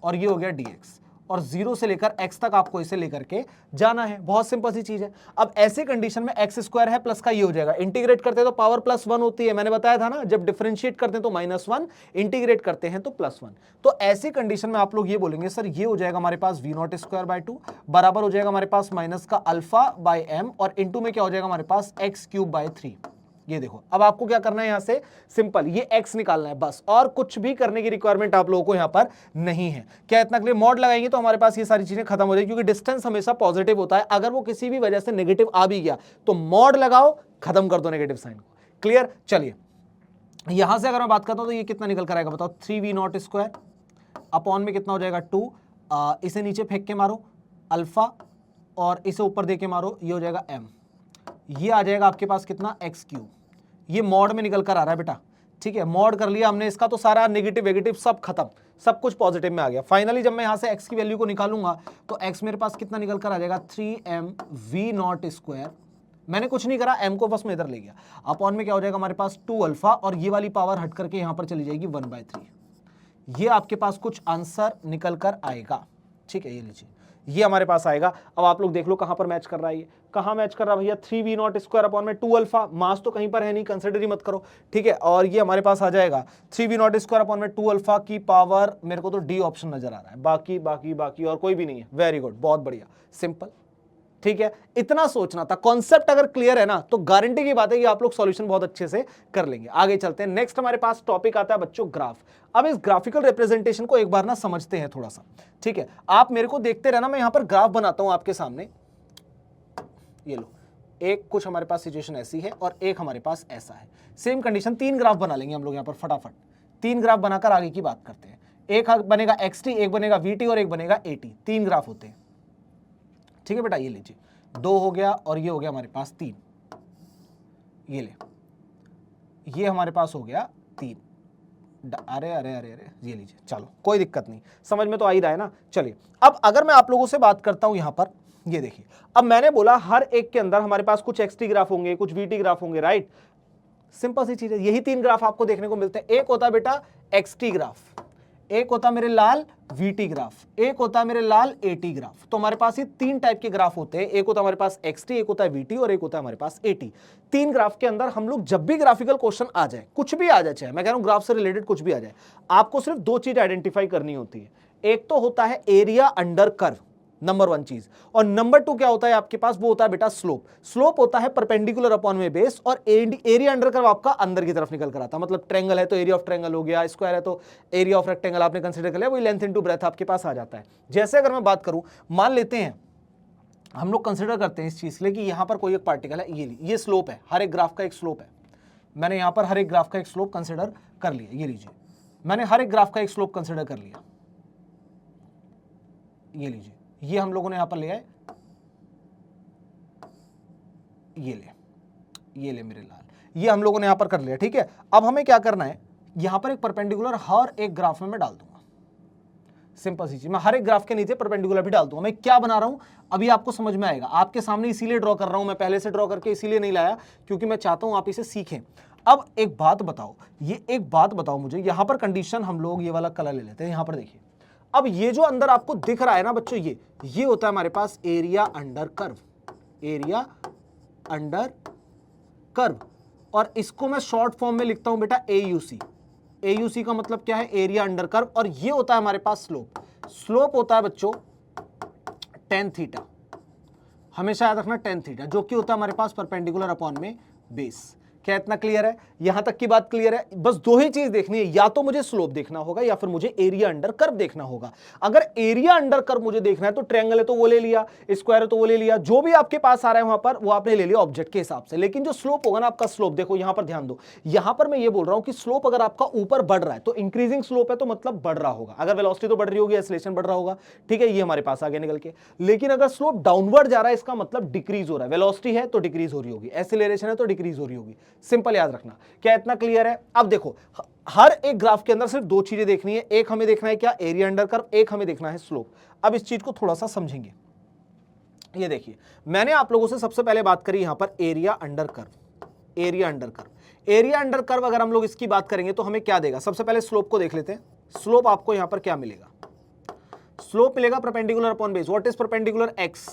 Speaker 1: और ये हो गया dx, और जीरो से लेकर x तक आपको इसे लेकर के जाना है। बहुत सिंपल सी चीज है। अब ऐसे कंडीशन में एक्स स्क्वायर है प्लस का ये हो जाएगा, इंटीग्रेट करते हैं तो पावर प्लस 1 होती है, मैंने बताया था ना, जब डिफरेंशिएट करते हैं तो -1, इंटीग्रेट करते हैं तो +1। तो ऐसी कंडीशन में आप लोग ये बोलेंगे सर ये हो जाएगा हमारे पास वी नॉट स्क्वायर बाय 2 बराबर हो जाएगा हमारे पास माइनस का अल्फा बाय एम, और इंटू में क्या हो जाएगा हमारे पास एक्स क्यूब बाय 3। ये देखो, अब आपको क्या करना है, यहां से सिंपल ये x निकालना है बस, और कुछ भी करने की रिक्वायरमेंट आप लोगों को यहां पर नहीं है। क्या इतना क्लियर? मॉड लगाएंगे तो हमारे पास ये सारी चीजें खत्म हो जाएगी, क्योंकि डिस्टेंस हमेशा पॉजिटिव होता है। अगर वो किसी भी वजह से नेगेटिव आ भी गया तो मॉड लगाओ, खत्म कर दो नेगेटिव साइन को। क्लियर? चलिए यहां से अगर मैं बात करता हूं तो ये कितना निकल कर आएगा बताओ, 3v नॉट स्क्वायर अपॉन में कितना हो जाएगा 2, इसे नीचे फेंक के मारो अल्फा, और इसे ऊपर दे के मारो, ये हो जाएगा m, ये आ जाएगा आपके पास कितना एक्स क्यूब। ये मॉड में निकल कर आ रहा है बेटा, ठीक है। मॉड कर लिया हमने इसका, तो सारा नेगेटिव वेगेटिव सब खत्म, सब कुछ पॉजिटिव में आ गया। फाइनली जब मैं यहां से x की वैल्यू को निकालूंगा तो x मेरे पास कितना निकल कर आ जाएगा, 3m v नॉट स्क्वायर, मैंने कुछ नहीं करा, m को बस मैं इधर ले गया, अपॉन में क्या हो जाएगा हमारे पास 2 अल्फा, और ये वाली पावर हट करके यहां पर चली जाएगी 1/3। ये आपके पास कुछ आंसर निकल कर आएगा, ठीक है। ये लीजिए, ये हमारे पास आएगा। अब आप लोग देख लो कहां पर मैच कर रहा है, ये कहां मैच कर रहा है भैया, 3v नॉट स्क्वायर अपॉन में 2 अल्फा, मास तो कहीं पर है नहीं, कंसिडर ही मत करो, ठीक है। और ये हमारे पास आ जाएगा 3v नॉट स्क्वायर अपॉन में 2 अल्फा की पावर, मेरे को तो डी ऑप्शन नजर आ रहा है, बाकी बाकी बाकी और कोई भी नहीं है। वेरी गुड, बहुत बढ़िया, सिंपल, ठीक है। इतना सोचना था, कॉन्सेप्ट अगर क्लियर है ना तो गारंटी की बात है कि आप लोग सॉल्यूशन बहुत अच्छे से कर लेंगे। आगे चलते हैं, नेक्स्ट हमारे पास टॉपिक आता है बच्चों ग्राफ। अब इस ग्राफिकल रिप्रेजेंटेशन को एक बार ना समझते हैं थोड़ा सा, ठीक है। आप मेरे को देखते रहना, मैं यहां पर ग्राफ बनाता हूं आपके सामने, ये लो, एक कुछ हमारे पास सिचुएशन ऐसी है और एक हमारे पास ऐसा है, सेम कंडीशन, 3 ग्राफ बना लेंगे हम लोग यहां पर फटाफट। 3 ग्राफ बनाकर आगे की बात करते हैं। एक बनेगा xt, एक बनेगा vt और एक बनेगा at, 3 ग्राफ होते हैं, ठीक है बेटा। ये लीजिए, 2 हो गया और ये हो गया हमारे पास 3, ये ले, ये हमारे पास हो गया 3, अरे अरे अरे अरे, ये लीजिए, चलो कोई दिक्कत नहीं, समझ में तो आ ही रहा है ना। चलिए अब अगर मैं आप लोगों से बात करता हूं यहां पर, ये देखिए, अब मैंने बोला हर एक के अंदर हमारे पास कुछ xt ग्राफ होंगे, कुछ vt ग्राफ होंगे, राइट। सिंपल सी चीज है, यही 3 ग्राफ आपको देखने को मिलते हैं। एक होता है बेटा xt ग्राफ, एक होता मेरे लाल vt ग्राफ, एक होता है मेरे लाल at ग्राफ। तो हमारे पास ये 3 टाइप के ग्राफ होते हैं, एक होता है हमारे पास xt, एक होता है vt और एक होता है हमारे पास at। 3 ग्राफ के अंदर हम लोग जब भी ग्राफिकल क्वेश्चन आ जाए, कुछ भी आ जाए, चाहे मैं कह रहा हूं ग्राफ से रिलेटेड कुछ भी आ जाए, आपको सिर्फ 2 चीज आइडेंटिफाई करनी होती है। एक तो होता है एरिया अंडर कर्व, नंबर 1 चीज, और नंबर 2 क्या होता है आपके पास, वो होता है बेटा स्लोप। स्लोप होता है परपेंडिकुलर अपॉन में बेस, और एरिया अंडर कर्व आपका अंदर की तरफ निकल कर आता है। मतलब ट्रायंगल है तो एरिया ऑफ ट्रायंगल हो गया, स्क्वायर है तो एरिया ऑफ रेक्टेंगल आपने कंसीडर कर लिया, वही लेंथ इनटू ब्रेथ आपके पास आ जाता है। जैसे अगर मैं बात करूं, मान लेते हैं हम लोग कंसिडर करते हैं इस चीज के लिए कि यहां पर कोई एक पार्टिकल है, ये स्लोप है, हर एक ग्राफ का एक स्लोप है, मैंने यहां पर हर एक ग्राफ का एक स्लोप कंसिडर कर लिया, ये लीजिए, मैंने हर एक ग्राफ का एक स्लोप कंसिडर कर लिया, ये लीजिए, ये हम लोगों ने यहां पर लिया है, ये ले मेरे लाल, ये हम लोगों ने यहां पर कर लिया। ठीक है, अब हमें क्या करना है, यहां पर एक परपेंडिकुलर हर एक ग्राफ में मैं डाल दूंगा, सिंपल सी चीज, मैं हर एक ग्राफ के नीचे परपेंडिकुलर भी डाल दूंगा। मैं क्या बना रहा हूं अभी आपको समझ में आएगा, आपके सामने इसीलिए ड्रॉ कर रहा हूं, मैं पहले से ड्रॉ करके इसीलिए नहीं लाया क्योंकि मैं चाहता हूं आप इसे सीखें। अब एक बात बताओ, ये एक बात बताओ मुझे, यहां पर कंडीशन हम लोग ये वाला कलर ले लेते हैं, यहां पर देखिए, अब ये जो अंदर आपको दिख रहा है ना बच्चों, ये होता है हमारे पास area under curve, area under curve, और इसको मैं शॉर्ट फॉर्म में लिखता हूं बेटा AUC। AUC का मतलब क्या है, एरिया अंडर कर्व, और ये होता है हमारे पास स्लोप। स्लोप होता है बच्चों tan थीटा, हमेशा याद रखना tan थीटा, जो कि होता है हमारे पास परपेंडिकुलर अपॉन में बेस। क्या इतना क्लियर है, यहां तक की बात क्लियर है? बस दो ही चीज देखनी है, या तो मुझे स्लोप देखना होगा या फिर मुझे एरिया अंडर कर्व देखना होगा। अगर एरिया अंडर कर्व मुझे देखना है तो ट्रायंगल है तो वो ले लिया, स्क्वायर है तो वो ले लिया, जो भी आपके पास आ रहा है वहां पर वो आपने ले लिया ऑब्जेक्ट के हिसाब से। लेकिन जो स्लोप होगा ना आपका, स्लोप देखो यहां पर ध्यान दो, यहां पर मैं ये बोल रहा हूं कि स्लोप अगर आपका ऊपर बढ़ रहा है तो इंक्रीजिंग स्लोप है तो मतलब बढ़ रहा होगा, अगर वेलोसिटी तो बढ़ रही होगी, एक्सीलरेशन बढ़ रहा होगा। ठीक है, ये हमारे पास आ गया निकल के। लेकिन अगर स्लोप डाउनवर्ड जा रहा है इसका मतलब डिक्रीज हो रहा है, वेलोसिटी है तो डिक्रीज हो रही होगी, एक्सीलरेशन है तो डिक्रीज हो रही होगी। सिंपल याद रखना। क्या इतना क्लियर है? अब देखो हर एक ग्राफ के अंदर सिर्फ दो चीजें देखनी है, एक हमें देखना है क्या, एरिया अंडर कर्व, एक हमें देखना है स्लोप। अब इस चीज को थोड़ा सा समझेंगे। ये देखिए, मैंने आप लोगों से सबसे पहले बात करी यहां पर area under curve, area under curve. Area under curve अगर हम लोग इसकी बात करेंगे तो हमें क्या देगा, सबसे पहले स्लोप को देख लेते हैं। स्लोप आपको यहां पर क्या मिलेगा, स्लोप मिलेगा perpendicular upon base. What is perpendicular? x,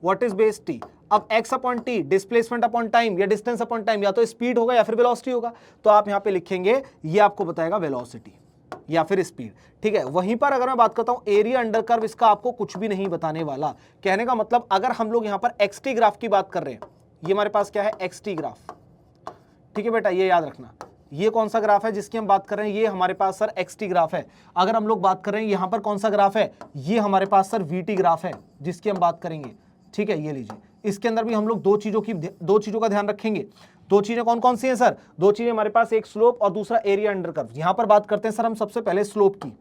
Speaker 1: what is base? t। अब x upon T, displacement upon time या डिस्टेंस अपॉन टाइम, या तो स्पीड होगा या फिर वेलोसिटी होगा, तो आप यहां पे लिखेंगे ये आपको बताएगा वेलोसिटी या फिर स्पीड। ठीक है, वहीं पर अगर मैं बात करता हूं एरिया अंडर कर्व, इसका आपको कुछ भी नहीं बताने वाला। कहने का मतलब अगर हम लोग यहां पर xt ग्राफ की बात कर रहे हैं, ये हमारे पास क्या है, xt ग्राफ। ठीक है बेटा, ये याद रखना, ये कौन सा ग्राफ है जिसकी हम बात कर रहे हैं, ये हमारे पास सर xt ग्राफ है। अगर हम लोग बात कर रहे हैं यहां पर कौन सा ग्राफ है, ये हमारे पास सर vt ग्राफ है जिसकी हम बात करेंगे। ठीक है, ये लीजिए, इसके अंदर भी हम लोग दो चीजों का ध्यान रखेंगे। दो चीजें कौन कौन सी हैं सर? दो चीजें हमारे पास, एक स्लोप और दूसरा एरिया अंडर कर्व। यहां पर बात करते हैं सर हम सबसे पहले स्लोप की।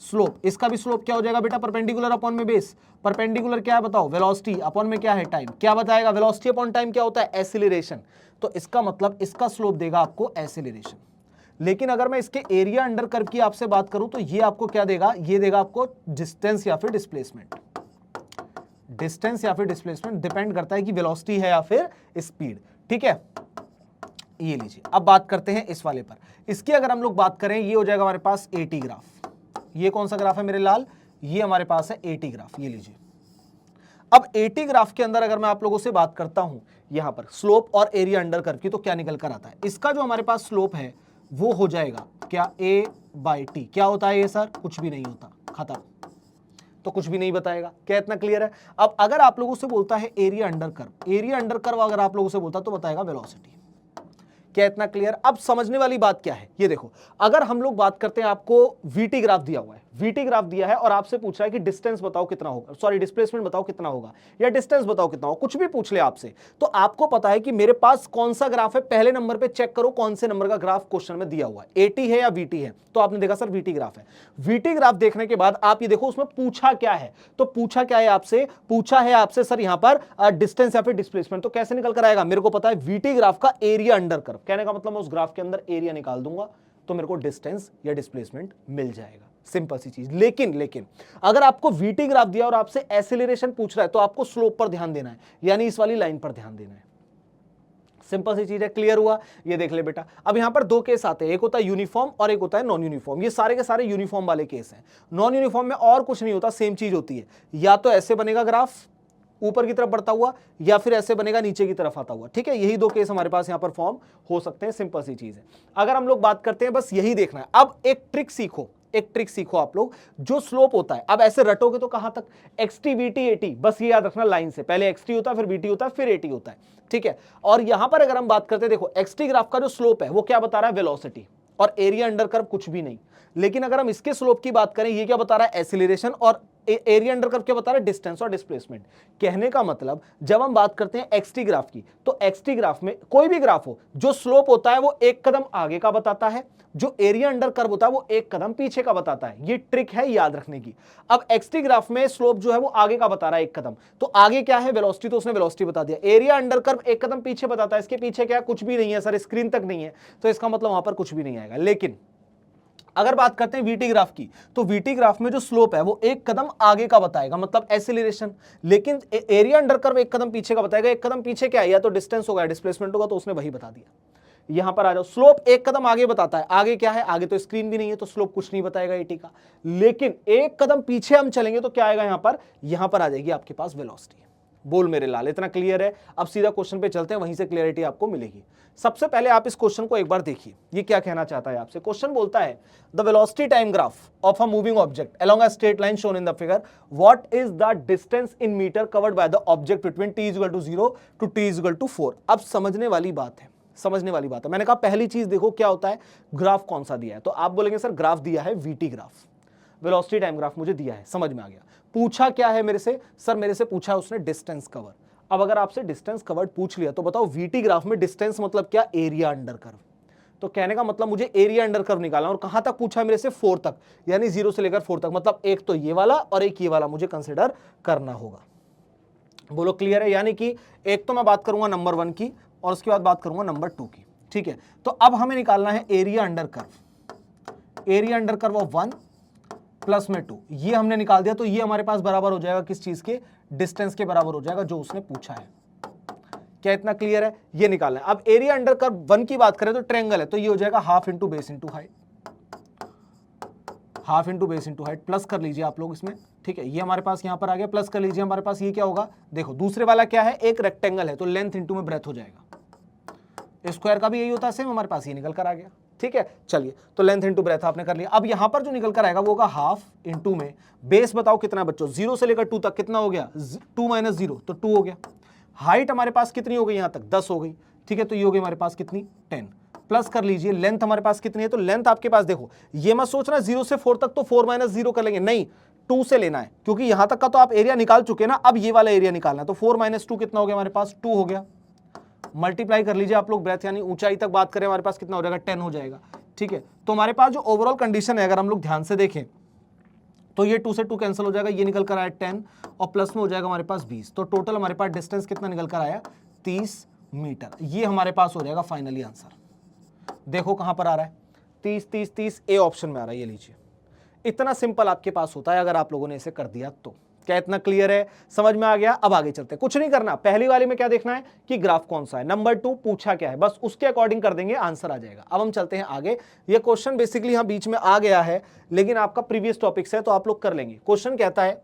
Speaker 1: स्लोप, इसका भी स्लोप क्या हो जाएगा बेटा, परपेंडिकुलर अपॉन में बेस। परपेंडिकुलर क्या है बताओ, वेलोसिटी अपॉन में क्या है, टाइम। क्या बताएगा, वेलोसिटी अपॉन टाइम क्या होता है, एक्सीलरेशन। तो इसका मतलब इसका स्लोप देगा आपको एक्सीलरेशन। लेकिन अगर मैं इसके एरिया अंडर कर्व की आपसे बात करूं तो ये आपको क्या देगा, ये देगा आपको डिस्टेंस या फिर डिस्प्लेसमेंट। डिस्टेंस या फिर डिस्प्लेसमेंट डिपेंड करता है कि वेलोसिटी है या फिर स्पीड। ठीक है, ये लीजिए। अब बात करते हैं इस वाले पर। इसकी अगर हम लोग बात करें, ये हो जाएगा हमारे पास AT ग्राफ। ये कौन सा ग्राफ है मेरे लाल, ये हमारे पास है AT ग्राफ, ये लीजिए। अब AT ग्राफ के अंदर अगर मैं आप लोगों से बात करता हूं यहां पर स्लोप और एरिया अंडर कर्व की, तो क्या निकल कर आता है, इसका जो हमारे पास स्लोप है वो हो जाएगा क्या, A/T। क्या होता है ये सर, कुछ भी नहीं होता, खत्म, तो कुछ भी नहीं बताएगा। क्या इतना क्लियर है? अब अगर आप लोगों से बोलता है area under curve, area under curve अगर आप लोगों से बोलता तो बताएगा वेलोसिटी। क्या इतना क्लियर? अब समझने वाली बात क्या है, ये देखो, अगर हम लोग बात करते हैं, आपको VT ग्राफ दिया हुआ है, VT ग्राफ दिया है और आपसे पूछ रहा है कि डिस्टेंस बताओ कितना होगा, सॉरी डिस्प्लेसमेंट बताओ कितना होगा, या डिस्टेंस बताओ कितना होगा, कुछ भी पूछ ले आपसे, तो आपको पता है कि मेरे पास कौन सा ग्राफ है, पहले नंबर पे चेक करो कौन से नंबर का ग्राफ क्वेश्चन में दिया हुआ है, AT है या VT है। तो आपने देखा सर VT ग्राफ है। VT ग्राफ देखने के बाद आप ये देखो उसमें पूछा क्या है, तो पूछा क्या है आपसे, पूछा है आपसे सर यहां पर डिस्टेंस या फिर डिस्प्लेसमेंट। तो कैसे निकल कर आएगा, मेरे को पता है VT ग्राफ का एरिया अंडर कर्व, कहने का मतलब मैं उस ग्राफ के अंदर एरिया निकाल दूंगा तो मेरे को डिस्टेंस या डिस्प्लेसमेंट मिल जाएगा। सिंपल सी चीज। लेकिन अगर आपको VT ग्राफ दिया और आपसे एक्सीलरेशन पूछ रहा है तो आपको स्लोप पर ध्यान देना है, यानी इस वाली लाइन पर ध्यान देना है। सिंपल सी चीज है, क्लियर हुआ? ये देख ले बेटा, अब यहां पर दो केस आते हैं, एक होता है यूनिफॉर्म और एक होता है नॉन यूनिफॉर्म। ये सारे के सारे यूनिफॉर्म वाले केस हैं। नॉन यूनिफॉर्म में और कुछ नहीं होता, सेम चीज होती है, या तो ऐसे बनेगा ग्राफ ऊपर की तरफ बढ़ता हुआ, या फिर ऐसे बनेगा नीचे की तरफ आता हुआ। ठीक है, यही दो केस हमारे पास यहां पर फॉर्म हो सकते हैं। सिंपल सी चीज है। अगर हम लोग बात करते हैं, बस यही देखना है। अब एक ट्रिक सीखो, एक ट्रिक सीखो आप लोग, जो स्लोप होता है, अब ऐसे रटोगे तो कहां तक, XT VT AT, बस ये याद रखना लाइन से, पहले XT होता है फिर VT होता है फिर AT होता है। ठीक है, और यहां पर अगर हम बात करते हैं, देखो XT ग्राफ का जो स्लोप है वो क्या बता रहा है, वेलोसिटी, और एरिया अंडर कर्व कुछ भी नहीं। लेकिन अगर हम इसके स्लोप की बात करें, ये क्या बता रहा है, एसिलेरेशन, और एरिया अंडर कर्व क्या बता रहा है, डिस्टेंस और डिस्प्लेसमेंट। कहने का मतलब जब हम बात करते हैं एक्सटी ग्राफ की, तो एक्सटी ग्राफ में कोई भी ग्राफ हो, जो स्लोप होता है वो एक कदम आगे का बताता है, जो एरिया अंडर कर्व होता है वो एक कदम पीछे का बताता है। ये ट्रिक है याद रखने की। अब एक्सटी ग्राफ में स्लोप जो है वो आगे का बता रहा है एक कदम, तो आगे क्या है, वेलोसिटी, तो उसने वेलोसिटी बता दिया। एरिया अंडर कर्व एक कदम पीछे बताता है, इसके पीछे क्या है, कुछ भी नहीं है सर, स्क्रीन तक नहीं है, तो इसका मतलब वहां पर कुछ भी नहीं आएगा। लेकिन अगर बात करते हैं वीटी ग्राफ की, तो वीटी ग्राफ में जो स्लोप है वो एक कदम आगे का बताएगा, मतलब एसिलेरेशन, लेकिन एरिया अंडर कर्व एक कदम पीछे का बताएगा। एक कदम पीछे क्या है, या तो डिस्टेंस होगा, डिस्प्लेसमेंट होगा, तो उसने वही बता दिया। यहां पर आ जाओ, स्लोप एक कदम आगे बताता है, आगे क्या है, आगे तो स्क्रीन भी नहीं है, तो स्लोप कुछ नहीं बताएगा एटी का। लेकिन एक कदम पीछे हम चलेंगे तो क्या आएगा, यहां पर आ जाएगी आपके पास वेलोसिटी। बोल मेरे लाल, इतना क्लियर है? अब सीधा क्वेश्चन पे चलते हैं, वहीं से क्लियरिटी आपको मिलेगी। सबसे पहले आप इस क्वेश्चन को एक बार देखिए, ये क्या कहना चाहता है आपसे। क्वेश्चन बोलता है the velocity time graph of a moving object along a straight line shown in the figure, what is the distance in metre covered by the object between t = 0 to t = 4। अब समझने वाली बात है, समझने वाली बात है। मैंने कहा पहली चीज देखो क्या होता है, ग्राफ कौन सा दिया है, तो आप बोलेंगे सर ग्राफ दिया है VT graph, velocity time graph मुझे दिया है, समझ में आ गया। पूछा क्या है मेरे से, सर मेरे से पूछा है उसने डिस्टेंस कवर। अब अगर आपसे डिस्टेंस कवर्ड पूछ लिया तो बताओ वीटी ग्राफ में डिस्टेंस मतलब क्या, एरिया अंडर कर्व। तो कहने का मतलब मुझे एरिया अंडर कर्व निकालना, और कहां तक पूछा है मेरे से, 4 तक, यानी 0 से लेकर 4 तक, मतलब एक तो ये वाला और एक ये वाला मुझे कंसिडर करना होगा। बोलो क्लियर है? यानी कि एक तो मैं बात करूंगा नंबर 1 की, और उसके बाद बात करूंगा नंबर 2 की। ठीक है, तो अब हमें निकालना है area under curve. Area under curve of 1 plus में 2, ये हमने निकाल दिया, तो ये हमारे पास बराबर हो जाएगा किस चीज के, डिस्टेंस के बराबर हो जाएगा जो उसने पूछा है। क्या इतना क्लियर है? ये निकालना है। अब एरिया अंडर कर्व 1 की बात करें तो ट्रायंगल है, तो ये हो जाएगा half into base into height, half into base into height, plus कर लीजिए आप लोग इसमें। ठीक है, ये हमारे पास यहां पर आ गया, प्लस कर लीजिए, हमारे पास ये क्या होगा, देखो दूसरे वाला क्या है, एक रेक्टेंगल है, तो लेंथ इंटू में ब्रेथ हो जाएगा। स्क्वायर का भी यही होता है सेम, हमारे पास ये निकल कर आ गया। ठीक है, चलिए, तो लेंथ इंटू ब्रेथ आपने कर लिया। अब यहां पर जो निकल कर आएगा वो होगा हाफ इंटू में बेस, बताओ कितना बच्चों, 0 से लेकर 2 तक कितना हो गया, 2 - 0, तो 2 हो गया। हाइट हमारे पास कितनी हो गई, यहां तक 10 हो गई। ठीक है, तो ये हो गई हमारे पास कितनी, 10, प्लस कर लीजिए, लेंथ हमारे पास कितनी है, तो लेंथ आपके पास देखो, ये मत सोचना 0 से 4 तक तो 4 - 0 कर लेंगे, नहीं, 2 से लेना है, क्योंकि यहां तक का तो आप एरिया निकाल चुके ना, अब ये वाला एरिया निकालना है, तो 4 - 2 कितना हो गया हमारे पास, 2 हो गया। मल्टीप्लाई कर लीजिए आप लोग ब्रेथ, यानी ऊंचाई तक बात करें हमारे पास कितना हो जाएगा, 10 हो जाएगा। ठीक है, तो हमारे पास जो ओवरऑल कंडीशन है, अगर हम लोग ध्यान से देखें तो ये 2 से 2 कैंसिल हो जाएगा, ये निकल कर आया 10, और प्लस में हो जाएगा हमारे पास 20, तो टोटल हमारे पास डिस्टेंस कितना निकल कर आया, 30 मीटर। ये हमारे पास हो जाएगा फाइनली आंसर। देखो कहां पर आ रहा है, 30 30 30, ए ऑप्शन में आ रहा है, ये लीजिए। इतना सिंपल आपके पास होता है अगर आप लोगों ने इसे कर दिया तो। क्या इतना क्लियर है, समझ में आ गया? अब आगे चलते हैं, कुछ नहीं करना, पहली वाली में क्या देखना है कि ग्राफ कौन सा है, नंबर 2 पूछा क्या है, बस उसके अकॉर्डिंग कर देंगे, आंसर आ जाएगा। अब हम चलते हैं आगे। ये क्वेश्चन बेसिकली यहां बीच में आ गया है, लेकिन आपका प्रीवियस टॉपिक से है तो आप लोग कर लेंगे। क्वेश्चन कहता है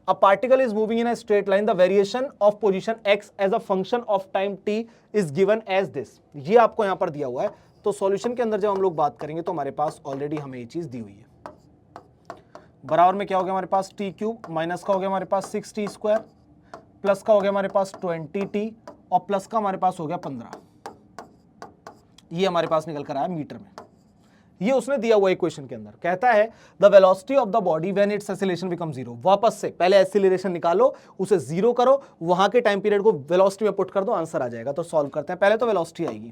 Speaker 1: a particle is moving in a straight line, the variation of position x as a function of time t is given as this। ये आपको यहां पर दिया हुआ है, तो सॉल्यूशन के अंदर जब हम लोग बात करेंगे तो हमारे पास ऑलरेडी हमें ये चीज दी हुई है। बराबर में क्या हो गया हमारे पास, टी क्यूब, माइनस का हो गया हमारे पास 6t स्क्वायर, प्लस का हो गया हमारे पास 20t, और प्लस का हमारे पास हो गया 15। ये हमारे पास निकल कर आया मीटर में। ये उसने दिया हुआ इक्वेशन के अंदर। कहता है the velocity of the body when it's acceleration become 0। वापस से पहले एक्सीलरेशन निकालो, उसे 0 करो, वहां के टाइम पीरियड को वेलोसिटी में पुट कर दो, आंसर आ जाएगा। तो सॉल्व करते हैं, पहले तो वेलोसिटी आएगी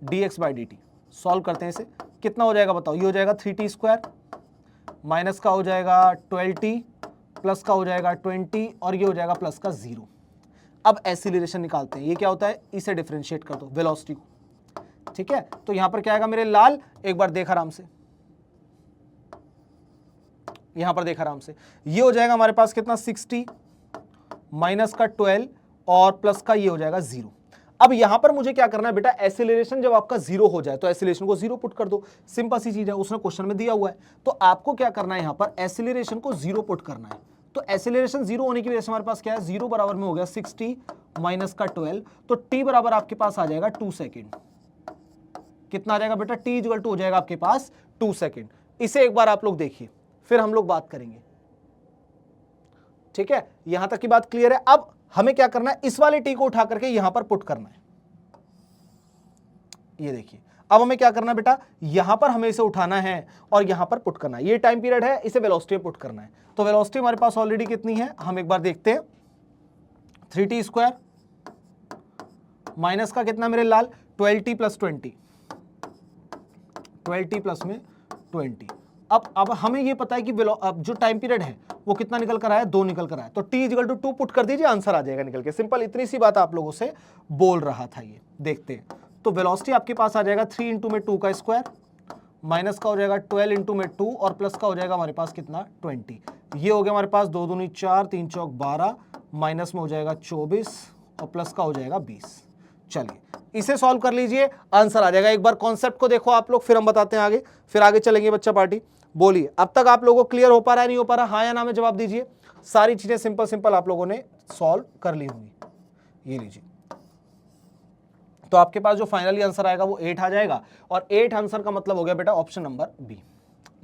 Speaker 1: dx/dt, सॉल्व करते हैं इसे, कितना हो जाएगा बताओ, ये हो जाएगा 3t स्क्वायर, माइनस का हो जाएगा 12t, प्लस का हो जाएगा 20, और ये हो जाएगा प्लस का 0। अब एक्सीलरेशन निकालते हैं, ये क्या होता है, इसे डिफरेंशिएट कर दो वेलोसिटी को। ठीक है, तो यहां पर क्या आएगा मेरे लाल, एक बार देख आराम से, यहां पर देख आराम से, ये हो जाएगा हमारे पास कितना 60, माइनस का 12, और प्लस का ये हो जाएगा 0। अब यहां पर मुझे क्या करना है बेटा, एक्सीलरेशन जब आपका 0 हो जाए तो एक्सीलरेशन को 0 पुट कर दो, सिंपल सी चीज है, उसने क्वेश्चन में दिया हुआ है। तो आपको क्या करना है, यहां पर एक्सीलरेशन को 0 पुट करना है। तो एक्सीलरेशन 0 होने की वजह से हमारे पास क्या है, 0 बराबर में हो गया 60 माइनस का 12, तो t बराबर आपके पास आ जाएगा 2 सेकेंड। कितना आ जाएगा बेटा, t इक्वल टू हो जाएगा आपके पास 2 सेकेंड। इसे एक बार आप लोग देखिए, फिर हम लोग बात करेंगे। ठीक है, यहां तक की बात क्लियर है। अब हमें क्या करना है, इस वाले t को उठा करके यहां पर पुट करना है। ये देखिए, अब हमें क्या करना है बेटा, यहां पर हमें इसे उठाना है और यहां पर पुट करना है। ये टाइम पीरियड है, इसे वेलोसिटी में पुट करना है। तो वेलोसिटी हमारे पास ऑलरेडी कितनी है, हम एक बार देखते हैं। 3t² माइनस का कितना मेरे लाल, 12t + 20, 12t प्लस में 20। अब हमें ये पता है कि अब जो टाइम पीरियड है वो कितना निकल कर आया, 2 निकल कर आया। तो t = 2 पुट कर दीजिए, आंसर आ जाएगा निकल के। सिंपल, इतनी सी बात आप लोगों से बोल रहा था। ये देखते हैं। तो वेलोसिटी आपके पास आ जाएगा 3 × में 2 का स्क्वायर, माइनस का हो जाएगा 12 × में 2 और प्लस का हो जाएगा हमारे पास कितना, 20। ये हो गया हमारे पास 2 दूनी 4, 3 चौक 12, माइनस में हो जाएगा 24 और प्लस का हो जाएगा 20। चलिए इसे सॉल्व कर लीजिए, आंसर आ जाएगा। एक बार कॉन्सेप्ट को देखो आप लोग, फिर हम बताते हैं आगे, फिर आगे चलेंगे बच्चा पार्टी। बोलिए अब तक आप लोगों को क्लियर हो पा रहा है, नहीं हो पा रहा, हाँ या ना में जवाब दीजिए। सारी चीजें सिंपल सिंपल आप लोगों ने सॉल्व कर ली होंगी। ये लीजिए, तो आपके पास जो फाइनली आंसर आएगा वो 8 आ जाएगा, और 8 आंसर का मतलब हो गया बेटा ऑप्शन नंबर बी।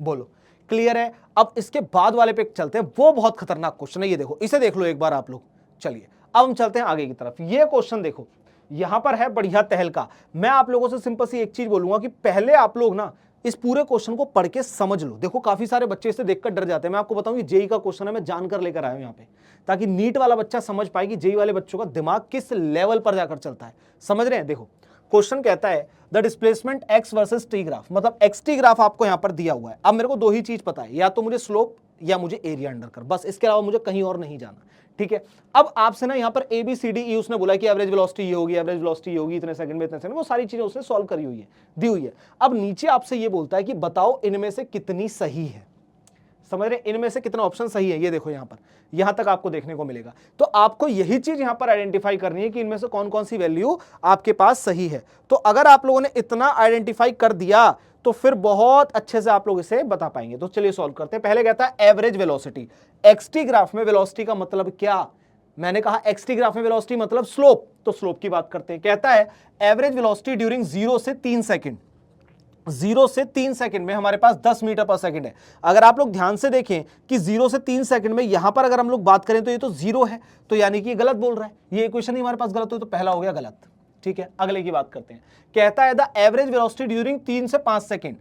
Speaker 1: बोलो क्लियर है। अब इसके बाद वाले पे चलते हैं, वो बहुत खतरनाक क्वेश्चन है। ये देखो, इसे देख लो एक बार आप लोग। चलिए अब हम चलते हैं आगे की तरफ। ये क्वेश्चन देखो, यहां पर है बढ़िया तहलका। मैं आप लोगों से सिंपल सी एक चीज बोलूंगा कि पहले आप लोग ना इस पूरे क्वेश्चन को पढ़ के समझ लो। देखो काफी सारे बच्चे इसे देखकर डर जाते हैं। मैं आपको बताऊं, जेई का क्वेश्चन है, मैं जानकर लेकर आया हूं यहाँ पे, ताकि नीट वाला बच्चा समझ पाए कि जेई वाले बच्चों का दिमाग किस लेवल पर जाकर चलता है। समझ रहे हैं। देखो क्वेश्चन कहता है the displacement x versus t graph, मतलब xt ग्राफ आपको यहां पर दिया हुआ है। अब मेरे को दो ही चीज पता है, या तो मुझे स्लोप या मुझे एरिया अंडर कर, बस इसके अलावा मुझे कहीं और नहीं जाना। ठीक है। अब आपसे ना यहां पर A B C D E उसने बोला कि एवरेज वेलोसिटी ये होगी, एवरेज वेलोसिटी ये होगी, इतने सेकंड में इतने सेकंड, वो सारी चीजें उसने सॉल्व करी हुई है, दी हुई है। अब नीचे आपसे ये बोलता है कि बताओ इनमें से कितनी सही है। समझ रहे, इनमें से कितना ऑप्शन सही है। ये देखो यहां पर, यहां तक आपको देखने को मिलेगा। तो आपको यही चीज यहां पर आइडेंटिफाई करनी है कि इनमें से कौन कौन सी वैल्यू आपके पास सही है। तो अगर आप लोगों ने इतना आइडेंटिफाई कर दिया तो फिर बहुत अच्छे से आप लोग इसे बता पाएंगे। तो चलिए सॉल्व करते हैं। पहले कहता है एवरेज वेलोसिटी। एक्सटी ग्राफ में वेलोसिटी का मतलब क्या, मैंने कहा एक्सटी ग्राफ में वेलोसिटी मतलब स्लोप, तो स्लोप की बात करते हैं। कहता है एवरेज वेलोसिटी ड्यूरिंग 0 से 3 सेकंड, 0 से 3 सेकंड में हमारे पास 10 मीटर पर सेकंड है। अगर आप लोग ध्यान से देखें कि 0 से 3 सेकंड में यहां पर अगर हम लोग बात करें तो ये तो 0 है, तो यानी कि ये गलत बोल रहा है। ये इक्वेशन ही हमारे पास गलत हो, तो पहला हो गया गलत। ठीक है, अगले की बात करते हैं। कहता है द एवरेज वेलोसिटी ड्यूरिंग 3 से 5 सेकंड,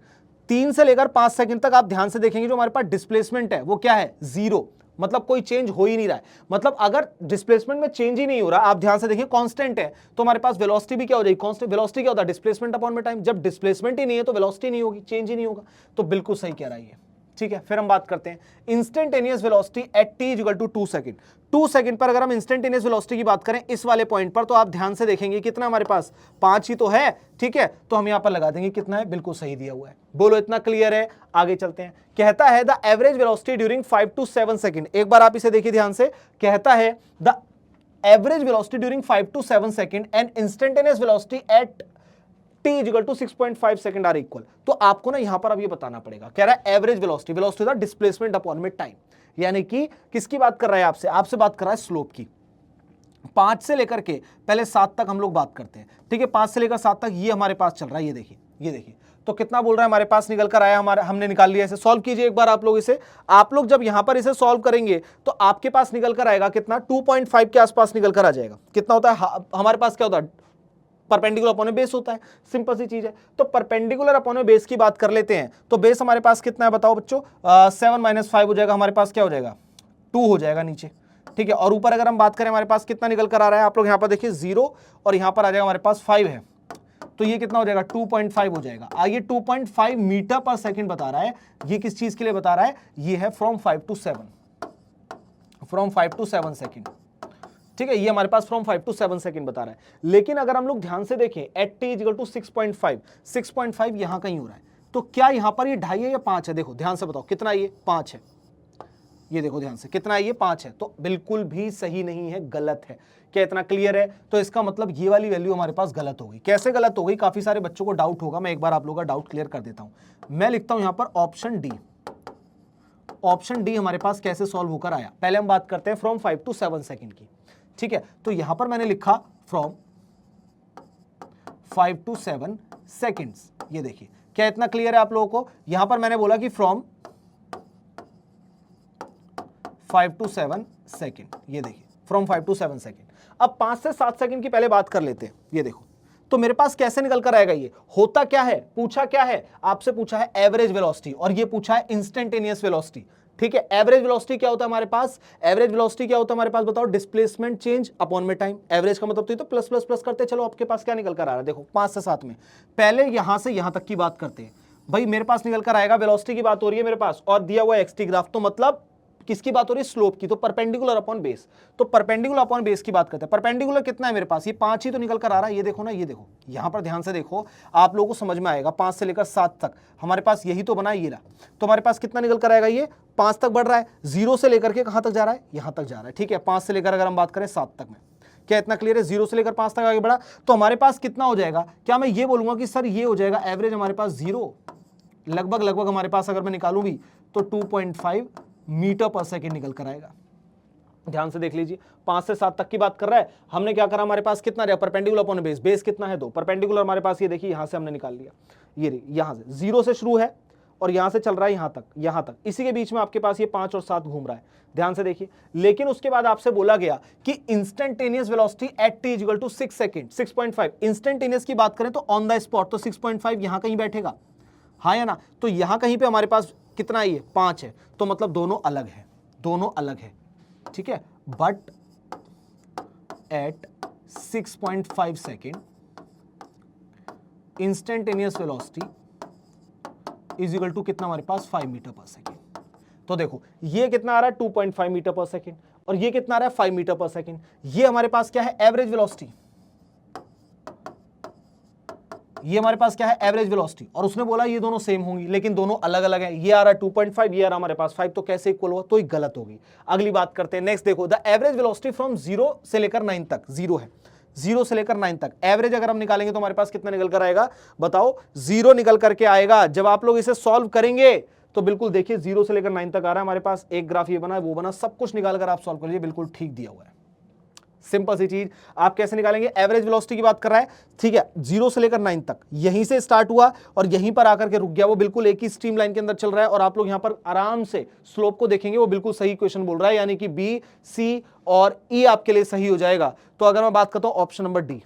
Speaker 1: 3 से लेकर 5 सेकंड तक आप ध्यान से देखेंगे जो हमारे पास डिस्प्लेसमेंट है वो क्या है, 0, मतलब कोई चेंज हो ही नहीं रहा है। मतलब अगर डिस्प्लेसमेंट में चेंज ही नहीं हो रहा, आप ध्यान से देखिए कांस्टेंट है, तो हमारे पास वेलोसिटी भी क्या हो जाएगी, कांस्टेंट। वेलोसिटी क्या होता है, डिस्प्लेसमेंट अपॉन में टाइम। जब डिस्प्लेसमेंट ही नहीं है तो वेलोसिटी नहीं होगी, चेंज ही नहीं होगा। तो बिल्कुल सही कह रहा है ये। ठीक है, फिर हम बात करते हैं instantaneous velocity at t = 2 second. 2 second पर अगर हम इंस्टेंटेनियस वेलोसिटी की बात करें इस वाले पॉइंट पर, तो आप ध्यान से देखेंगे कितना हमारे पास 5 ही तो है। ठीक है, तो हम यहां पर लगा देंगे कितना है, बिल्कुल सही दिया हुआ है। बोलो इतना क्लियर है। आगे चलते हैं। कहता है the average velocity during 5 to 7 second. एक बार आप इसे देखिए ध्यान से। कहता है the average velocity during 5 to 7 second and instantaneous velocity at t = 6.5 second are equal. तो आपको ना यहां पर अब ये बताना पड़ेगा। कह रहा है एवरेज वेलोसिटी, वेलोसिटी था डिस्प्लेसमेंट अपॉन में टाइम, यानी कि किसकी बात कर रहा है, आपसे बात कर रहा है स्लोप की। 5 से लेकर के पहले 7 तक हम लोग बात करते हैं। ठीक है, 5 से लेकर 7 तक ये हमारे पास चल रहा है। ये देखिए, ये देखिए, तो कितना बोल रहा है हमारे पास निकल कर आया, हमने निकाल लिया। इसे सॉल्व कीजिए एक बार आप लोग इसे। आप लोग जब यहां पर इसे सॉल्व करेंगे तो आपके पास निकल कर आएगा कितना, 2.5 के आसपास निकल कर आ जाएगा। कितना होता है हमारे पास, क्या होता है, परपेंडिकुलर अपॉन बेस होता है। सिंपल सी चीज है। तो परपेंडिकुलर अपॉन बेस की बात कर लेते हैं। तो बेस हमारे पास कितना है बताओ बच्चों, 7 - 5 हो जाएगा, हमारे पास क्या हो जाएगा, 2 हो जाएगा नीचे। ठीक है, और ऊपर अगर हम बात करें हमारे पास कितना निकल कर आ रहा है, आप लोग यहां पर देखिए 0, और यहां पर आ जाएगा हमारे पास 5 है, तो ये कितना हो जाएगा, 2.5 हो जाएगा। ये 2.5 मीटर पर सेकंड बता रहा है। ये किस चीज के लिए बता रहा है, ये है फ्रॉम 5 to 7 सेकंड। ठीक है, ये हमारे पास फ्रॉम 5 to 7 सेकंड बता रहा है। लेकिन अगर हम लोग ध्यान से देखें एट t = 6.5 यहां कहीं हो रहा है, तो क्या यहां पर ये 2.5 है या 5 है, देखो ध्यान से बताओ कितना, ये 5 है। ये देखो ध्यान से कितना है, ये 5 है। तो बिल्कुल भी सही नहीं है, गलत है। क्या इतना क्लियर है? तो इसका मतलब ये वाली वैल्यू हमारे पास गलत हो गई। कैसे गलत हो गई, काफी सारे बच्चों को डाउट होगा, मैं एक बार आप लोगों का डाउट क्लियर कर देता हूं। मैं लिखता हूं यहां पर ऑप्शन डी। ऑप्शन डी हमारे पास कैसे सॉल्व होकर आया, पहले हम बात करते हैं फ्रॉम 5 to 7 सेकंड की। ठीक है, तो यहां पर मैंने लिखा फ्रॉम 5 to 7 सेकंड्स। ये देखिए, क्या इतना क्लियर है आप लोगों को? यहां पर मैंने बोला कि फ्रॉम 5 to 7 सेकंड। ये देखिए, फ्रॉम 5 to 7 सेकंड। अब 5 से 7 सेकंड की पहले बात कर लेते हैं। ये देखो, तो मेरे पास कैसे निकल कर आएगा ये? होता क्या है, पूछा क्या है आपसे, पूछा है एवरेज वेलोसिटी और ये पूछा है इंस्टेंटेनियस वेलोसिटी। ठीक है, एवरेज वेलोसिटी क्या होता है हमारे पास? एवरेज वेलोसिटी क्या होता है हमारे पास बताओ? डिस्प्लेसमेंट चेंज अपॉन में टाइम। एवरेज का मतलब तो प्लस प्लस प्लस करते चलो, आपके पास क्या निकल कर आ रहा है देखो 5 से 7 में। पहले यहां से यहां तक की बात करते हैं भाई, मेरे पास निकल कर आएगा वेलोसिटी की बात हो रही है मेरे पास और दिया हुआ एक्सटी ग्राफ, तो मतलब किसकी बात हो रही है? स्लोप की। तो परपेंडिकुलर अपॉन बेस, तो परपेंडिकुलर अपॉन बेस की बात करते हैं। परपेंडिकुलर कितना है मेरे पास? ये 5 ही तो निकल कर आ रहा है, ये देखो ना, ये देखो यहां पर ध्यान से देखो, आप लोगों को समझ में आएगा। 5 से लेकर 7 तक हमारे पास यही तो बना है, ये रहा। तो हमारे पास कितना निकल कर आएगा? ये 5 तक बढ़ रहा है, 0 से लेकर के कहां तक जा रहा है? यहां तक जा रहा है। ठीक है, 5 से लेकर अगर हम बात करें 7 तक में, क्या इतना क्लियर है? 0 से लेकर 5 तक आगे बढ़ा तो हमारे पास कितना हो जाएगा? क्या मैं ये बोलूंगा कि सर ये हो जाएगा एवरेज हमारे पास 0, लगभग हमारे पास अगर मैं निकालूं भी तो 2.5 मीटर पर सेकेंड निकल कर आएगा। ध्यान से देख लीजिए, 5 से 7 तक की बात कर रहा है। हमने क्या करा? हमारे पास कितना रहा? Perpendicular upon base. बेस कितना है? 2। परपेंडिकुलर हमारे पास ये देखिए यहां से हमने निकाल लिया, ये यहां से 0 से शुरू है और यहां से चल रहा है यहां तक, इसी के बीच में आपके पास ये 5 और 7 घूम रहा है। ध्यान से देखिए, लेकिन उसके बाद आपसे बोला गया कि instantaneous velocity at t equal to 6 second, 6.5। Instantaneous की बात करें तो ऑन द स्पॉट, तो 6.5 यहां कहीं बैठेगा, हाँ या ना? तो यहां कहीं पे हमारे पास कितना है? ये 5 है, तो मतलब दोनों अलग है, दोनों अलग है। ठीक है, but at 6.5 second instantaneous velocity is equal to कितना हमारे पास? 5 मीटर पर सेकेंड। तो देखो ये कितना आ रहा है? 2.5 मीटर पर सेकेंड और ये कितना आ रहा है? 5 मीटर पर सेकेंड। ये हमारे पास क्या है? Average velocity. ये हमारे पास क्या है? Average velocity. और उसने बोला ये दोनों सेम होंगी, लेकिन दोनों अलग अलग हैं। ये आ रहा है 2.5, ये आ रहा हमारे पास 5, तो कैसे इक्वल होगा? तो ये गलत होगी। अगली बात करते हैं, नेक्स्ट देखो, द एवरेज वेलोसिटी फ्रॉम 0 से लेकर 9 तक, 0 है, 0 से लेकर 9 तक एवरेज अगर हम निकालेंगे तो हमारे पास कितना निकल कर आएगा? बताओ, 0 निकल करके आएगा। जब आप लोग इसे सॉल्व करेंगे तो बिल्कुल देखिए 0 से लेकर 9 तक आ रहा है हमारे पास। एक ग्राफ ये बना है, वो बना, सब कुछ निकाल कर आप सॉल्व कर लीजिए, बिल्कुल ठीक दिया हुआ है। सिंपल सी चीज, आप कैसे निकालेंगे? एवरेज वेलोसिटी की बात कर रहा है, ठीक है, 0 से लेकर 9 तक, यहीं से स्टार्ट हुआ और यहीं पर आकर के रुक गया। वो बिल्कुल एक ही स्ट्रीम लाइन के अंदर चल रहा है और आप लोग यहां पर आराम से स्लोप को देखेंगे, वो बिल्कुल सही क्वेश्चन बोल रहा है, यानी कि बी, सी और ई आपके लिए सही हो जाएगा। तो अगर मैं बात करता हूं ऑप्शन नंबर डी,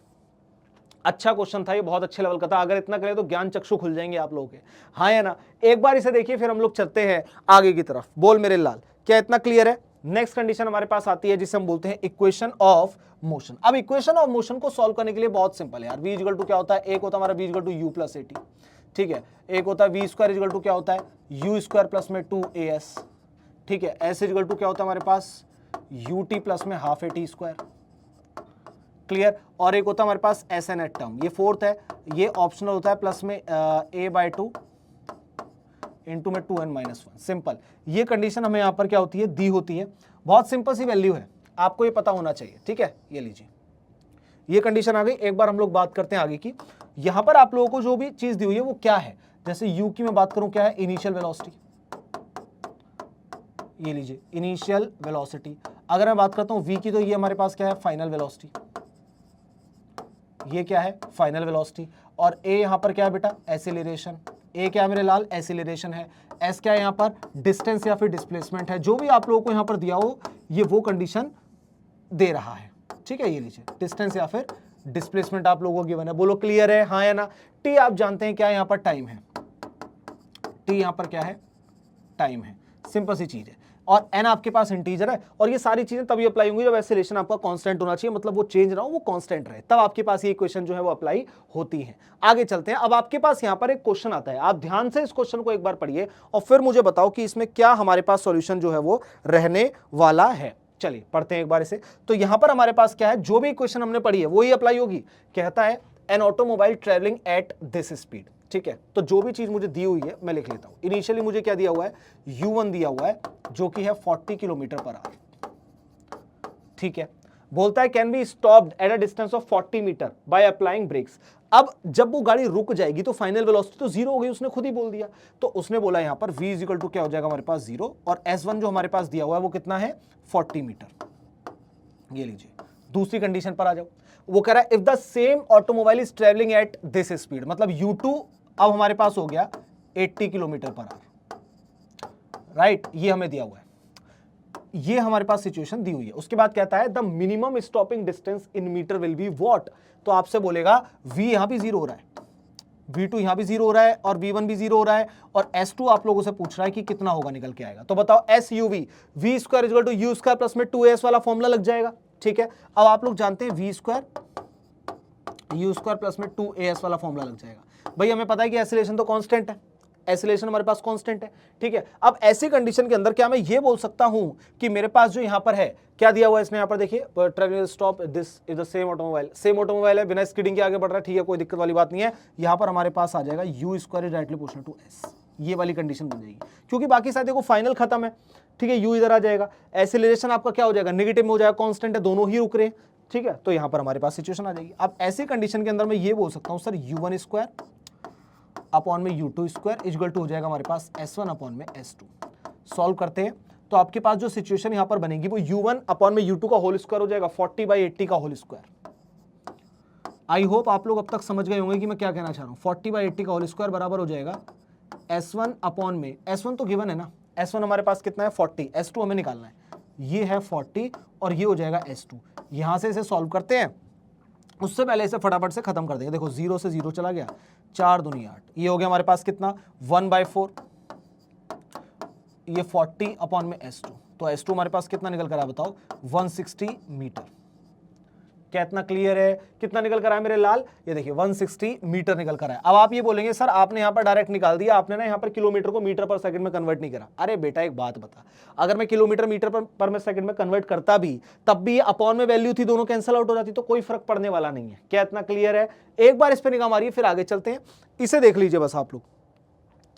Speaker 1: अच्छा क्वेश्चन था ये, बहुत अच्छे लेवल का था। अगर इतना करें तो ज्ञान चक्षु खुल जाएंगे आप लोगों के, हाँ या ना? एक बार इसे देखिए, फिर हम लोग चलते हैं आगे की तरफ। बोल मेरे लाल, क्या इतना क्लियर है? नेक्स्ट कंडीशन हमारे पास आती है जिसे हम बोलते हैं इक्वेशन ऑफ मोशन। अब इक्वेशन ऑफ मोशन को सॉल्व करने के लिए बहुत सिंपल है यार। v इक्वल टू क्या होता है? एक होता है हमारा v equal to u plus at, ठीक है। एक होता है v स्क्वायर इक्वल टू क्या होता है? u स्क्वायर प्लस में 2as, ठीक है। s इक्वल टू क्या होता है हमारे पास? ut प्लस में हाफ at स्क्वायर, क्लियर। और एक होता है हमारे पास एस एन एट टर्म, ये फोर्थ है, ये ऑप्शनल होता है, प्लस में a/2 इंटू में 2n-1। सिंपल, ये कंडीशन हमें यहाँ पर क्या होती है? दी होती है। बहुत सिंपल सी वैल्यू है, आपको ये पता होना चाहिए, ठीक है। ये लीजिए, ये कंडीशन आ गई। एक बार हम लोग बात करते हैं आगे की। यहाँ पर आप लोगों को जो भी चीज दी हुई है वो क्या है? जैसे u की मैं बात करूं, क्या है? इनिशियल वेलोसिटी, ये लीजिए इनिशियल वेलोसिटी। अगर मैं बात करता हूँ v की, तो ये हमारे पास क्या है? Final velocity. ये क्या है? Final velocity. और a यहाँ पर क्या है बेटा? एक्सीलरेशन। a क्या है मेरे लाल? एक्सीलरेशन है। s क्या है यहाँ पर? डिस्टेंस या फिर डिस्प्लेसमेंट है। जो भी आप लोगों को यहाँ पर दिया हो, ये वो कंडीशन दे रहा है, ठीक है। ये लीजिए डिस्टेंस या फिर डिस्प्लेसमेंट आप लोगों को गिवन है। बोलो क्लियर है, हाँ या ना? t आप जानते हैं क्या? यहाँ पर टाइम है। t यहाँ पर क्या है? टाइम है। सिंपल सी चीज है। और n आपके पास इंटीजर है। और ये सारी चीजें तभी अप्लाई होंगी जब एक्सीलरेशन आपका कांस्टेंट होना चाहिए, मतलब वो चेंज ना हो, वो कांस्टेंट रहे, तब आपके पास ये इक्वेशन जो है वो अप्लाई होती है। आगे चलते हैं। अब आपके पास यहाँ पर एक क्वेश्चन आता है, आप ध्यान से इस क्वेश्चन को एक बार पढ़िए और फिर मुझे बताओ कि इसमें क्या हमारे पास सॉल्यूशन जो है वो रहने वाला है। चलिए पढ़ते हैं एक बार इसे। तो यहां पर हमारे पास क्या है? जो भी इक्वेशन हमने पढ़ी है वो ही अप्लाई होगी। कहता है an automobile travelling at this speed, ठीक है। तो जो भी चीज मुझे दी हुई है मैं लिख लेता हूं। इनिशियली मुझे क्या दिया हुआ है? u1 दिया हुआ है जो कि है 40 किलोमीटर पर आवर, ठीक है। बोलता है can be stopped at a distance of 40 metre by applying brakes. अब जब वो गाड़ी रुक जाएगी तो फाइनल वेलोसिटी तो 0 हो गई, उसने खुद ही बोल दिया। तो उसने बोला यहां पर v इज इक्वल टू क्या हो जाएगा हमारे पास? 0। और s1 जो हमारे पास दिया हुआ है वो कितना है? 40 मीटर। ये लीजिए, दूसरी कंडीशन पर आ जाओ। वो कह रहा है if the same automobile is travelling at this speed, मतलब u2 अब हमारे पास हो गया 80 किलोमीटर पर आवर, राइट। ये हमें दिया हुआ है। ये हमारे पास सिचुएशन दी हुई है। उसके बाद कहता है the minimum stopping distance in metre will be what. तो आपसे बोलेगा v यहां भी 0 हो रहा है, v2 यहां भी 0 हो रहा है और v1 भी 0 हो रहा है और s2 आप लोगों से पूछ रहा है कि कितना होगा निकल के आएगा। तो बताओ SUV v square equal to u square plus में 2as वाला फॉर्मूला लग जाएगा। ठीक है, अब आप लोग जानते हैं v square u square plus में 2as वाला फॉर्मूला लग जाएगा। भाई हमें पता है कि एक्सीलरेशन तो कांस्टेंट है, एक्सीलरेशन हमारे पास कांस्टेंट है। ठीक है, अब ऐसी कंडीशन के अंदर क्या मैं ये बोल सकता हूं कि मेरे पास जो यहां पर है क्या दिया हुआ है इसने, यहां पर देखिए travelling stop this is the same automobile, same automobile है, बिना स्किडिंग के आगे बढ़ रहा है। ठीक है, कोई दिक्कत वाली बात नहीं है। यहां पर हमारे पास आ जाएगा u square is directly proportional to s, ये वाली कंडीशन बन जाएगी क्योंकि बाकी साथ देखो फाइनल खत्म है। ठीक है, u इधर आ जाएगा, एक्सीलरेशन आपका क्या हो जाएगा, नेगेटिव में हो जाएगा, कांस्टेंट है, दोनों ही रुक रहे हैं। ठीक है, तो यहां पर हमारे पास सिचुएशन आ जाएगी। अब ऐसी कंडीशन के अंदर मैं ये बोल सकता हूं सर u1 स्क्वायर अपॉन में u2 स्क्वायर इक्वल टू हो जाएगा हमारे पास s1 अपॉन में s2। सॉल्व करते हैं तो आपके पास जो सिचुएशन यहां पर बनेगी वो u1 अपॉन में u2 का होल स्क्वायर हो जाएगा 40/80 का होल स्क्वायर। आई होप आप लोग अब तक समझ गए होंगे कि मैं क्या कहना चाह रहा हूं। 40/80 का होल स्क्वायर बराबर हो जाएगा s1 अपॉन में, s1 तो गिवन है ना, s1 हमारे पास कितना है 40, s2 हमें निकालना है, ये है 40 और ये हो जाएगा s2। यहां से इसे सॉल्व करते हैं, उससे पहले इसे फटाफट से खत्म कर देंगे। देखो 0 से 0 चला गया, 4 दूनी 8, ये हो गया हमारे पास कितना 1/4, ये 40 अपॉन में s2, तो s2 हमारे पास कितना निकल कर आया बताओ 160 मीटर। क्या इतना क्लियर है? कितना निकल कर आया मेरे लाल, ये देखिए 160 मीटर निकल कर आया। अब आप ये बोलेंगे सर आपने यहां पर डायरेक्ट निकाल दिया, आपने ना यहां पर किलोमीटर को मीटर पर सेकंड में कन्वर्ट नहीं करा। अरे बेटा एक बात बता, अगर मैं किलोमीटर मीटर पर मैं सेकंड में कन्वर्ट करता भी तब भी अपॉन में वैल्यू थी, दोनों कैंसिल आउट हो जाती, तो कोई फर्क पड़ने वाला नहीं है। क्या इतना क्लियर है? एक बार इस पर निगाह मारिए फिर आगे चलते हैं। इसे देख लीजिए बस, आप लोग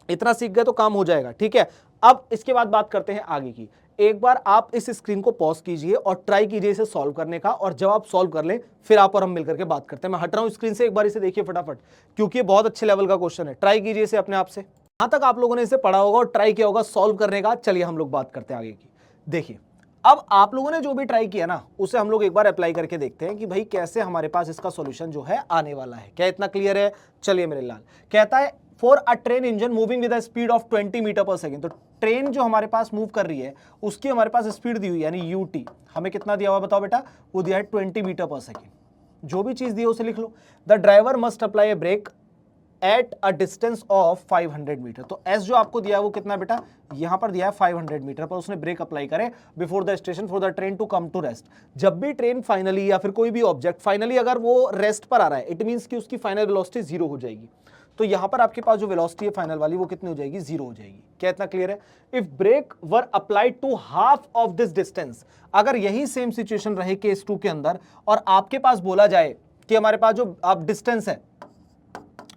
Speaker 1: इतना सीख गए तो काम हो जाएगा। ठीक है, अब इसके बाद बात करते हैं आगे की। एक बार आप इस स्क्रीन को पॉज कीजिए और ट्राई कीजिए इसे सॉल्व करने का, और जब आप सॉल्व कर लें फिर आप और हम मिलकर के बात करते हैं। मैं हट रहा हूं स्क्रीन से, एक बार इसे देखिए फटाफट क्योंकि ये बहुत अच्छे लेवल का क्वेश्चन है। ट्राई कीजिए इसे अपने आप से, यहां तक आप लोगों ने इसे पढ़ा होगा और ट्राई किया होगा सॉल्व करने का। चलिए हम लोग बात करते हैं आगे की। देखिए अब आप लोगों ने जो भी ट्राई किया ना उसे हम लोग एक बार अप्लाई करके देखते हैं कि भाई कैसे हमारे पास इसका सॉल्यूशन जो है आने वाला है। क्या इतना क्लियर है? चलिए मेरे लाल, कहता है for a train engine moving with a speed of 20 metre per second. तो ट्रेन जो हमारे पास मूव कर रही है उसकी हमारे पास स्पीड दी हुई है, यानी यूटी हमें कितना दिया हुआ बताओ बेटा, वो दिया है 20 मीटर पर सेकंड। जो भी चीज दी है उसे लिख लो। The driver must apply a brake at a distance of 500 metre. तो एस जो आपको दिया है वो कितना बेटा, यहां पर दिया है 500 मीटर पर उसने ब्रेक अप्लाई करे before the station for the train to come to rest. जब भी ट्रेन फाइनली या फिर कोई भी ऑब्जेक्ट फाइनली अगर वो रेस्ट पर आ रहा है, इट मींस कि उसकी फाइनल वेलोसिटी 0 हो जाएगी। तो यहां पर आपके पास जो वेलोसिटी है फाइनल वाली वो कितनी हो जाएगी, 0 हो जाएगी। क्या इतना क्लियर है? If brake were applied to half of this distance, अगर यही सेम सिचुएशन रहे केस 2 के अंदर और आपके पास बोला जाए कि हमारे पास जो आप डिस्टेंस है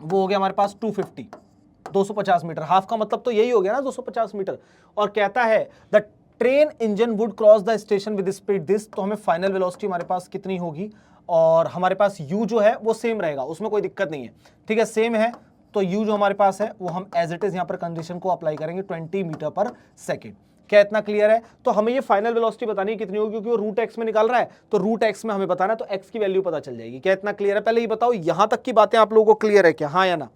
Speaker 1: वो हो गया हमारे पास 250 मीटर, हाफ का मतलब तो यही हो गया ना 250 मीटर, और कहता है the train engine would cross the station with speed this. तो हमें फाइनल वेलोसिटी हमारे पास कितनी होगी, और हमारे पास u जो है वो सेम रहेगा, उसमें कोई दिक्कत नहीं है। ठीक है, सेम है तो u जो हमारे पास है वो हम एज इट इज यहां पर कंडीशन को अप्लाई करेंगे 20 मीटर पर सेकेंड। क्या इतना क्लियर है? तो हमें ये फाइनल वेलोसिटी बतानी है कितनी होगी, क्योंकि वो रूट एक्स में निकाल रहा है, तो रूट एक्स में हमें बताना है, तो एक्स की वैल्यू पता चल जाएगी। क्या इतना क्लियर है? पहले ये बताओ यहां तक की बातें आप लोगों को क्लियर है क्या, हाँ या ना?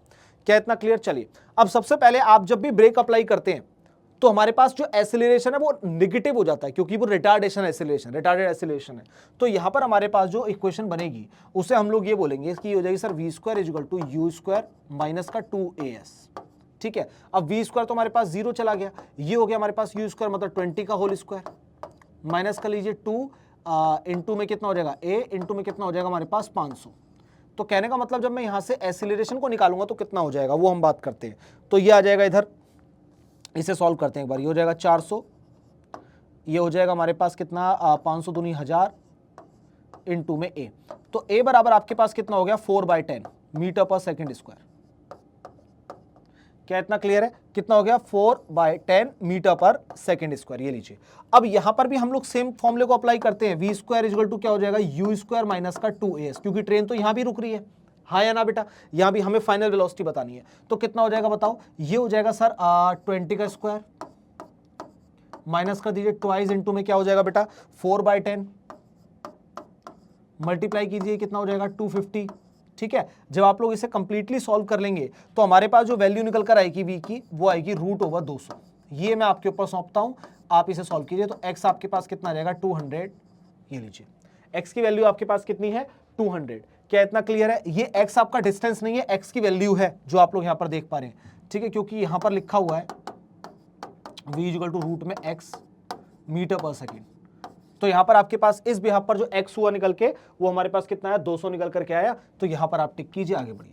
Speaker 1: क्या इतना क्लियर? चलिए अब सबसे पहले आप जब भी ब्रेक अप्लाई करते हैं तो हमारे पास जो एक्सीलरेशन है वो नेगेटिव हो जाता है, क्योंकि वो रिटार्डेड एक्सीलरेशन है। तो यहां पर हमारे पास जो इक्वेशन बनेगी उसे हम लोग ये बोलेंगे कि हो जाएगी sir v square is equal to u square minus का 2as। ठीक है, अब v स्क्वायर तो हमारे पास 0 चला गया, ये हो गया हमारे पास u स्क्वायर मतलब 20 का होल स्क्वायर, माइनस कर लीजिए 2 इंटू में कितना हो जाएगा a, इंटू में कितना हो जाएगा हमारे पास 500। तो कहने का मतलब जब मैं यहां से एक्सीलरेशन को निकालूंगा तो कितना हो जाएगा वो हम बात करते हैं। तो ये आ जाएगा इधर, इसे सॉल्व करते हैं एक बार। ये हो जाएगा 400, ये हो जाएगा हमारे पास कितना 500 दूनी 1000 इंटू में a। तो a बराबर आपके पास कितना हो गया 4/10 मीटर पर सेकेंड स्क्वायर। क्या इतना क्लियर है? कितना हो गया 4/10 मीटर पर सेकेंड स्क्वायर। ये लीजिए, अब यहां पर भी हम लोग सेम फॉर्मूले को अप्लाई करते हैं। v स्क्वायर इक्वल टू क्या हो जाएगा u स्क्वायर माइनस का 2as, क्योंकि ट्रेन तो यहां भी रुक रही है, हाँ या ना बेटा? यहां भी हमें फाइनल वेलोसिटी बतानी है, तो कितना हो जाएगा बताओ? ये हो जाएगा सर 20 का स्क्वायर माइनस कर दीजिए ट्वाइस इंटू में क्या हो जाएगा बेटा 4/10 मल्टीप्लाई कीजिए कितना हो जाएगा 250। ठीक है, जब आप लोग इसे कंप्लीटली सॉल्व कर लेंगे तो हमारे पास जो वैल्यू निकल कर आएगी v की वो आएगी √200। ये मैं आपके ऊपर सौंपता हूं, आप इसे सॉल्व कीजिए तो x आपके पास कितना आ जाएगा 200, ये लीजिए x की वैल्यू आपके पास कितनी है 200। क्या इतना क्लियर है? ये x आपका डिस्टेंस नहीं है, x की वैल्यू है जो आप लोग यहां पर देख पा रहे हैं, ठीक है, क्योंकि यहां पर लिखा हुआ है v इक्वल टू रूट में x मीटर पर सेकेंड। तो यहां पर आपके पास इस बिहाफ पर जो x हुआ निकल के वो हमारे पास कितना है 200 निकल करके आया, तो यहां पर आप टिक कीजिए, आगे बढ़िए।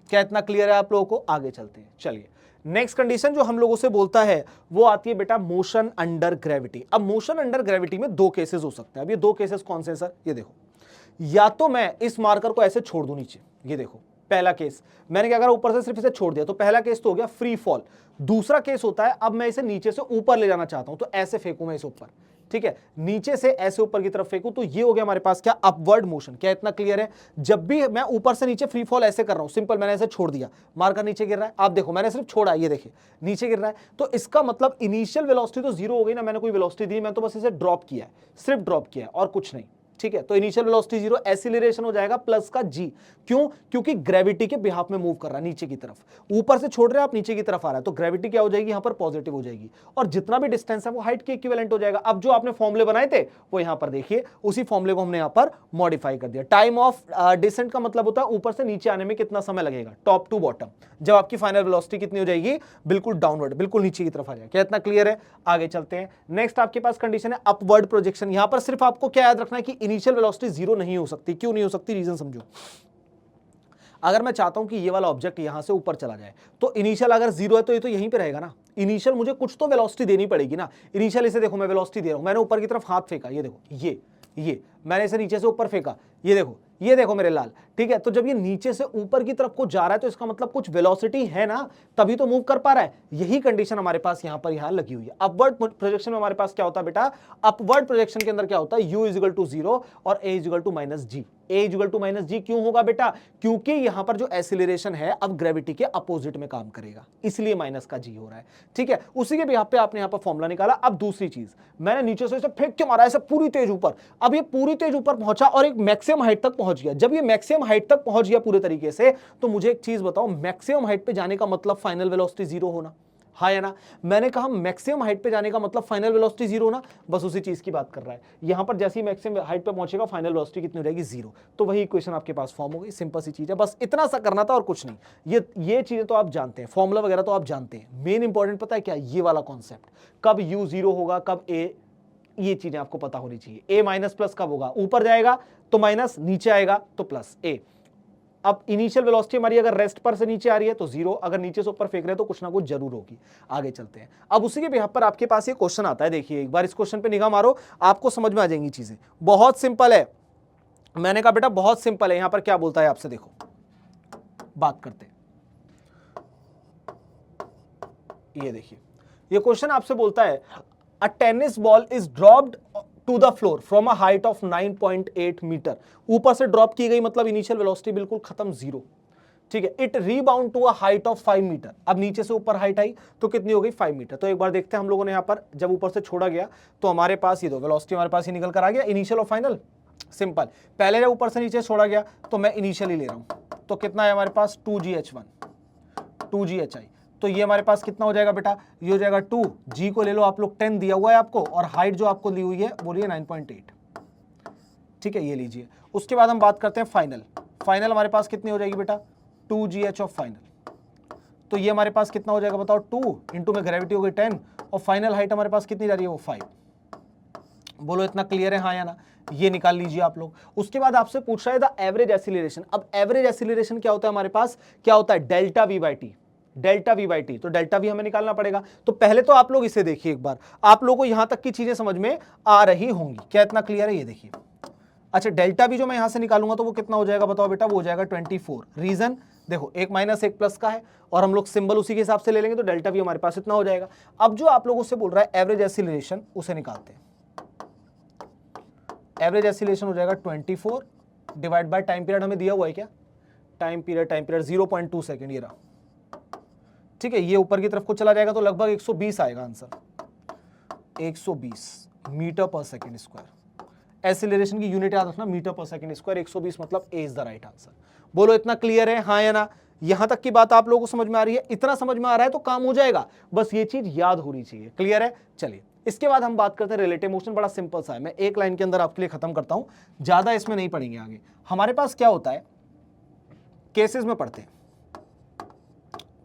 Speaker 1: क्या इतना क्लियर है आप लोगों को? आगे चलते हैं। चलिए नेक्स्ट कंडीशन जो हम लोगों से बोलता है वो आती है बेटा मोशन अंडर ग्रेविटी। अब मोशन अंडर ग्रेविटी में दो केसेस हो सकते हैं। अब ये दो केसेस कौन से हैं सर? ये देखो, या तो मैं इस मार्कर को ऐसे छोड़ दूं नीचे, ये देखो पहला केस, मैंने क्या करा ऊपर से सिर्फ इसे छोड़ दिया, तो पहला केस तो हो गया फ्री फॉल। दूसरा केस होता है अब मैं इसे नीचे से ऊपर ले जाना चाहता हूं, तो ऐसे फेंकू मैं इसे ऊपर, ठीक है, नीचे से ऐसे ऊपर की तरफ फेंकू, तो ये हो गया हमारे पास क्या अपवर्ड मोशन। क्या इतना क्लियर है? जब भी मैं ऊपर से नीचे फ्री फॉल ऐसे कर रहा हूं, सिंपल मैंने ऐसे छोड़ दिया, मार्कर नीचे गिर रहा है, आप देखो मैंने सिर्फ छोड़ा, ये देखिए नीचे गिर रहा है, तो इसका मतलब इनिशियल वेलोसिटी तो जीरो हो गई ना, मैंने कोई वेलोसिटी दी, मैं तो बस इसे ड्रॉप किया है, सिर्फ ड्रॉप किया है और कुछ नहीं, ठीक है। तो इनिशियल वेलोसिटी जीरो, एक्सीलरेशन हो जाएगा प्लस का जी। क्यों? क्योंकि ग्रेविटी के बिहाफ में मूव कर रहा है नीचे की तरफ, ऊपर से छोड़ रहे हैं आप, नीचे की तरफ आ रहा है, तो ग्रेविटी क्या हो जाएगी यहां पर? पॉजिटिव हो जाएगी, और जितना भी डिस्टेंस है वो हाइट के इक्विवेलेंट हो जाएगा। अब जो आपने फॉर्मूले बनाए थे वो यहां पर देखिए, उसी फॉर्मूले को हमने यहां पर मॉडिफाई कर दिया। टाइम ऑफ डिसेंट का मतलब होता है ऊपर से नीचे आने में कितना समय लगेगा, टॉप टू बॉटम, जब आपकी फाइनल वेलोसिटी कितनी हो जाएगी? बिल्कुल डाउनवर्ड, बिल्कुल नीचे की तरफ आ जाएगा। क्या इतना क्लियर है? आगे चलते हैं। नेक्स्ट आपके पास कंडीशन है अपवर्ड प्रोजेक्शन। यहां पर सिर्फ आपको क्या याद रखना है कि इनिशियल वेलोसिटी जीरो नहीं हो सकती। क्यों नहीं हो सकती? रीजन समझो। अगर मैं चाहता हूं कि ये वाला ऑब्जेक्ट यहां से ऊपर चला जाए, तो इनिशियल अगर जीरो है तो ये तो यहीं पे रहेगा ना, इनिशियल मुझे कुछ तो वेलोसिटी देनी पड़ेगी ना। इनिशियल इसे देखो मैं वेलोसिटी दे रहा हूं, मैंने ऊपर की तरफ हाथ फेंका, ये देखो ये मैंने इसे नीचे से ऊपर फेंका, ये देखो मेरे लाल, ठीक है। तो जब ये नीचे से ऊपर की तरफ को जा रहा है तो इसका मतलब कुछ वेलोसिटी है ना, तभी तो मूव कर पा रहा है। यही कंडीशन हमारे पास यहां लगी हुई है। अपवर्ड प्रोजेक्शन में हमारे पास क्या होता है बेटा? अपवर्ड प्रोजेक्शन के अंदर क्या होता है? u is equal to zero और a is equal to minus g. a is equal to minus g क्यों होगा बेटा? क्योंकि यहां पर जो एक्सीलरेशन है अब ग्रेविटी के अपोजिट में काम करेगा, इसलिए माइनस का जी हो रहा है, ठीक है। उसी के बिहाफ पे आपने यहां पर फॉर्मूला निकाला। अब दूसरी चीज, मैंने नीचे से इसे फेंक के मारा ऐसे पूरी तेज ऊपर, अब ये पूरी तेज ऊपर पहुंचा और एक मैक्सिमम हाइट तक पहुंच गया। जब ये मैक्सिमम हाइट तक पहुंच गया पूरे तरीके से, तो मुझे एक चीज बताओ, मैक्सिमम हाइट पे जाने का मतलब फाइनल वेलोसिटी जीरो होना, हाँ या ना? मैंने कहा मैक्सिमम हाइट पे जाने का मतलब फाइनल वेलोसिटी जीरो ना, बस उसी चीज की बात कर रहा है। यहां पर जैसे ही मैक्सिमम हाइट पे पहुंचेगा फाइनल वेलोसिटी कितनी हो जाएगी? जीरो। तो वही इक्वेशन आपके पास फॉर्म हो गई, सिंपल सी चीज है, बस इतना सा करना था और कुछ नहीं। ये चीजें तो आप जानते हैं, फॉर्मूला वगैरह तो आप जानते हैं। मेन इंपॉर्टेंट पता है क्या? ये वाला कॉन्सेप्ट, कब u जीरो होगा, कब a, ये चीजें आपको पता होनी चाहिए। a माइनस प्लस कब होगा? ऊपर जाएगा तो माइनस, नीचे आएगा तो प्लस a। अब इनिशियल वेलोसिटी हमारी अगर रेस्ट पर से नीचे आ रही है तो जीरो, अगर नीचे से ऊपर फेंक रहे हैं तो कुछ ना कुछ जरूर होगी। आगे चलते हैं। अब उसी के बिहाफ पर आपके पास ये क्वेश्चन आता है, देखिए एक बार इस क्वेश्चन पे निगाह मारो, आपको समझ में आ जाएंगी चीजें। बहुत सिंपल है, मैंने कहा बेटा बहुत सिंपल है। यहां पर क्या बोलता है आपसे, देखो बात करते हैं। ये देखिए, ये क्वेश्चन आपसे बोलता है a tennis ball is dropped to the floor from a height of 9.8 metre. ऊपर से ड्रॉप की गई मतलब इनिशियल वेलोसिटी बिल्कुल खत्म, जीरो, ठीक है। It rebound to a height of 5 metre. अब नीचे से ऊपर हाइट आई तो कितनी हो गई? 5 मीटर। तो एक बार देखते हैं हम लोगों ने यहां पर, जब ऊपर से छोड़ा गया तो हमारे पास ये दो वेलोसिटी हमारे पास ही निकल कर आ गया, इनिशियल और फाइनल। सिंपल, पहले जब ऊपर से नीचे छोड़ा गया तो मैं इनिशियली ले रहा हूं, तो कितना है हमारे पास? 2gh1 2ghi। तो ये हमारे पास कितना हो जाएगा बेटा? ये हो जाएगा 2, जी को ले लो आप लोग 10 दिया हुआ है आपको, और हाइट जो आपको दी हुई है बोलिए 9.8, ठीक है, ये लीजिए। उसके बाद हम बात करते हैं फाइनल। फाइनल हमारे पास कितनी हो जाएगी बेटा? 2gh of final. तो ये हमारे पास कितना हो जाएगा बताओ? 2 इंटू में ग्रेविटी हो गई 10, और फाइनल हाइट हमारे पास कितनी जा रही है? वो 5। बोलो इतना क्लियर है, हाँ या ना? ये निकाल लीजिए आप लोग। उसके बाद आपसे पूछ रहा है द एवरेज एक्सीलरेशन। अब एवरेज एक्सीलरेशन क्या होता है हमारे पास? क्या होता है? Delta we by T, delta we by T. तो डेल्टा वी हमें निकालना पड़ेगा। तो पहले तो आप लोग इसे देखिए एक बार, आप लोगों को यहां तक की चीजें समझ में आ रही होंगी। क्या इतना क्लियर है? ये देखिए, अच्छा डेल्टा वी जो मैं यहां से निकालूंगा तो वो कितना हो जाएगा बताओ बेटा? वो हो जाएगा 24। रीजन देखो, एक माइनस एक प्लस का है और हम लोग सिंबल उसी के हिसाब से ले लेंगे, तो डेल्टा वी हमारे पास इतना हो जाएगा। अब जो आप लोगों से बोल रहा है एवरेज एक्सीलरेशन, उसे निकालते हैं। एवरेज एक्सीलरेशन हो जाएगा 24 डिवाइड बाय टाइम पीरियड हमें दिया हुआ है क्या? टाइम पीरियड 0.2 सेकेंड, ये रहा, ठीक है। ये ऊपर की तरफ को चला जाएगा तो लगभग 120 आएगा आंसर, 120 मीटर पर सेकेंड स्क्वायर। एक्सीलरेशन की यूनिट याद रखना, मीटर पर सेकेंड स्क्वायर। 120 मतलब ए इज द राइट आंसर। बोलो इतना क्लियर है, हाँ या ना? यहां तक की बात आप लोगों को समझ में आ रही है? इतना समझ में आ रहा है तो काम हो जाएगा, बस ये चीज याद होनी चाहिए। क्लियर है? चलिए इसके बाद हम बात करते हैं रिलेटिव मोशन। बड़ा सिंपल सा है, मैं एक लाइन के अंदर आपके लिए खत्म करता हूं, ज्यादा इसमें नहीं पढ़ेंगे आगे। हमारे पास क्या होता है, केसेस में पढ़ते हैं।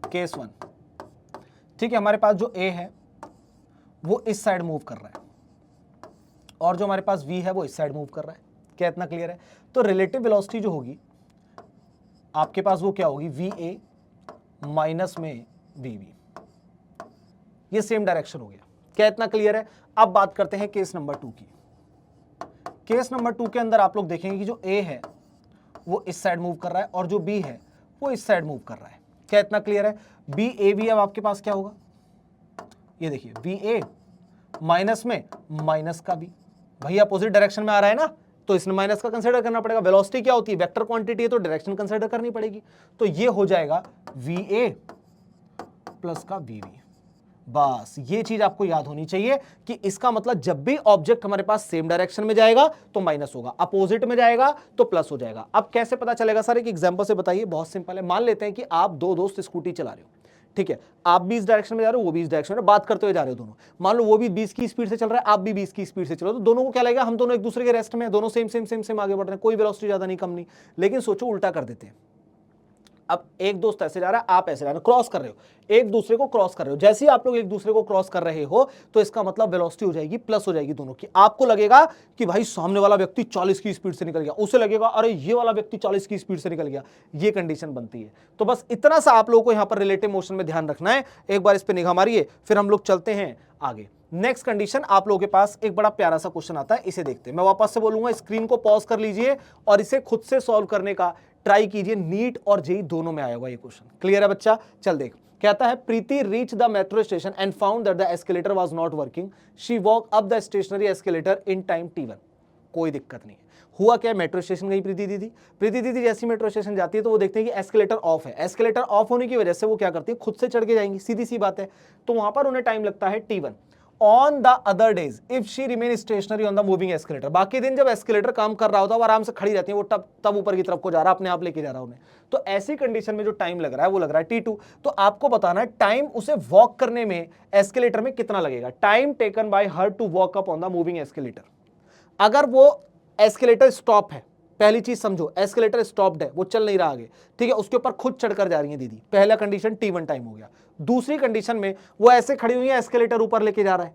Speaker 1: केस 1, ठीक है, हमारे पास जो ए है वो इस साइड मूव कर रहा है और जो हमारे पास v है वो इस साइड मूव कर रहा है। क्या इतना क्लियर है? तो रिलेटिव वेलोसिटी जो होगी आपके पास वो क्या होगी, va माइनस में vb, ये सेम डायरेक्शन हो गया। क्या इतना क्लियर है? अब बात करते हैं केस नंबर 2 की। केस नंबर 2 के अंदर आप लोग देखेंगे कि जो a है वो इस साइड मूव कर रहा है और जो b है वो इस साइड मूव कर रहा है। क्या इतना क्लियर है? BAV अब आपके पास क्या होगा, ये देखिए VA माइनस में माइनस का B, भाई अपोजिट डायरेक्शन में आ रहा है ना, तो इसमें माइनस का कंसीडर करना पड़ेगा। वेलोसिटी क्या होती है, वेक्टर क्वांटिटी है, तो डायरेक्शन कंसीडर करनी पड़ेगी। तो ये हो जाएगा VA प्लस का VB। बस ये चीज आपको याद होनी चाहिए कि इसका मतलब जब भी ऑब्जेक्ट हमारे पास सेम डायरेक्शन में जाएगा तो माइनस होगा, अपोजिट में जाएगा तो प्लस हो जाएगा। अब कैसे पता चलेगा सर, एक एग्जांपल से बताइए। बहुत सिंपल है, मान लेते हैं कि आप दो दोस्त स्कूटी चला रहे हो, ठीक है, आप भी इस डायरेक्शन में जा रहे हो, वो भी इस डायरेक्शन में, बात करते हुए जा रहे हो दोनों। मान लो वो भी 20 की स्पीड से चल रहा है, आप भी 20 की स्पीड से चलो, तो दोनों को क्या लगेगा, हम दोनों एक दूसरे के रेस्ट में, दोनों सेम सेम सेम सेम आगे बढ़ रहे हैं, कोई वेलोसिटी ज्यादा नहीं कम नहीं। लेकिन सोचो उल्टा कर देते हैं। अब एक दोस्त ऐसे जा रहा है, आप ऐसे जा रहे हो, क्रॉस कर रहे हो, एक दूसरे को क्रॉस कर रहे हो। जैसे ही आप लोग एक दूसरे को क्रॉस कर रहे हो तो इसका मतलब वेलोसिटी हो जाएगी प्लस हो जाएगी दोनों की। आपको लगेगा कि भाई सामने वाला व्यक्ति 40 की स्पीड से निकल गया, उसे लगेगा अरे ये वाला व्यक्ति 40 की स्पीड से निकल गया, ये कंडीशन बनती है। तो बस इतना सा आप लोगों को यहां पर रिलेटिव मोशन में ध्यान रखना है। एक बार इस पर निगाह मारिए, फिर हम लोग चलते हैं आगे। नेक्स्ट कंडीशन, आप लोगों के पास एक बड़ा प्यारा सा क्वेश्चन आता है, इसे देखते हैं। मैं वापस से बोलूंगा, स्क्रीन को पॉज कर लीजिए और इसे खुद से सॉल्व करने का ट्राई कीजिए। नीट और जेई दोनों में आया हुआ ये क्वेश्चन। क्लियर है बच्चा? चल देख, कहता है Preeti reach the metro station and found that the escalator was not working, she walk up the stationary escalator in time t1। कोई दिक्कत नहीं है। हुआ क्या, मेट्रो स्टेशन गई प्रीति दीदी। प्रीति दीदी जैसी मेट्रो स्टेशन जाती है तो वो देखते हैं कि एस्केलेटर ऑफ है। एस्केलेटर ऑफ होने की वजह से वो क्या करती है, खुद से चढ़ के जाएंगी, सीधी सी बात है। तो वहां पर उन्हें टाइम लगता है t1। On the other days if she remain stationery on the moving escalator, बाकी दिन जब एस्केलेटर काम कर रहा होता है वो आराम से खड़ी रहती है, वो तब ऊपर की तरफ को जा रहा है, अपने आप लेके जा रहा है उन्हें। तो ऐसी कंडीशन में जो टाइम लग रहा है वो लग रहा है t2। तो आपको बताना है टाइम उसे वॉक करने में एस्केलेटर में कितना लगेगा। Time taken by her to walk up on the moving escalator. अगर वो एस्केलेटर स्टॉप है, पहली चीज समझो, एस्केलेटर स्टॉप्ड है, वो चल नहीं रहा आगे, ठीक है, उसके ऊपर खुद चढ़कर जा रही है दीदी, पहला कंडीशन t1 टाइम हो गया। दूसरी कंडीशन में वो ऐसे खड़ी हुई है, एस्केलेटर ऊपर लेके जा रहा है।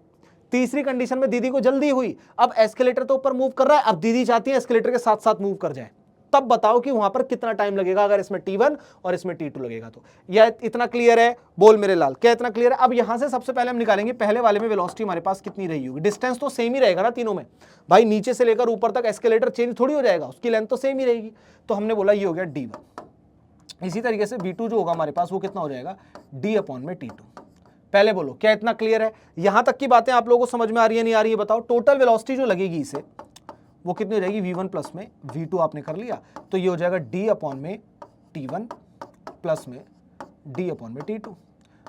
Speaker 1: तीसरी कंडीशन में दीदी को जल्दी हुई, अब एस्केलेटर तो ऊपर मूव कर रहा है, अब दीदी चाहती है एस्केलेटर के साथ साथ मूव कर जाए। तब बताओ कि वहां पर कितना टाइम लगेगा, अगर इसमें t1 और इसमें t2 लगेगा तो। यह इतना क्लियर है? बोल मेरे लाल, क्या इतना क्लियर है? अब यहां से सबसे पहले हम निकालेंगे पहले वाले में वेलोसिटी हमारे पास कितनी रही होगी। डिस्टेंस तो सेम ही रहेगा ना तीनों में, भाई नीचे से लेकर ऊपर तक एस्केलेटर चेंज थोड़ी हो जाएगा, उसकी लेंथ तो सेम ही रहेगी। तो हमने बोला ये हो गया d1। इसी तरीके से v2 जो होगा हमारे पास वो कितना हो जाएगा, d/t2। पहले बोलो क्या इतना क्लियर है? यहां तक की बातें आप लोगों को समझ में आ रही है नहीं आ रही है बताओ। टोटल वेलोसिटी जो लगेगी इसे वो कितनी हो जाएगी, v1 प्लस में v2 आपने कर लिया, तो ये हो जाएगा d/t1 प्लस में d/t2।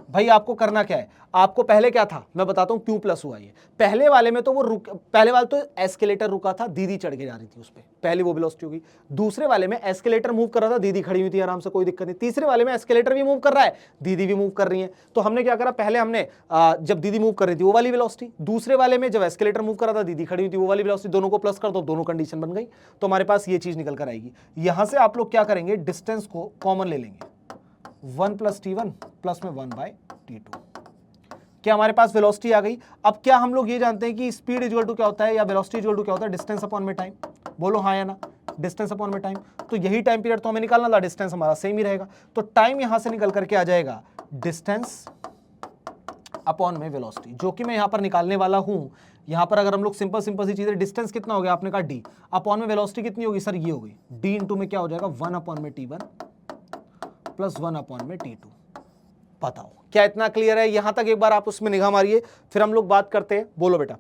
Speaker 1: भाई आपको करना क्या है, आपको पहले क्या था मैं बताता हूं क्यों प्लस हुआ ये। पहले वाले में तो वो पहले वाले तो एस्केलेटर रुका था, दीदी चढ़ के जा रही थी उस पे, पहले वो वेलोसिटी होगी। दूसरे वाले में एस्केलेटर मूव कर रहा था, दीदी खड़ी हुई थी आराम से, कोई दिक्कत नहीं। तीसरे वाले में एस्केलेटर भी मूव कर रहा है, दीदी भी मूव कर रही है। तो हमने क्या करा, पहले हमने जब दीदी मूव कर रही थी वो वाली वेलोसिटी, दूसरे वाले में जब एस्केलेटर मूव कर रहा था दीदी खड़ी हुई थी वो वाली वेलोसिटी, दोनों को प्लस कर दो, दोनों कंडीशन बन गई। तो हमारे पास ये चीज निकल कर आएगी। यहां से आप लोग क्या करेंगे, डिस्टेंस को कॉमन ले लेंगे, 1 + t1 प्लस में 1/t2। क्या हमारे पास वेलोसिटी आ गई। अब क्या हम लोग ये जानते हैं कि स्पीड इक्वल टू क्या होता है, या वेलोसिटी इक्वल टू क्या होता है, डिस्टेंस अपॉन में टाइम। बोलो हाँ या ना, डिस्टेंस अपॉन में टाइम। तो यही टाइम पीरियड तो हमें निकालना था, डिस्टेंस हमारा सेम ही रहेगा। तो टाइम यहां से निकल करके आ जाएगा डिस्टेंस अपॉन में वेलोसिटी, जो कि मैं यहां पर निकालने वाला हूं। यहां पर अगर हम लोग सिंपल सी चीजें, डिस्टेंस कितना हो गया आपने कहा d, अपॉन में वेलोसिटी कितनी होगी सर, ये होगी d इंटू में क्या हो जाएगा, 1/t1 प्लस 1/t2। बताओ क्या इतना क्लियर है? यहां तक एक बार आप उसमें निगाह मारिए, फिर हम लोग बात करते हैं। बोलो बेटा,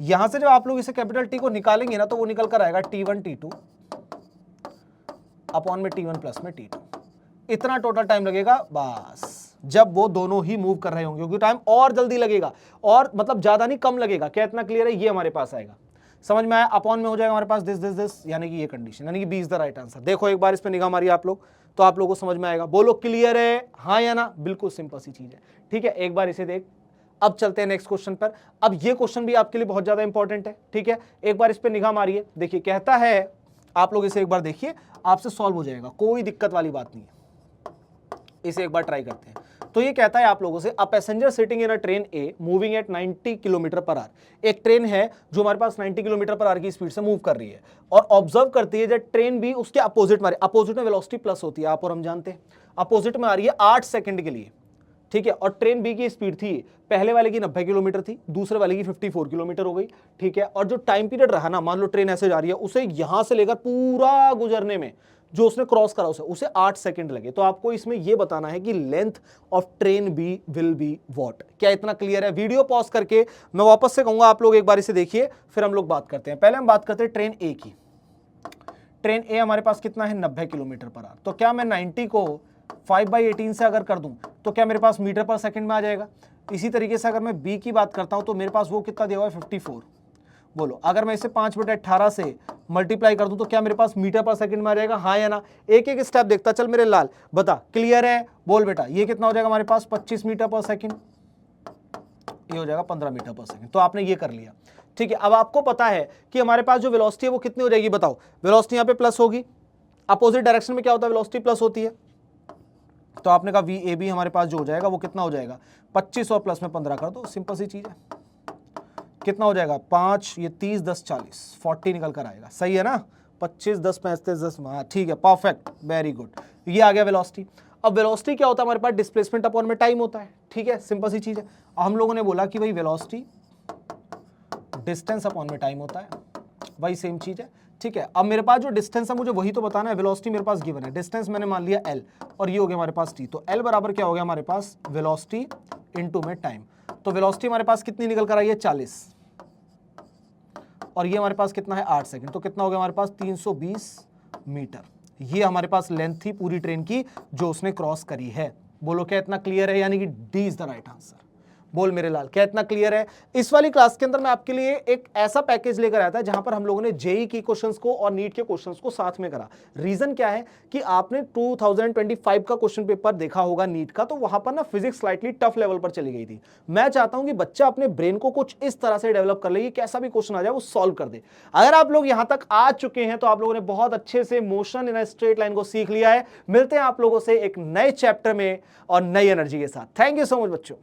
Speaker 1: यहां से जब आप लोग इसे कैपिटल T को निकालेंगे ना तो वो निकल कर आएगा t1 t2 अपॉन में t1 प्लस में t2। इतना टोटल टाइम लगेगा बस, जब वो दोनों ही मूव कर रहे होंगे, क्योंकि टाइम और जल्दी लगेगा, और मतलब ज्यादा नहीं कम लगेगा। क्या इतना क्लियर है? ये हमारे पास आएगा, समझ में आया? अपॉन में हो जाएगा हमारे पास दिस, यानी कि ये कंडीशन, यानी कि B is the right answer. देखो एक बार इस पे निगाह मारिए आप लोग, तो आप लोगों को समझ में आएगा। बोलो क्लियर है हाँ या ना? बिल्कुल सिंपल सी चीज है, ठीक है। एक बार इसे देख, अब चलते हैं नेक्स्ट क्वेश्चन पर। अब ये क्वेश्चन भी आपके लिए बहुत ज्यादा इंपॉर्टेंट है, ठीक है, एक बार इस पे निगाह मारिए। देखिए कहता है, आप लोग इसे एक बार देखिए, आपसे सॉल्व हो जाएगा, कोई दिक्कत वाली बात नहीं है, इसे एक बार ट्राई करते हैं। तो ये कहता है आप लोगों से, a passenger sitting in a train a moving at 90 kilometre per hour. एक ट्रेन है जो हमारे पास 90 किलोमीटर पर आवर की स्पीड से मूव कर रही है और ऑब्जर्व करती है जब ट्रेन भी उसके अपोजिट में, अपोजिट में वेलोसिटी प्लस होती है, आप और हम जानते हैं, अपोजिट में आ रही है 8 सेकंड के लिए, ठीक है, और ट्रेन बी की स्पीड थी, पहले वाले की 90 किलोमीटर थी, दूसरे वाले की 54 किलोमीटर हो गई, ठीक है, और जो टाइम पीरियड रहा ना, मान लो ट्रेन ऐसे जा रही है, उसे यहां से लेकर पूरा गुजरने में जो उसने क्रॉस करा उसे 8 सेकंड लगे। तो आपको इसमें यह बताना है कि length of train B will be what. क्या इतना क्लियर है? वीडियो पॉज करके मैं वापस से कहूंगा, आप लोग एक बार इसे देखिए, फिर हम लोग बात करते हैं। पहले हम बात करते हैं ट्रेन ए की। ट्रेन ए हमारे पास कितना है? 90 किलोमीटर पर आवर। तो क्या मैं 90 को 5/18 से अगर कर दूं तो क्या मेरे पास मीटर पर सेकंड में आ जाएगा? इसी तरीके से अगर मैं बी की बात करता हूं तो मेरे पास वो कितना दिया हुआ है? 54। बोलो, अगर मैं इसे 5/18 से मल्टीप्लाई कर दूं तो क्या मेरे पास मीटर पर सेकंड में आ जाएगा? हाँ या ना? एक एक स्टेप देखता चल मेरे लाल, बता क्लियर है? बोल बेटा, ये कितना हो जाएगा हमारे पास? 25 मीटर पर सेकंड, ये हो जाएगा 15 मीटर पर सेकंड। तो आपने ये कर लिया, ठीक है। अब आपको पता है कि हमारे पास जो वेलोसिटी है वो कितनी हो जाएगी? बताओ, वेलोसिटी यहाँ पे प्लस होगी, अपोजिट डायरेक्शन में क्या होता है? वेलोसिटी प्लस होती है। तो आपने कहा वी ए बी हमारे पास जो हो जाएगा वो कितना हो जाएगा? 25 और प्लस में 15 कर दो, सिंपल सी चीज है। कितना हो जाएगा? 5, ये 30, 10, 40, 40 निकल कर आएगा, सही है ना? 25, 10, 35, 10, ठीक है, परफेक्ट, वेरी गुड। ये आ गया वेलोसिटी। अब वेलोसिटी क्या होता है हमारे पास? डिस्प्लेसमेंट अपॉन में टाइम होता है, ठीक है, सिंपल सी चीज है। हम लोगों ने बोला कि भाई वेलोसिटी डिस्टेंस अपॉन में टाइम होता है, वही सेम चीज है, ठीक है। अब मेरे पास जो डिस्टेंस है मुझे वही तो बताना है। वेलोसिटी मेरे पास गिवन है, डिस्टेंस मैंने मान लिया l, और ये हो गया हमारे पास t। तो l बराबर क्या हो गया हमारे पास? वेलोसिटी इनटू में टाइम। तो वेलोसिटी हमारे पास कितनी निकल कर आई है? 40, और ये हमारे पास कितना है? 8 सेकंड। तो कितना हो गया हमारे पास? 320 मीटर। ये हमारे पास लेंथ थी पूरी ट्रेन की जो उसने क्रॉस करी है। बोलो, क्या इतना क्लियर है? यानी कि D is the right answer. बोल मेरे लाल, क्या इतना क्लियर है? इस वाली क्लास के अंदर मैं आपके लिए एक ऐसा पैकेज लेकर आया था जहां पर हम लोगों ने जेई की क्वेश्चंस को और नीट के क्वेश्चंस को साथ में करा। रीजन क्या है कि आपने 2025 का क्वेश्चन पेपर देखा होगा नीट का, तो वहां पर ना फिजिक्स स्लाइटली टफ लेवल पर चली गई थी। मैं चाहता हूं कि बच्चा अपने ब्रेन को कुछ इस तरह से डेवलप कर ले कि कैसा भी क्वेश्चन आ जाए वो सॉल्व कर दे। अगर आप लोग यहां तक आ चुके हैं तो आप लोगों ने बहुत अच्छे से motion in a straight line को सीख लिया है। मिलते हैं आप लोगों से एक नए चैप्टर में और नई एनर्जी के साथ। थैंक यू सो मच बच्चों।